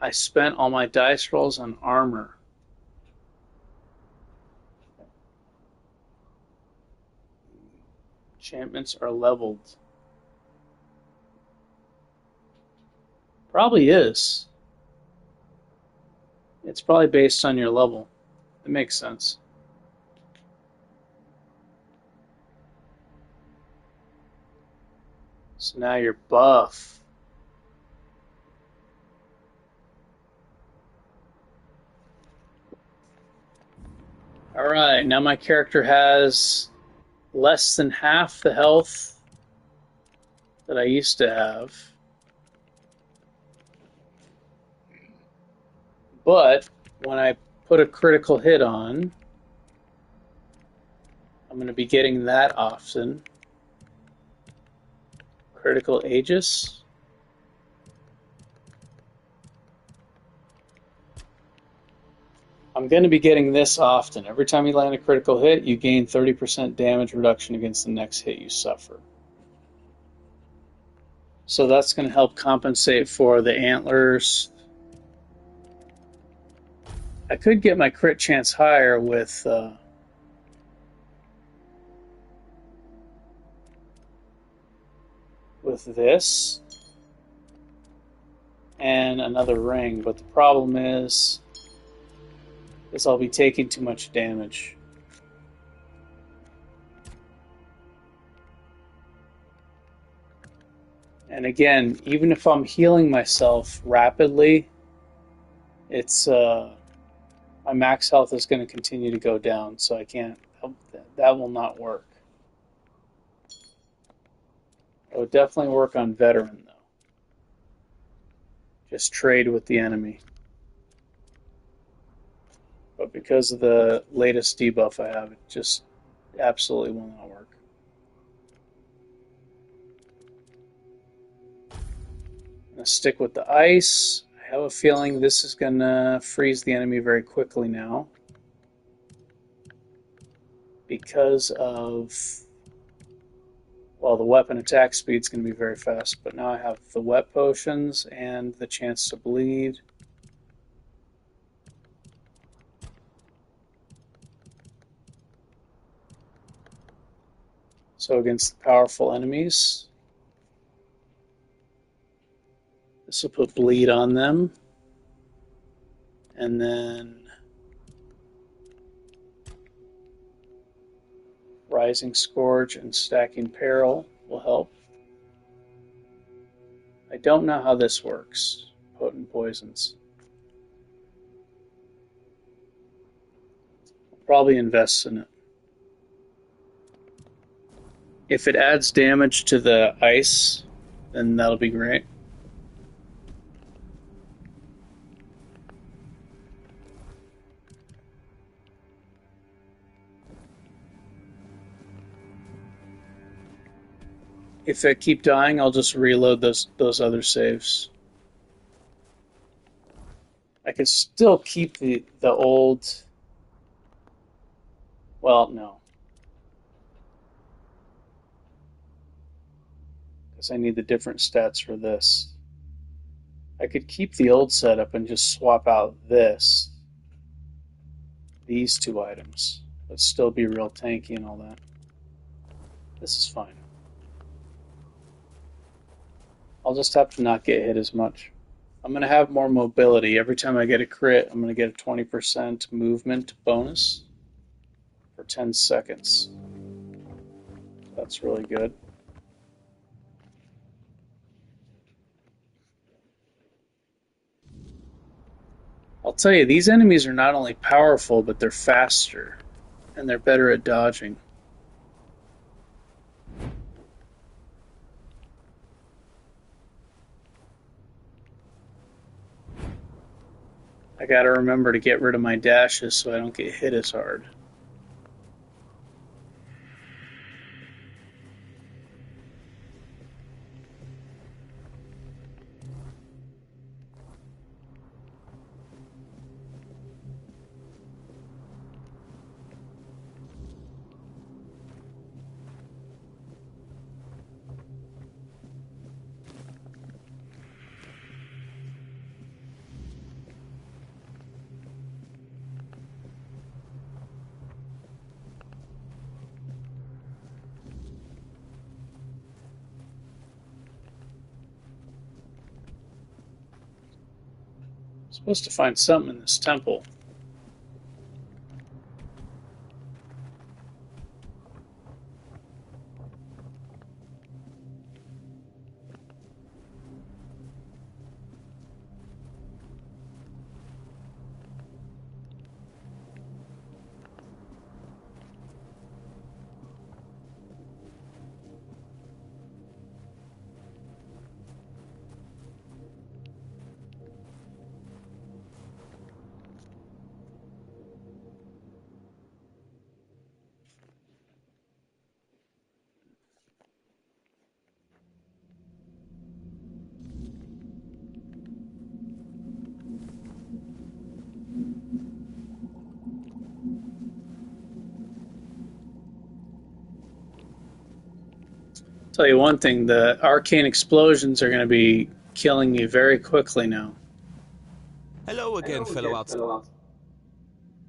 I spent all my dice rolls on armor. Enchantments are leveled. Probably is. It's probably based on your level. It makes sense. So now you're buff. Alright, now my character has less than half the health that I used to have. But when I put a critical hit on, I'm going to be getting that often. Critical Aegis. I'm going to be getting this often. Every time you land a critical hit, you gain 30% damage reduction against the next hit you suffer. So that's going to help compensate for the antlers. I could get my crit chance higher with this and another ring, but the problem is I'll be taking too much damage. And again, even if I'm healing myself rapidly, it's my max health is going to continue to go down, so I can't. That will not work. It would definitely work on veteran though. Just trade with the enemy. But because of the latest debuff I have, it just absolutely will not work. I'm going to stick with the ice. I have a feeling this is going to freeze the enemy very quickly now. Because of, well, the weapon attack speed is going to be very fast. But now I have the wet potions and the chance to bleed. So against the powerful enemies, this will put bleed on them. And then Rising Scourge and Stacking Peril will help. I don't know how this works. Potent poisons. I'll probably invest in it. If it adds damage to the ice, then that'll be great. If I keep dying, I'll just reload those other saves. I could still keep the old. Well, no, because I need the different stats for this. I could keep the old setup and just swap out these two items, but still be real tanky and all that. This is fine. I'll just have to not get hit as much. I'm going to have more mobility. Every time I get a crit, I'm going to get a 20% movement bonus for 10 seconds. That's really good. I'll tell you, these enemies are not only powerful, but they're faster, and they're better at dodging. I gotta remember to get rid of my dashes so I don't get hit as hard. Supposed to find something in this temple. Tell you one thing, the arcane explosions are going to be killing you very quickly now. Hello again, fellow outs.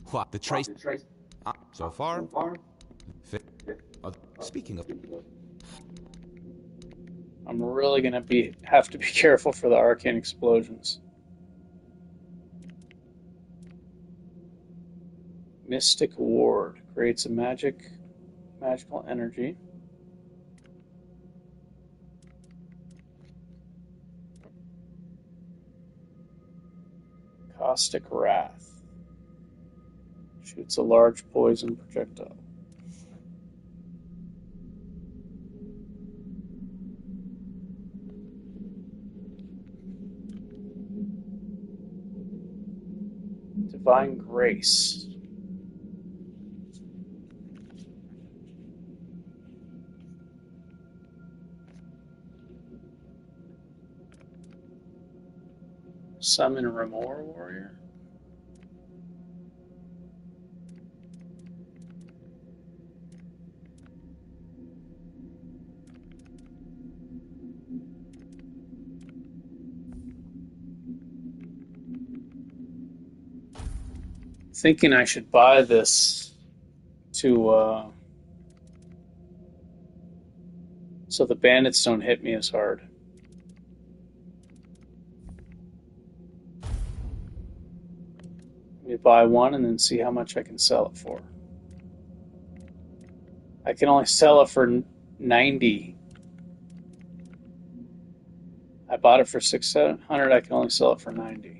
What, the trace? So far? Speaking of... I'm really going to have to be careful for the arcane explosions. Mystic Ward creates a magical energy. Caustic Wrath shoots a large poison projectile. Divine Grace. Summon Remor Warrior. Thinking I should buy this to so the bandits don't hit me as hard. Let me buy one and then see how much I can sell it for. I can only sell it for 90. I bought it for 600. I can only sell it for 90.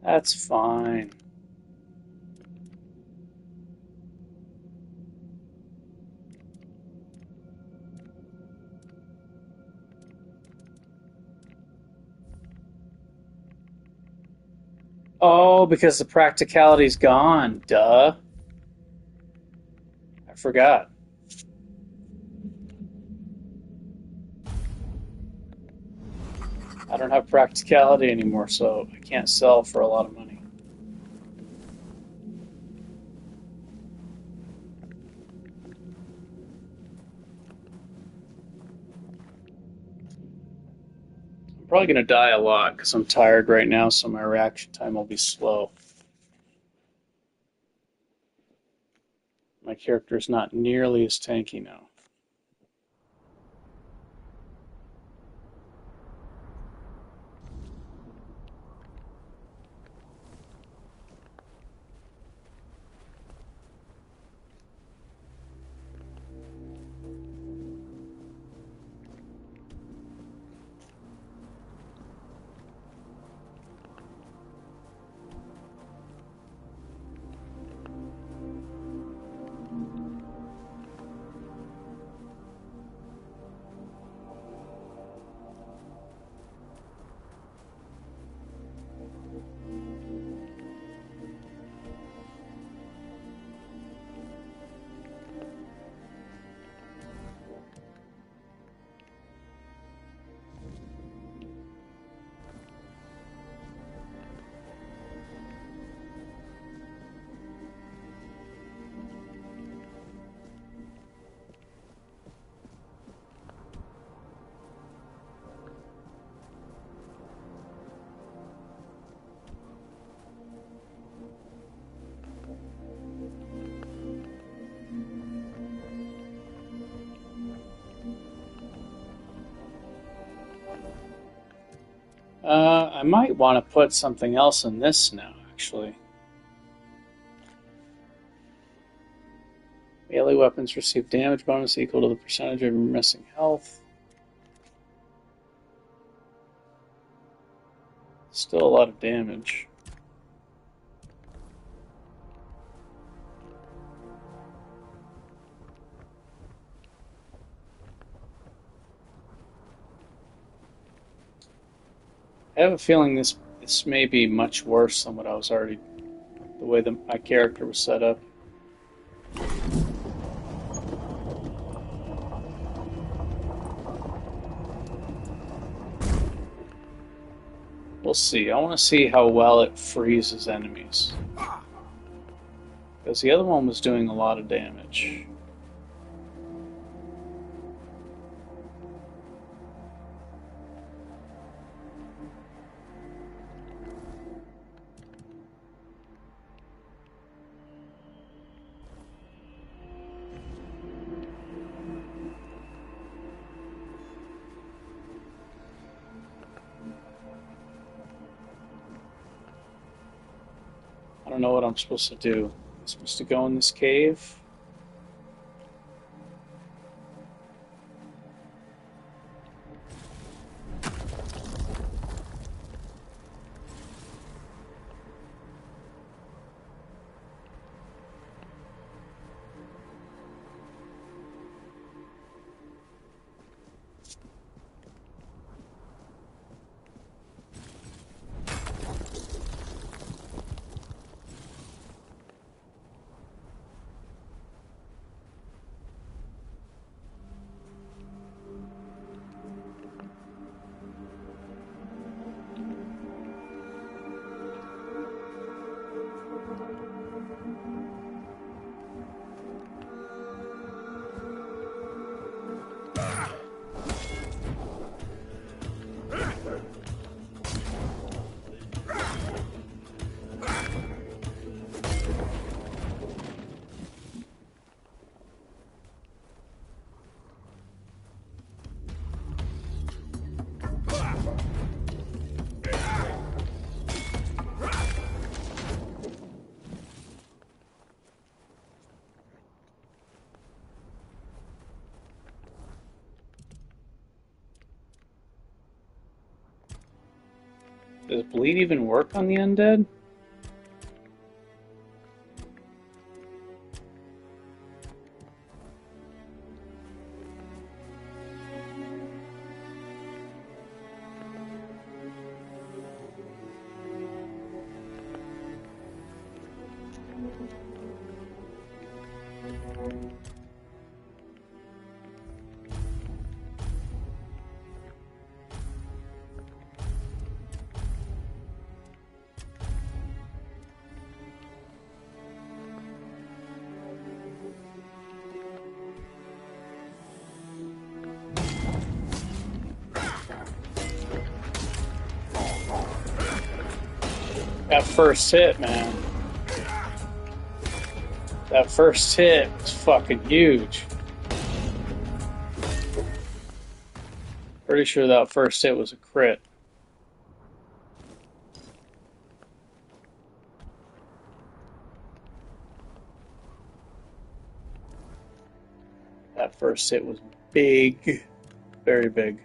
That's fine. Oh, because the practicality's gone. Duh. I forgot. I don't have practicality anymore, so I can't sell for a lot of money. I'm probably going to die a lot because I'm tired right now, so my reaction time will be slow. My character is not nearly as tanky now. I might want to put something else in this now, actually. Melee weapons receive damage bonus equal to the percentage of your missing health. Still a lot of damage. I have a feeling this may be much worse than what I was already, the way that my character was set up. We'll see. I want to see how well it freezes enemies. Because the other one was doing a lot of damage. I don't know what I'm supposed to do. I'm supposed to go in this cave? Does bleed even work on the undead? That first hit, man. That first hit was fucking huge. Pretty sure that first hit was a crit. That first hit was big. Very big.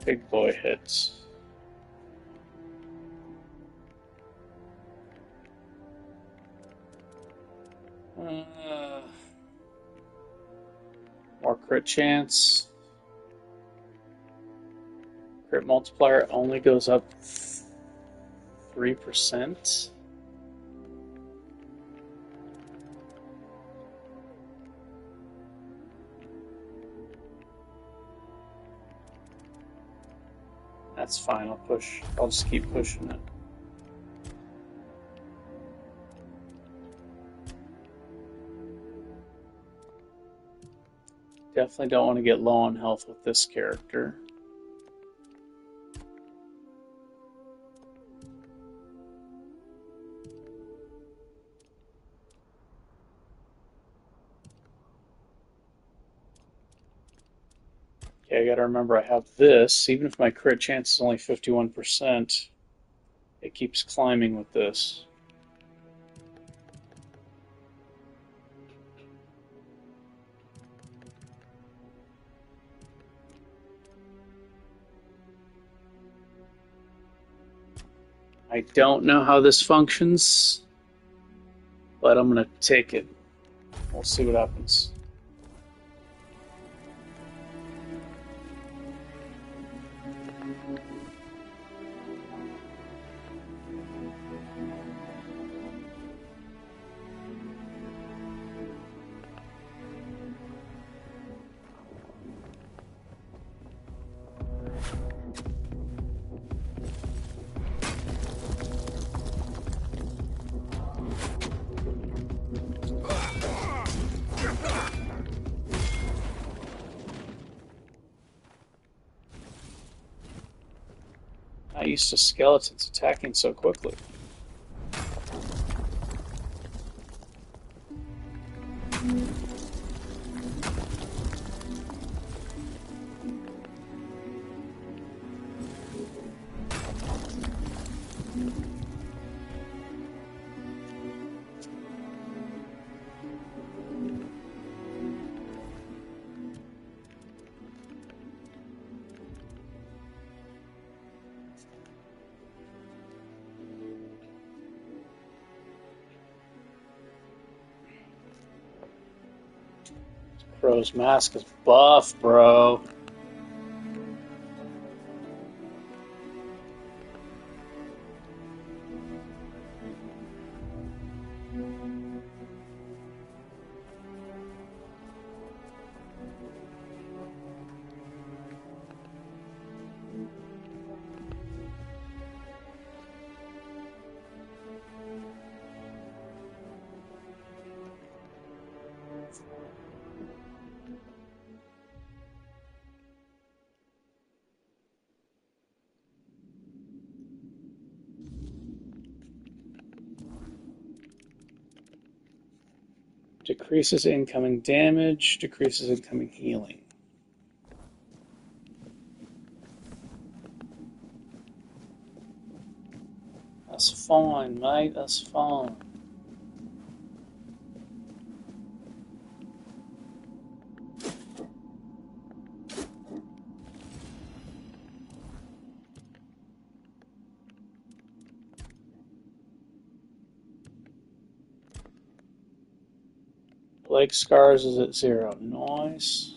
Big boy hits. More crit chance. Crit multiplier only goes up 3%. That's fine, I'll push. I'll just keep pushing it. Definitely don't want to get low on health with this character. Okay, I gotta remember I have this. Even if my crit chance is only 51%, it keeps climbing with this. I don't know how this functions, but I'm gonna take it. We'll see what happens. Not used to skeletons attacking so quickly. Crow's mask is buff, bro. Decreases incoming damage, decreases incoming healing. That's fine, mate. That's fine. Plague scars is at 0. Nice.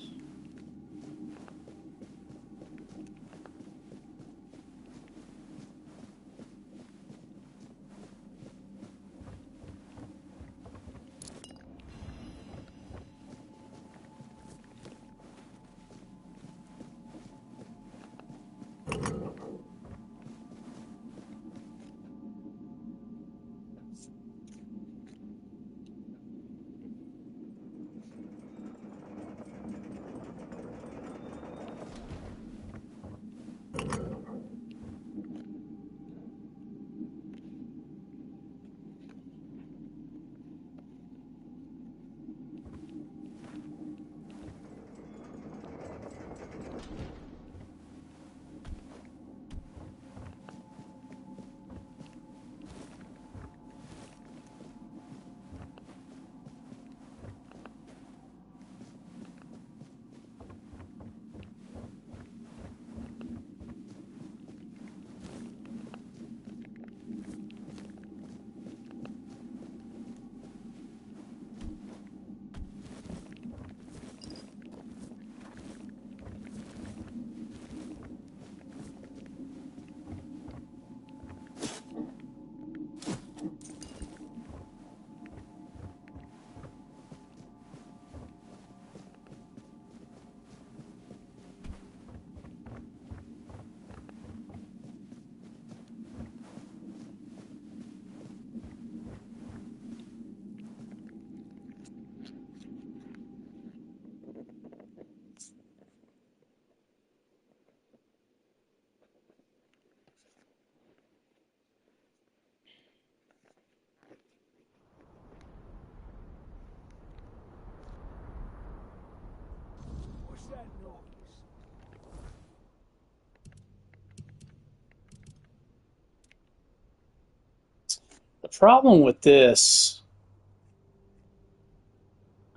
The problem with this,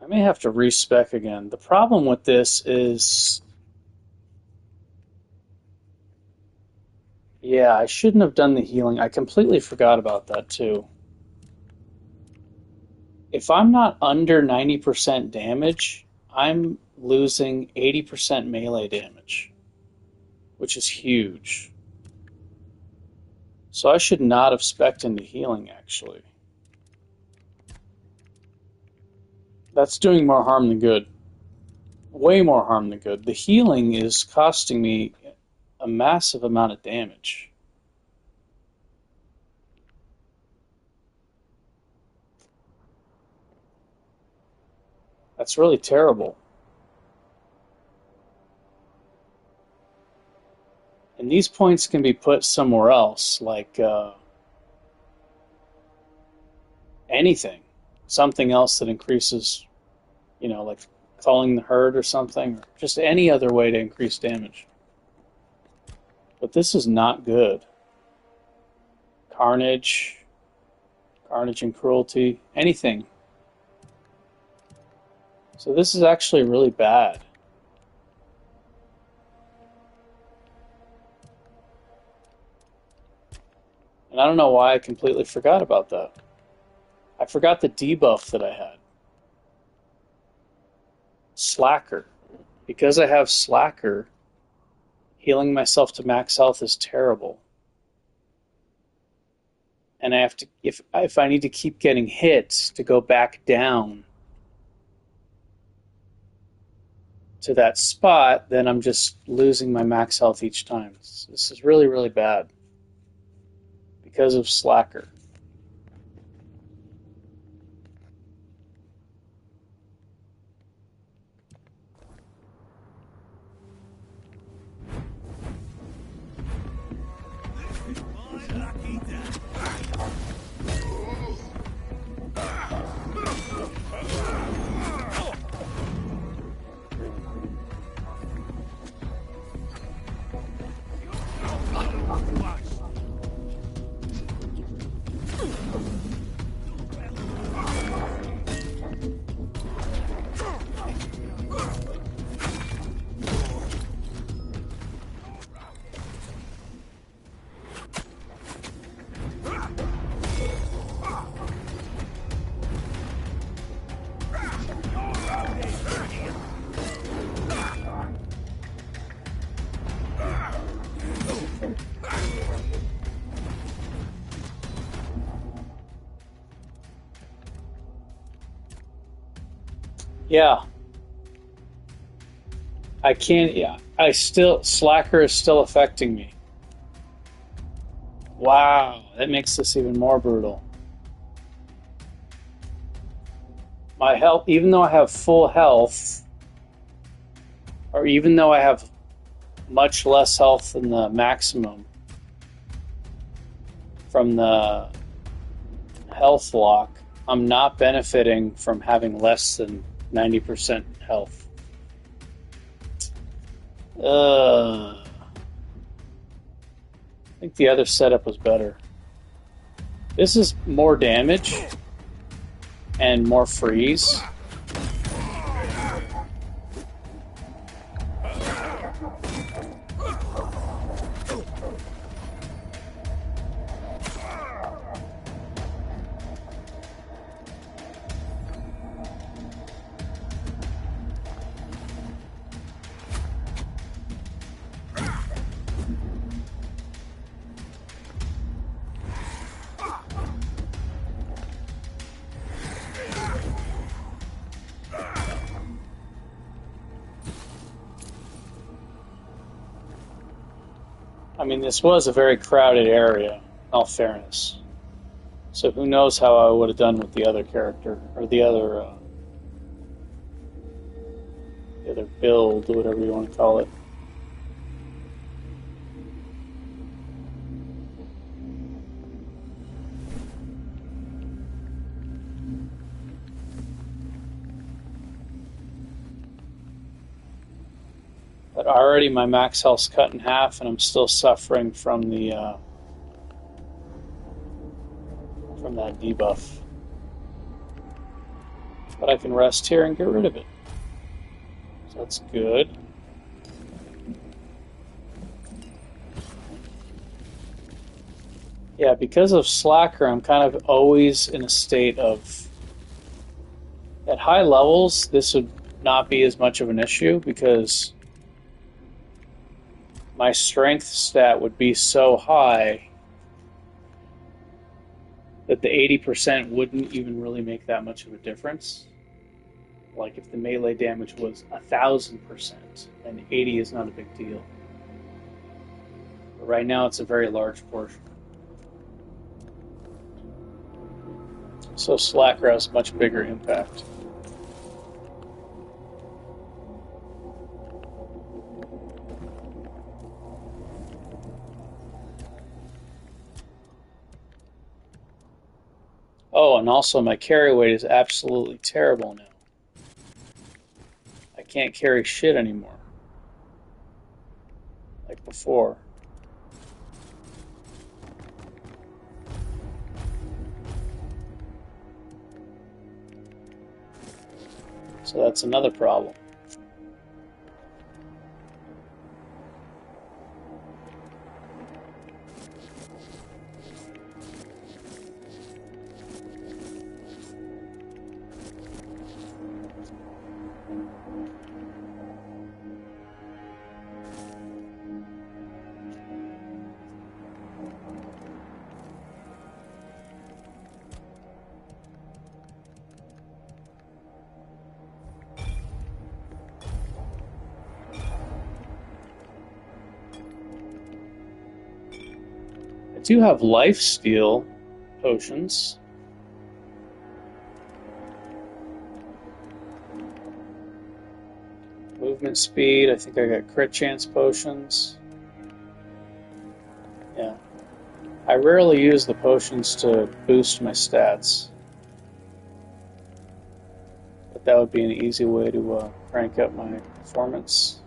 I may have to respec again. The problem with this is, yeah, I shouldn't have done the healing. I completely forgot about that too. If I'm not under 90% damage, I'm losing 80% melee damage, which is huge. So I should not have specced into healing, actually. That's doing more harm than good. Way more harm than good. The healing is costing me a massive amount of damage. That's really terrible. And these points can be put somewhere else, like anything. Something else that increases, like calling the herd or something, or just any other way to increase damage. But this is not good. Carnage and cruelty, anything. So this is actually really bad. And I don't know why I completely forgot about that. I forgot the debuff that I had. Slacker. Because I have Slacker, healing myself to max health is terrible. And I have to, if I need to keep getting hits to go back down to that spot, then I'm just losing my max health each time. This is really, really bad because of Slacker. Yeah. I can't, yeah. Slacker is still affecting me. Wow, that makes this even more brutal. My health, even though I have full health, or even though I have much less health than the maximum from the health lock, I'm not benefiting from having less than 90% health. I think the other setup was better. This is more damage and more freeze. I mean, this was a very crowded area, in all fairness. So who knows how I would have done with the other character, or the other build, or whatever you want to call it. But already my max health's cut in half, and I'm still suffering from the from that debuff. But I can rest here and get rid of it. So that's good. Yeah, because of Slacker, I'm kind of always in a state of... At high levels, this would not be as much of an issue because my strength stat would be so high that the 80% wouldn't even really make that much of a difference. Like if the melee damage was 1,000%, then 80 is not a big deal. But right now it's a very large portion. So Slacker has a much bigger impact. Oh, and also my carry weight is absolutely terrible now. I can't carry shit anymore. Like before. So that's another problem. I do have lifesteal potions. Movement speed, I think I got crit chance potions. Yeah. I rarely use the potions to boost my stats. But that would be an easy way to crank up my performance.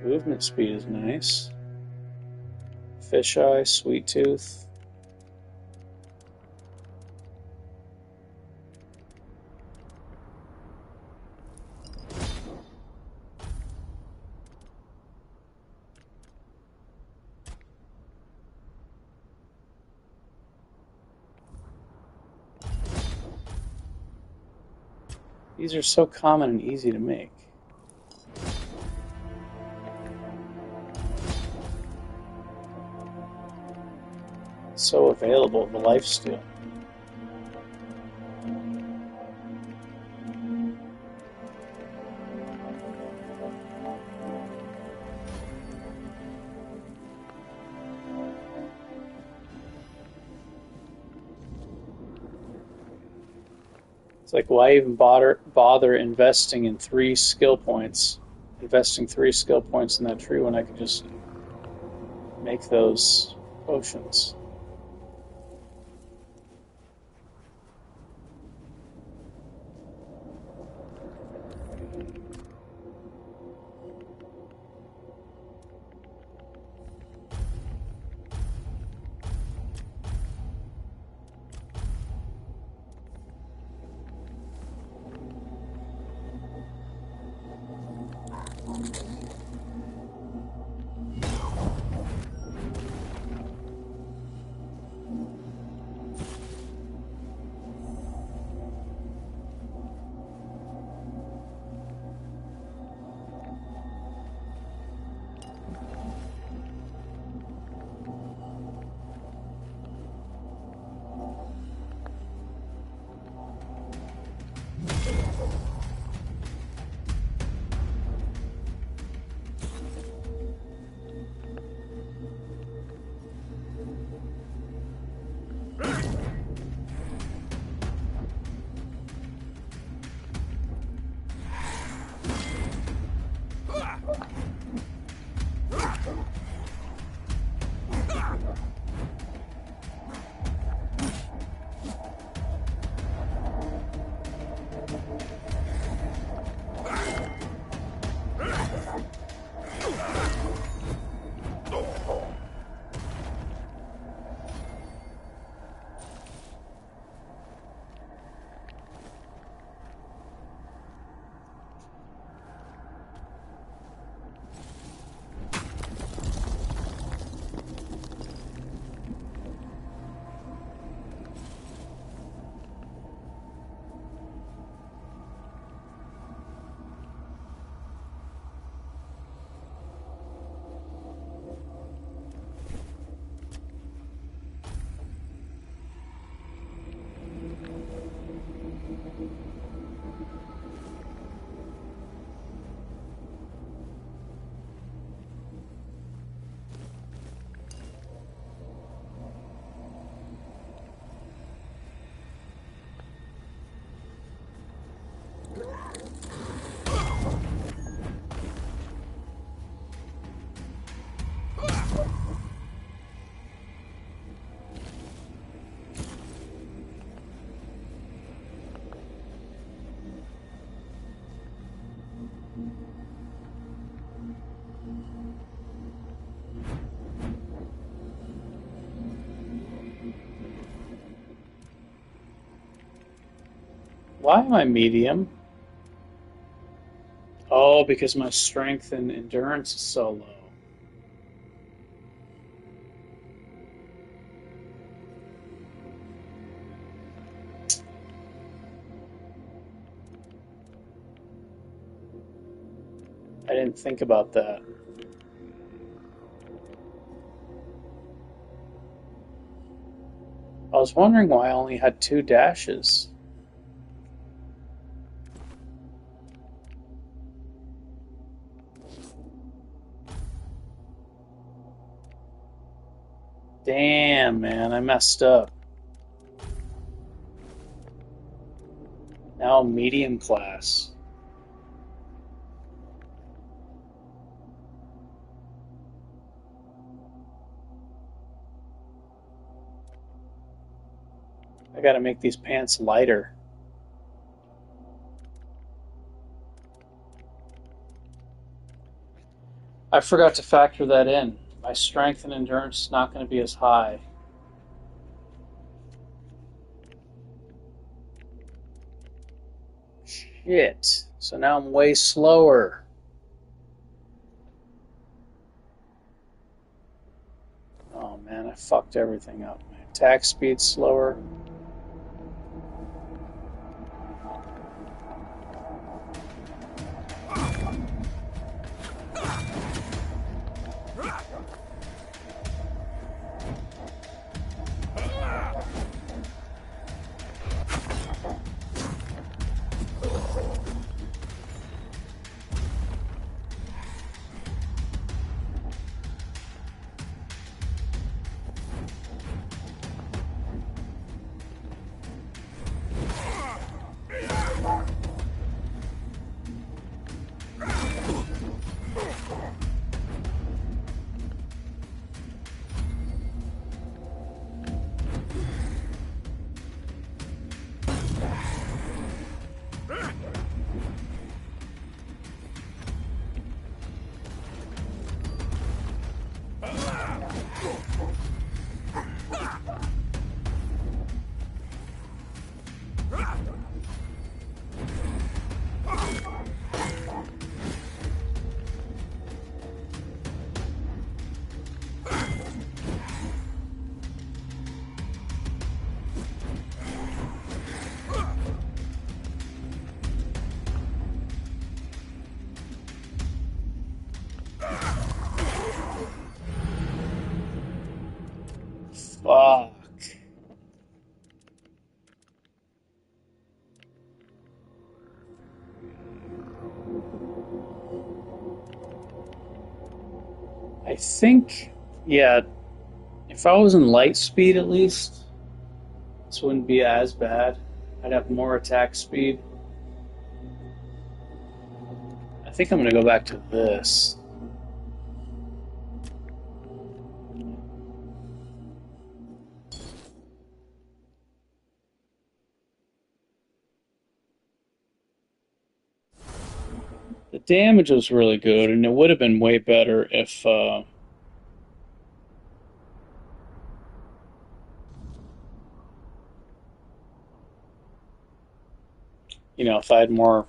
Movement speed is nice. Fisheye, Sweet Tooth. These are so common and easy to make. So available, the lifesteal. It's like, why even bother investing in 3 skill points? Investing 3 skill points in that tree when I could just make those potions. Why am I medium? Oh, because my strength and endurance is so low. I didn't think about that. I was wondering why I only had 2 dashes. Damn, man, I messed up. Now I'm medium class. I gotta make these pants lighter. I forgot to factor that in. My strength and endurance is not going to be as high. Shit. So now I'm way slower. Oh man, I fucked everything up. My attack speed's slower. Fuck. I think, yeah, if I was in light speed at least, this wouldn't be as bad. I'd have more attack speed. I think I'm going to go back to this. The damage was really good, and it would have been way better if, if I had more.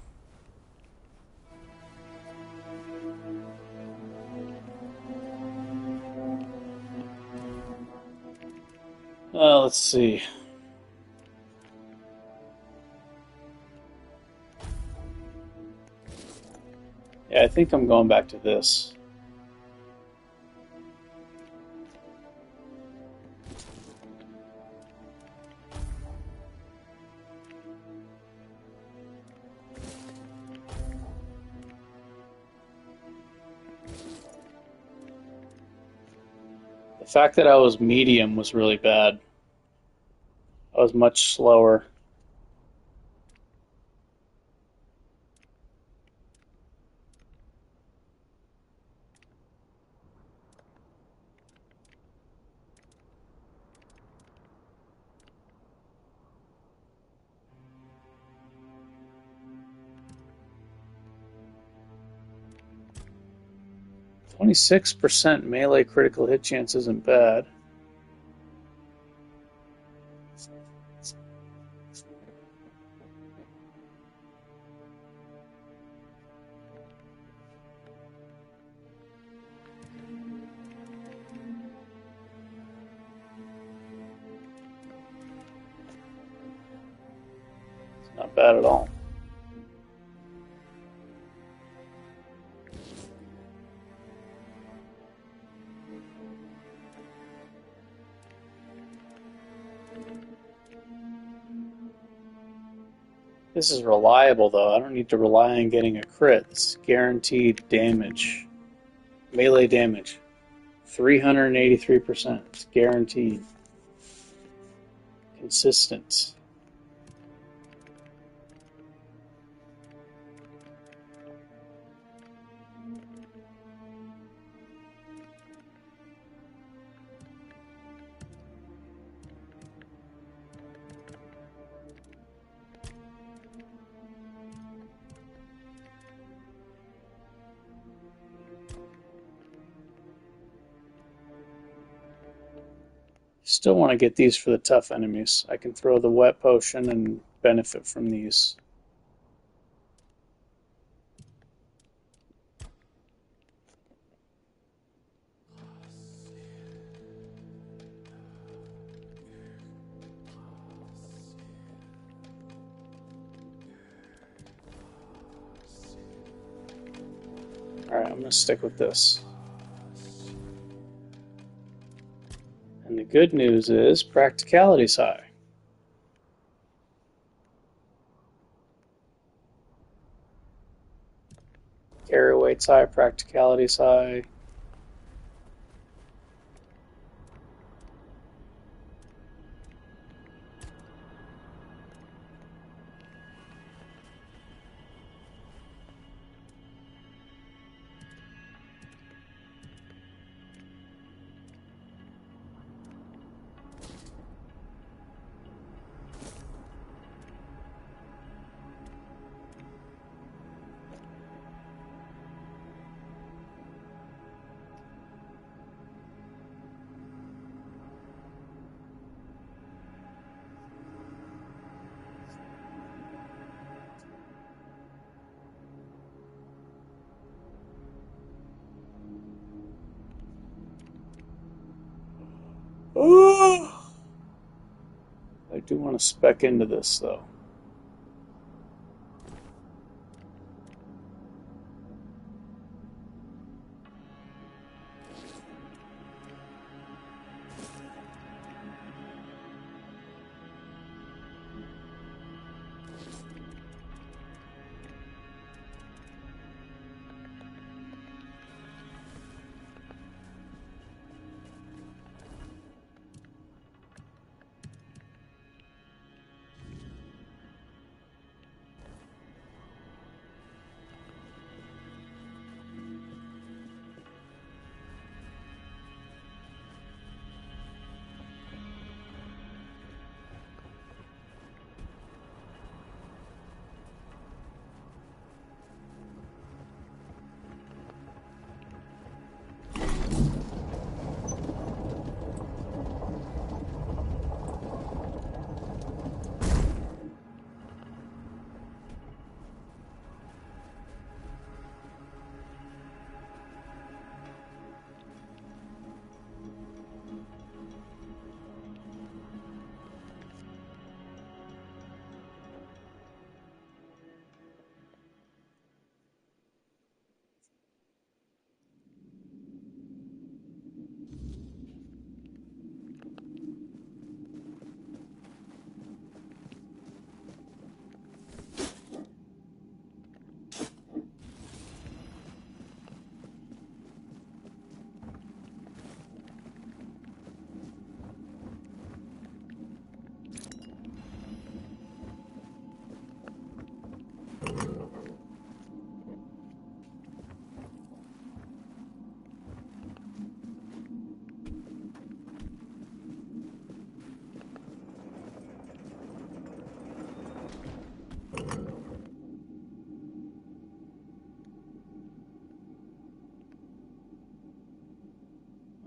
Let's see. Yeah, I think I'm going back to this. The fact that I was medium was really bad. I was much slower. .26% melee critical hit chance isn't bad. Not bad at all. This is reliable, though. I don't need to rely on getting a crit. This is guaranteed damage. Melee damage. 383%. It's guaranteed. Consistent. Still want to get these for the tough enemies. I can throw the wet potion and benefit from these. Alright, I'm going to stick with this. And the good news is practicality's high. Carry weight's high, practicality's high. Oh, I do want to spec into this, though.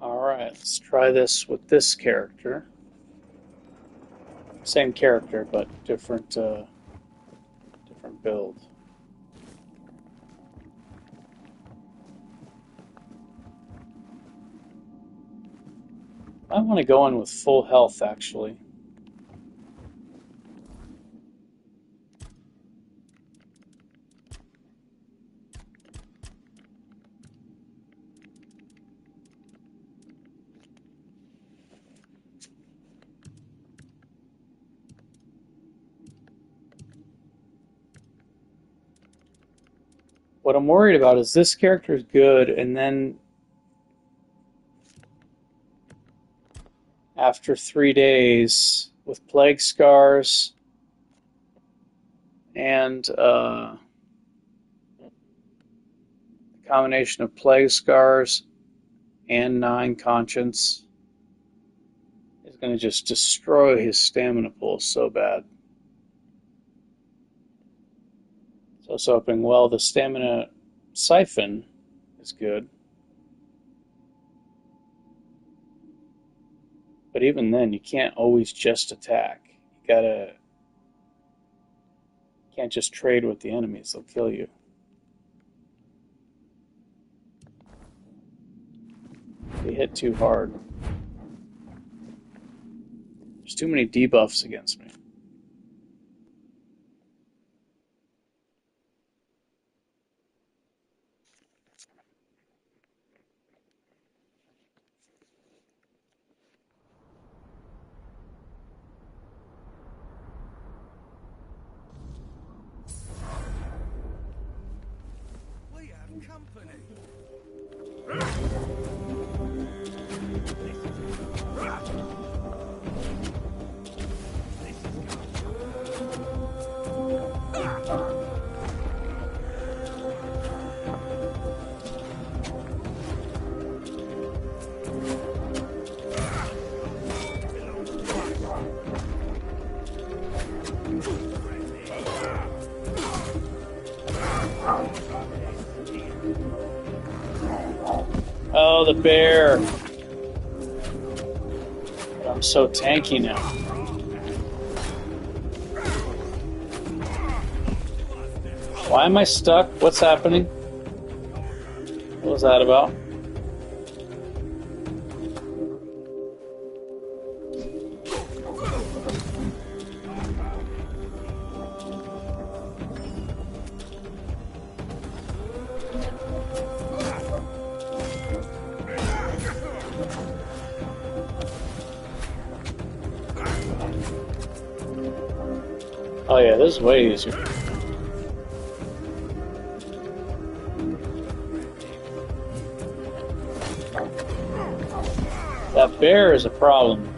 Alright, let's try this with this character. Same character, but different build. I want to go in with full health, actually. what I'm worried about is this character is good, and then after 3 days with plague scars and a combination of plague scars and 9 conscience is going to just destroy his stamina pool so bad. So I was hoping, well, the stamina siphon is good. But even then, you can't always just attack. You can't just trade with the enemies, they'll kill you. They hit too hard. There's too many debuffs against me. We have company. Oh, the bear! I'm so tanky now. Why am I stuck? What's happening? What was that about? Oh yeah, this is way easier. That bear is a problem.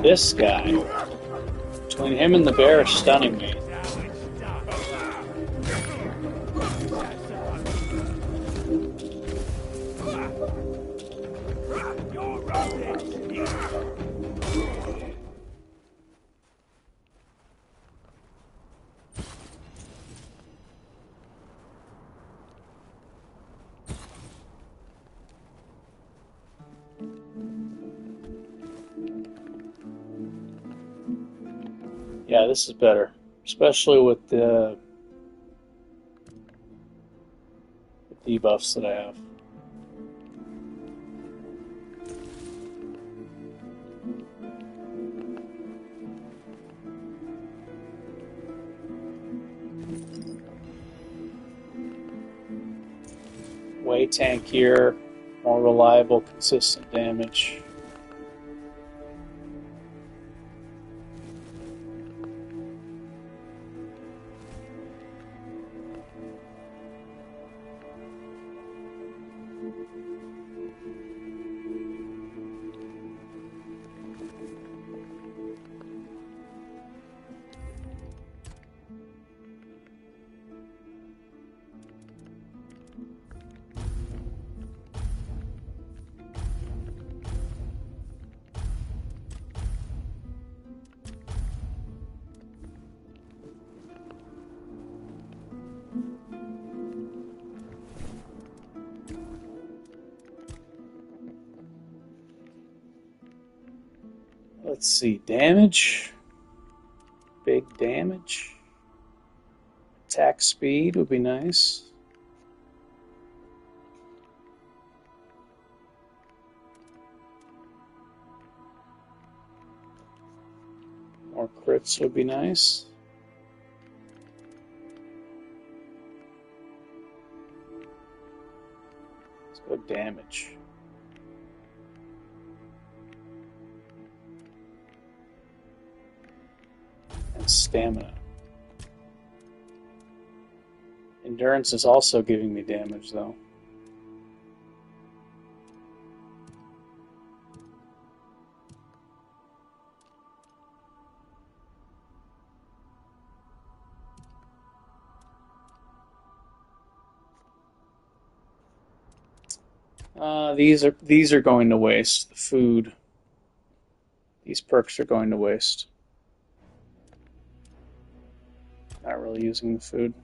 This guy, between him and the bear, is stunning me. Yeah, this is better, especially with the debuffs that I have. Way tankier, more reliable, consistent damage. Let's see, damage. Big damage. Attack speed would be nice. More crits would be nice. Let's go damage. And stamina. Endurance is also giving me damage, though. These are going to waste. The food. These perks are going to waste. Not really using the food.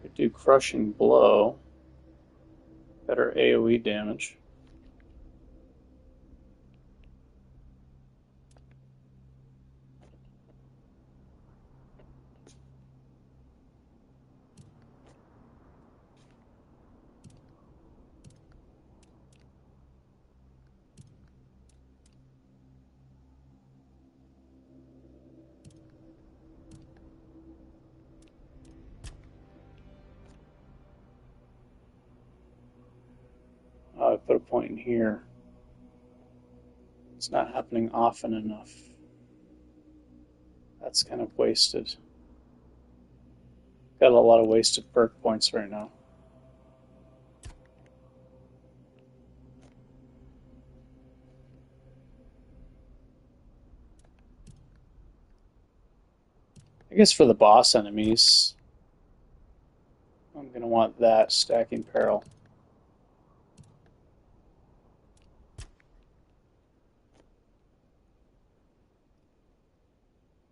Could do crushing blow. Better AoE damage. I put a point in here. It's not happening often enough. That's kind of wasted. Got a lot of wasted perk points right now. I guess for the boss enemies, I'm going to want that stacking peril.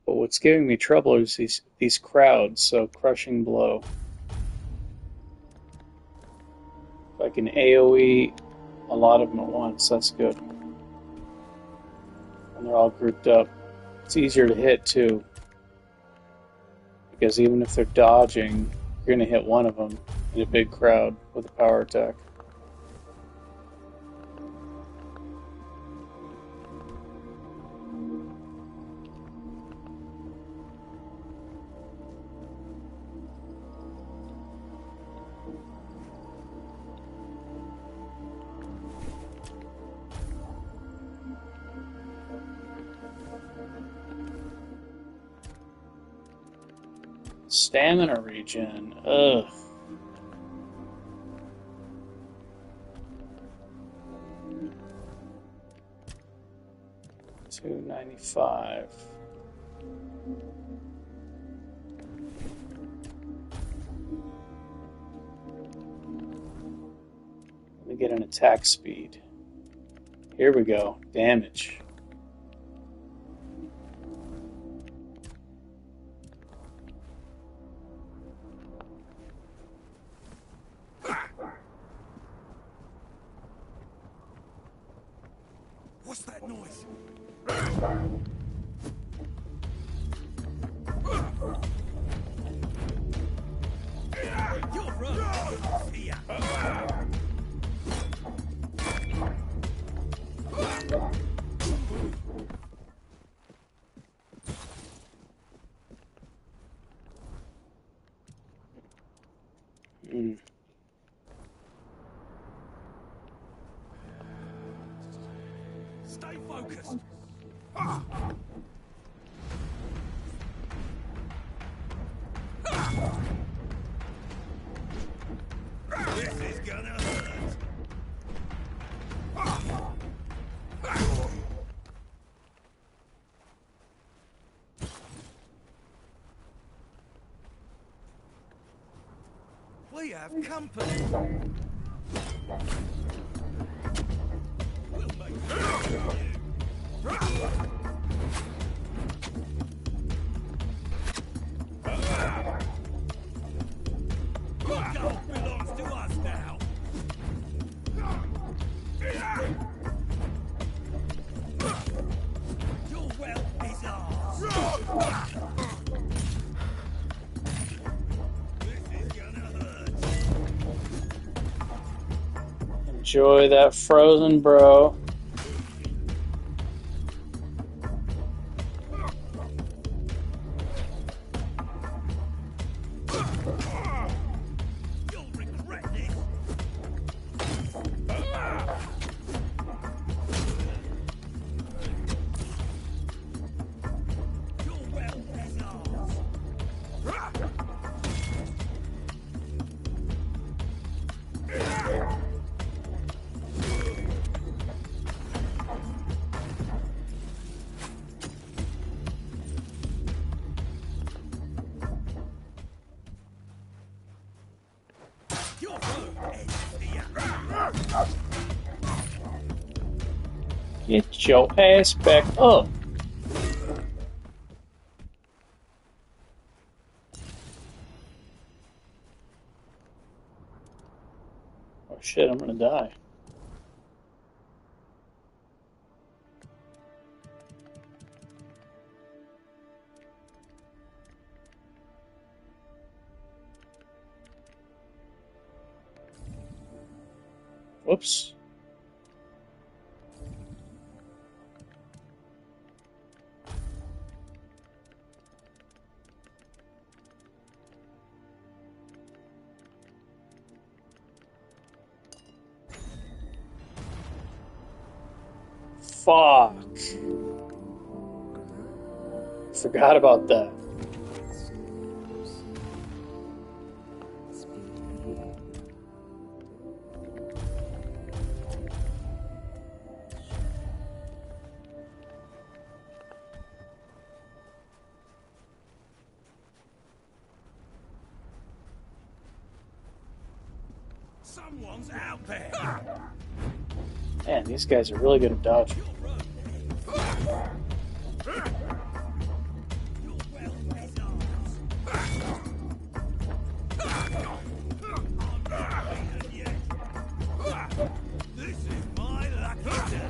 But what's giving me trouble is these crowds, so crushing blow. If I can AoE a lot of them at once, that's good. And they're all grouped up. It's easier to hit too. Because even if they're dodging, you're going to hit one of them in a big crowd with a power attack. Stamina regen. Ugh. $295. Let me get an attack speed. Here we go. Damage. What's that noise? You'll run! Fear! This is gonna hurt. We have company. We'll make Your gold belongs to us now. Your wealth is ours. This is gonna hurt. Enjoy that frozen, bro. You'll regret this. Your wealth is ours. Your road ends here. Get your ass back up. Oh shit, I'm gonna die. Whoops. Fuck. Forgot about that. Someone's out there. Man, these guys are really good at dodging. Your road Your wealth is ours. I'm not beaten yet. This is my lucky day.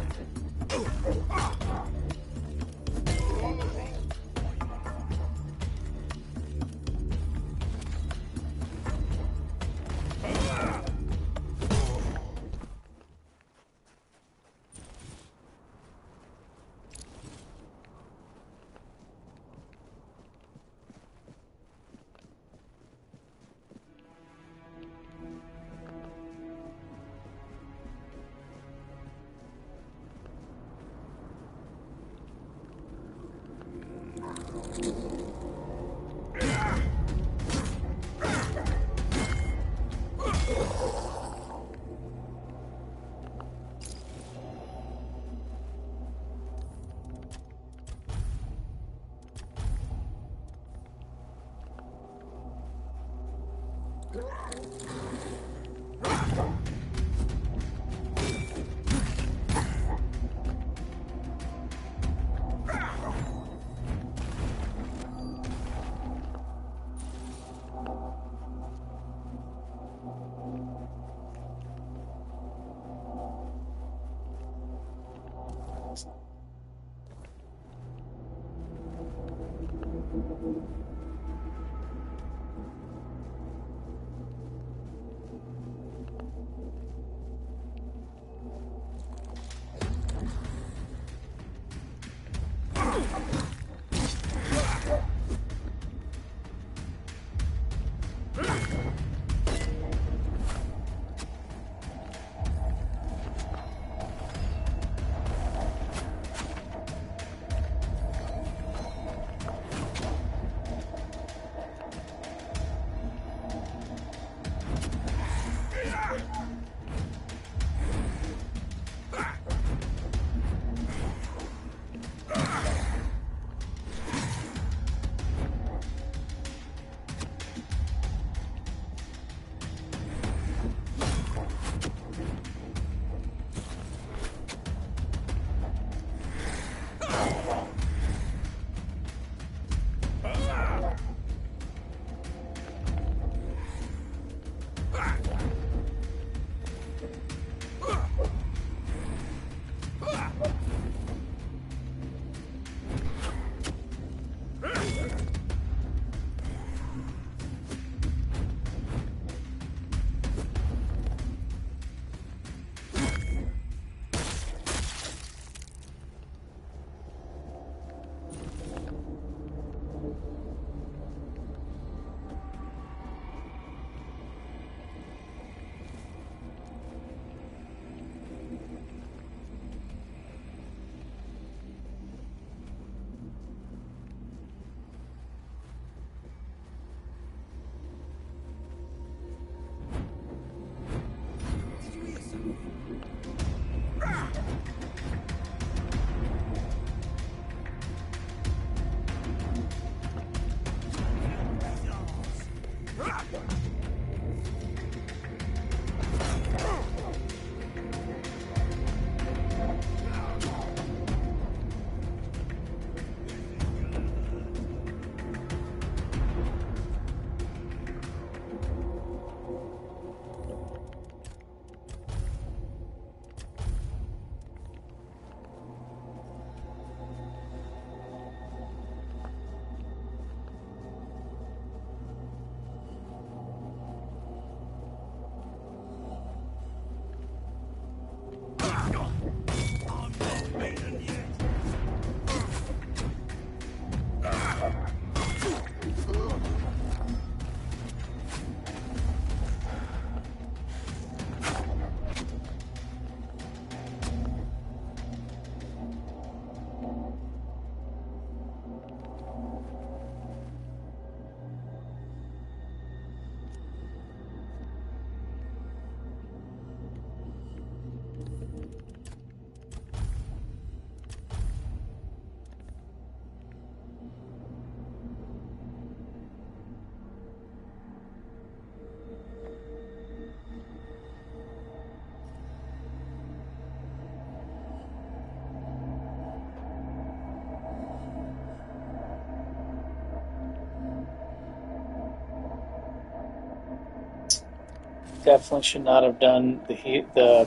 definitely should not have done the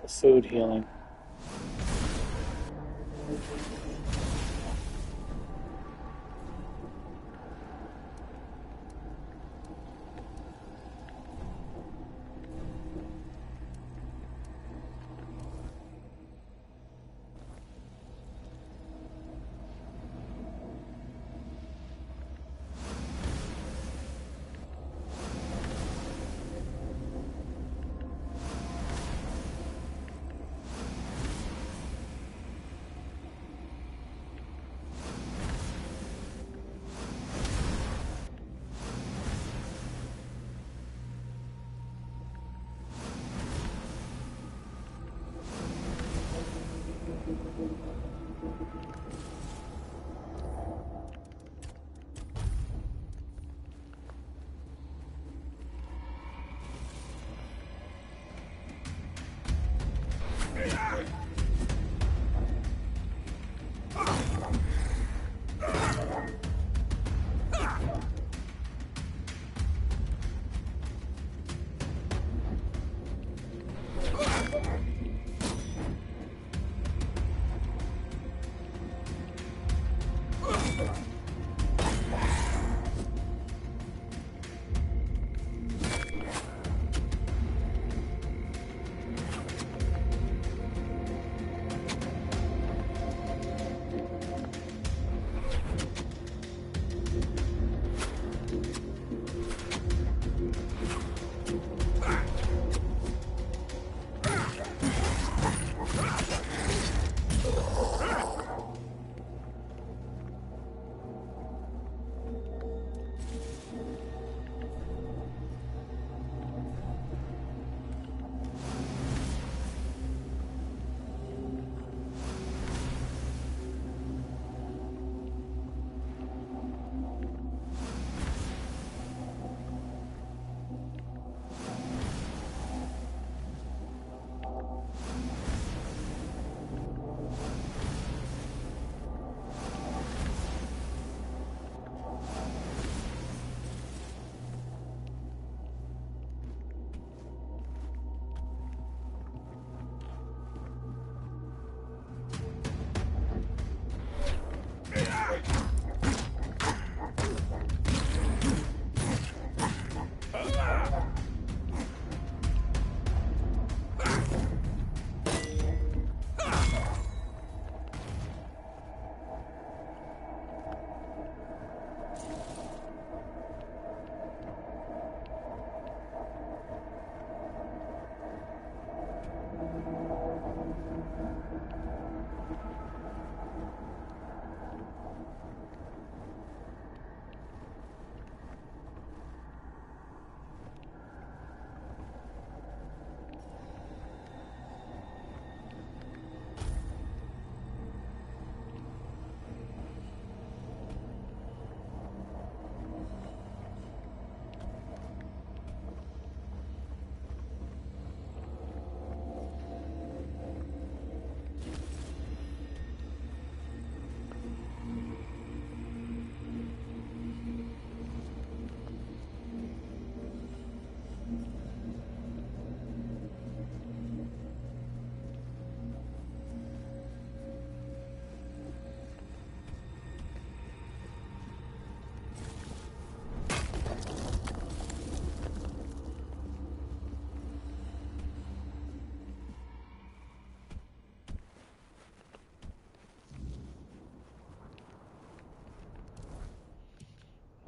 food healing.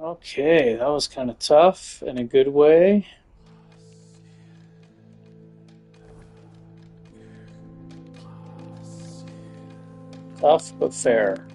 Okay, that was kind of tough in a good way. Tough but fair.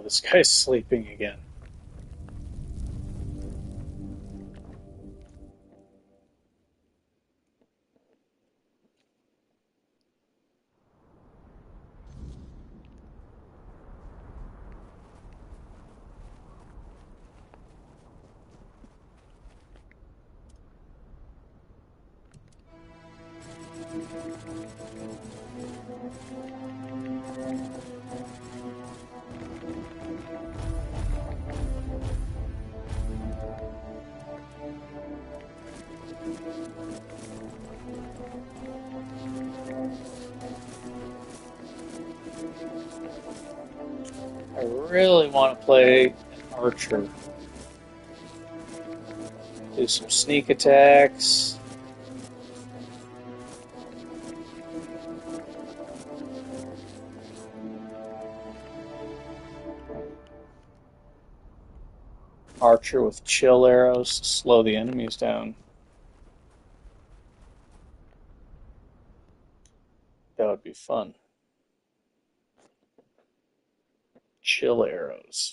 Oh, this guy's sleeping again. I really want to play an archer. Do some sneak attacks. Archer with chill arrows to slow the enemies down. That would be fun. Chill arrows.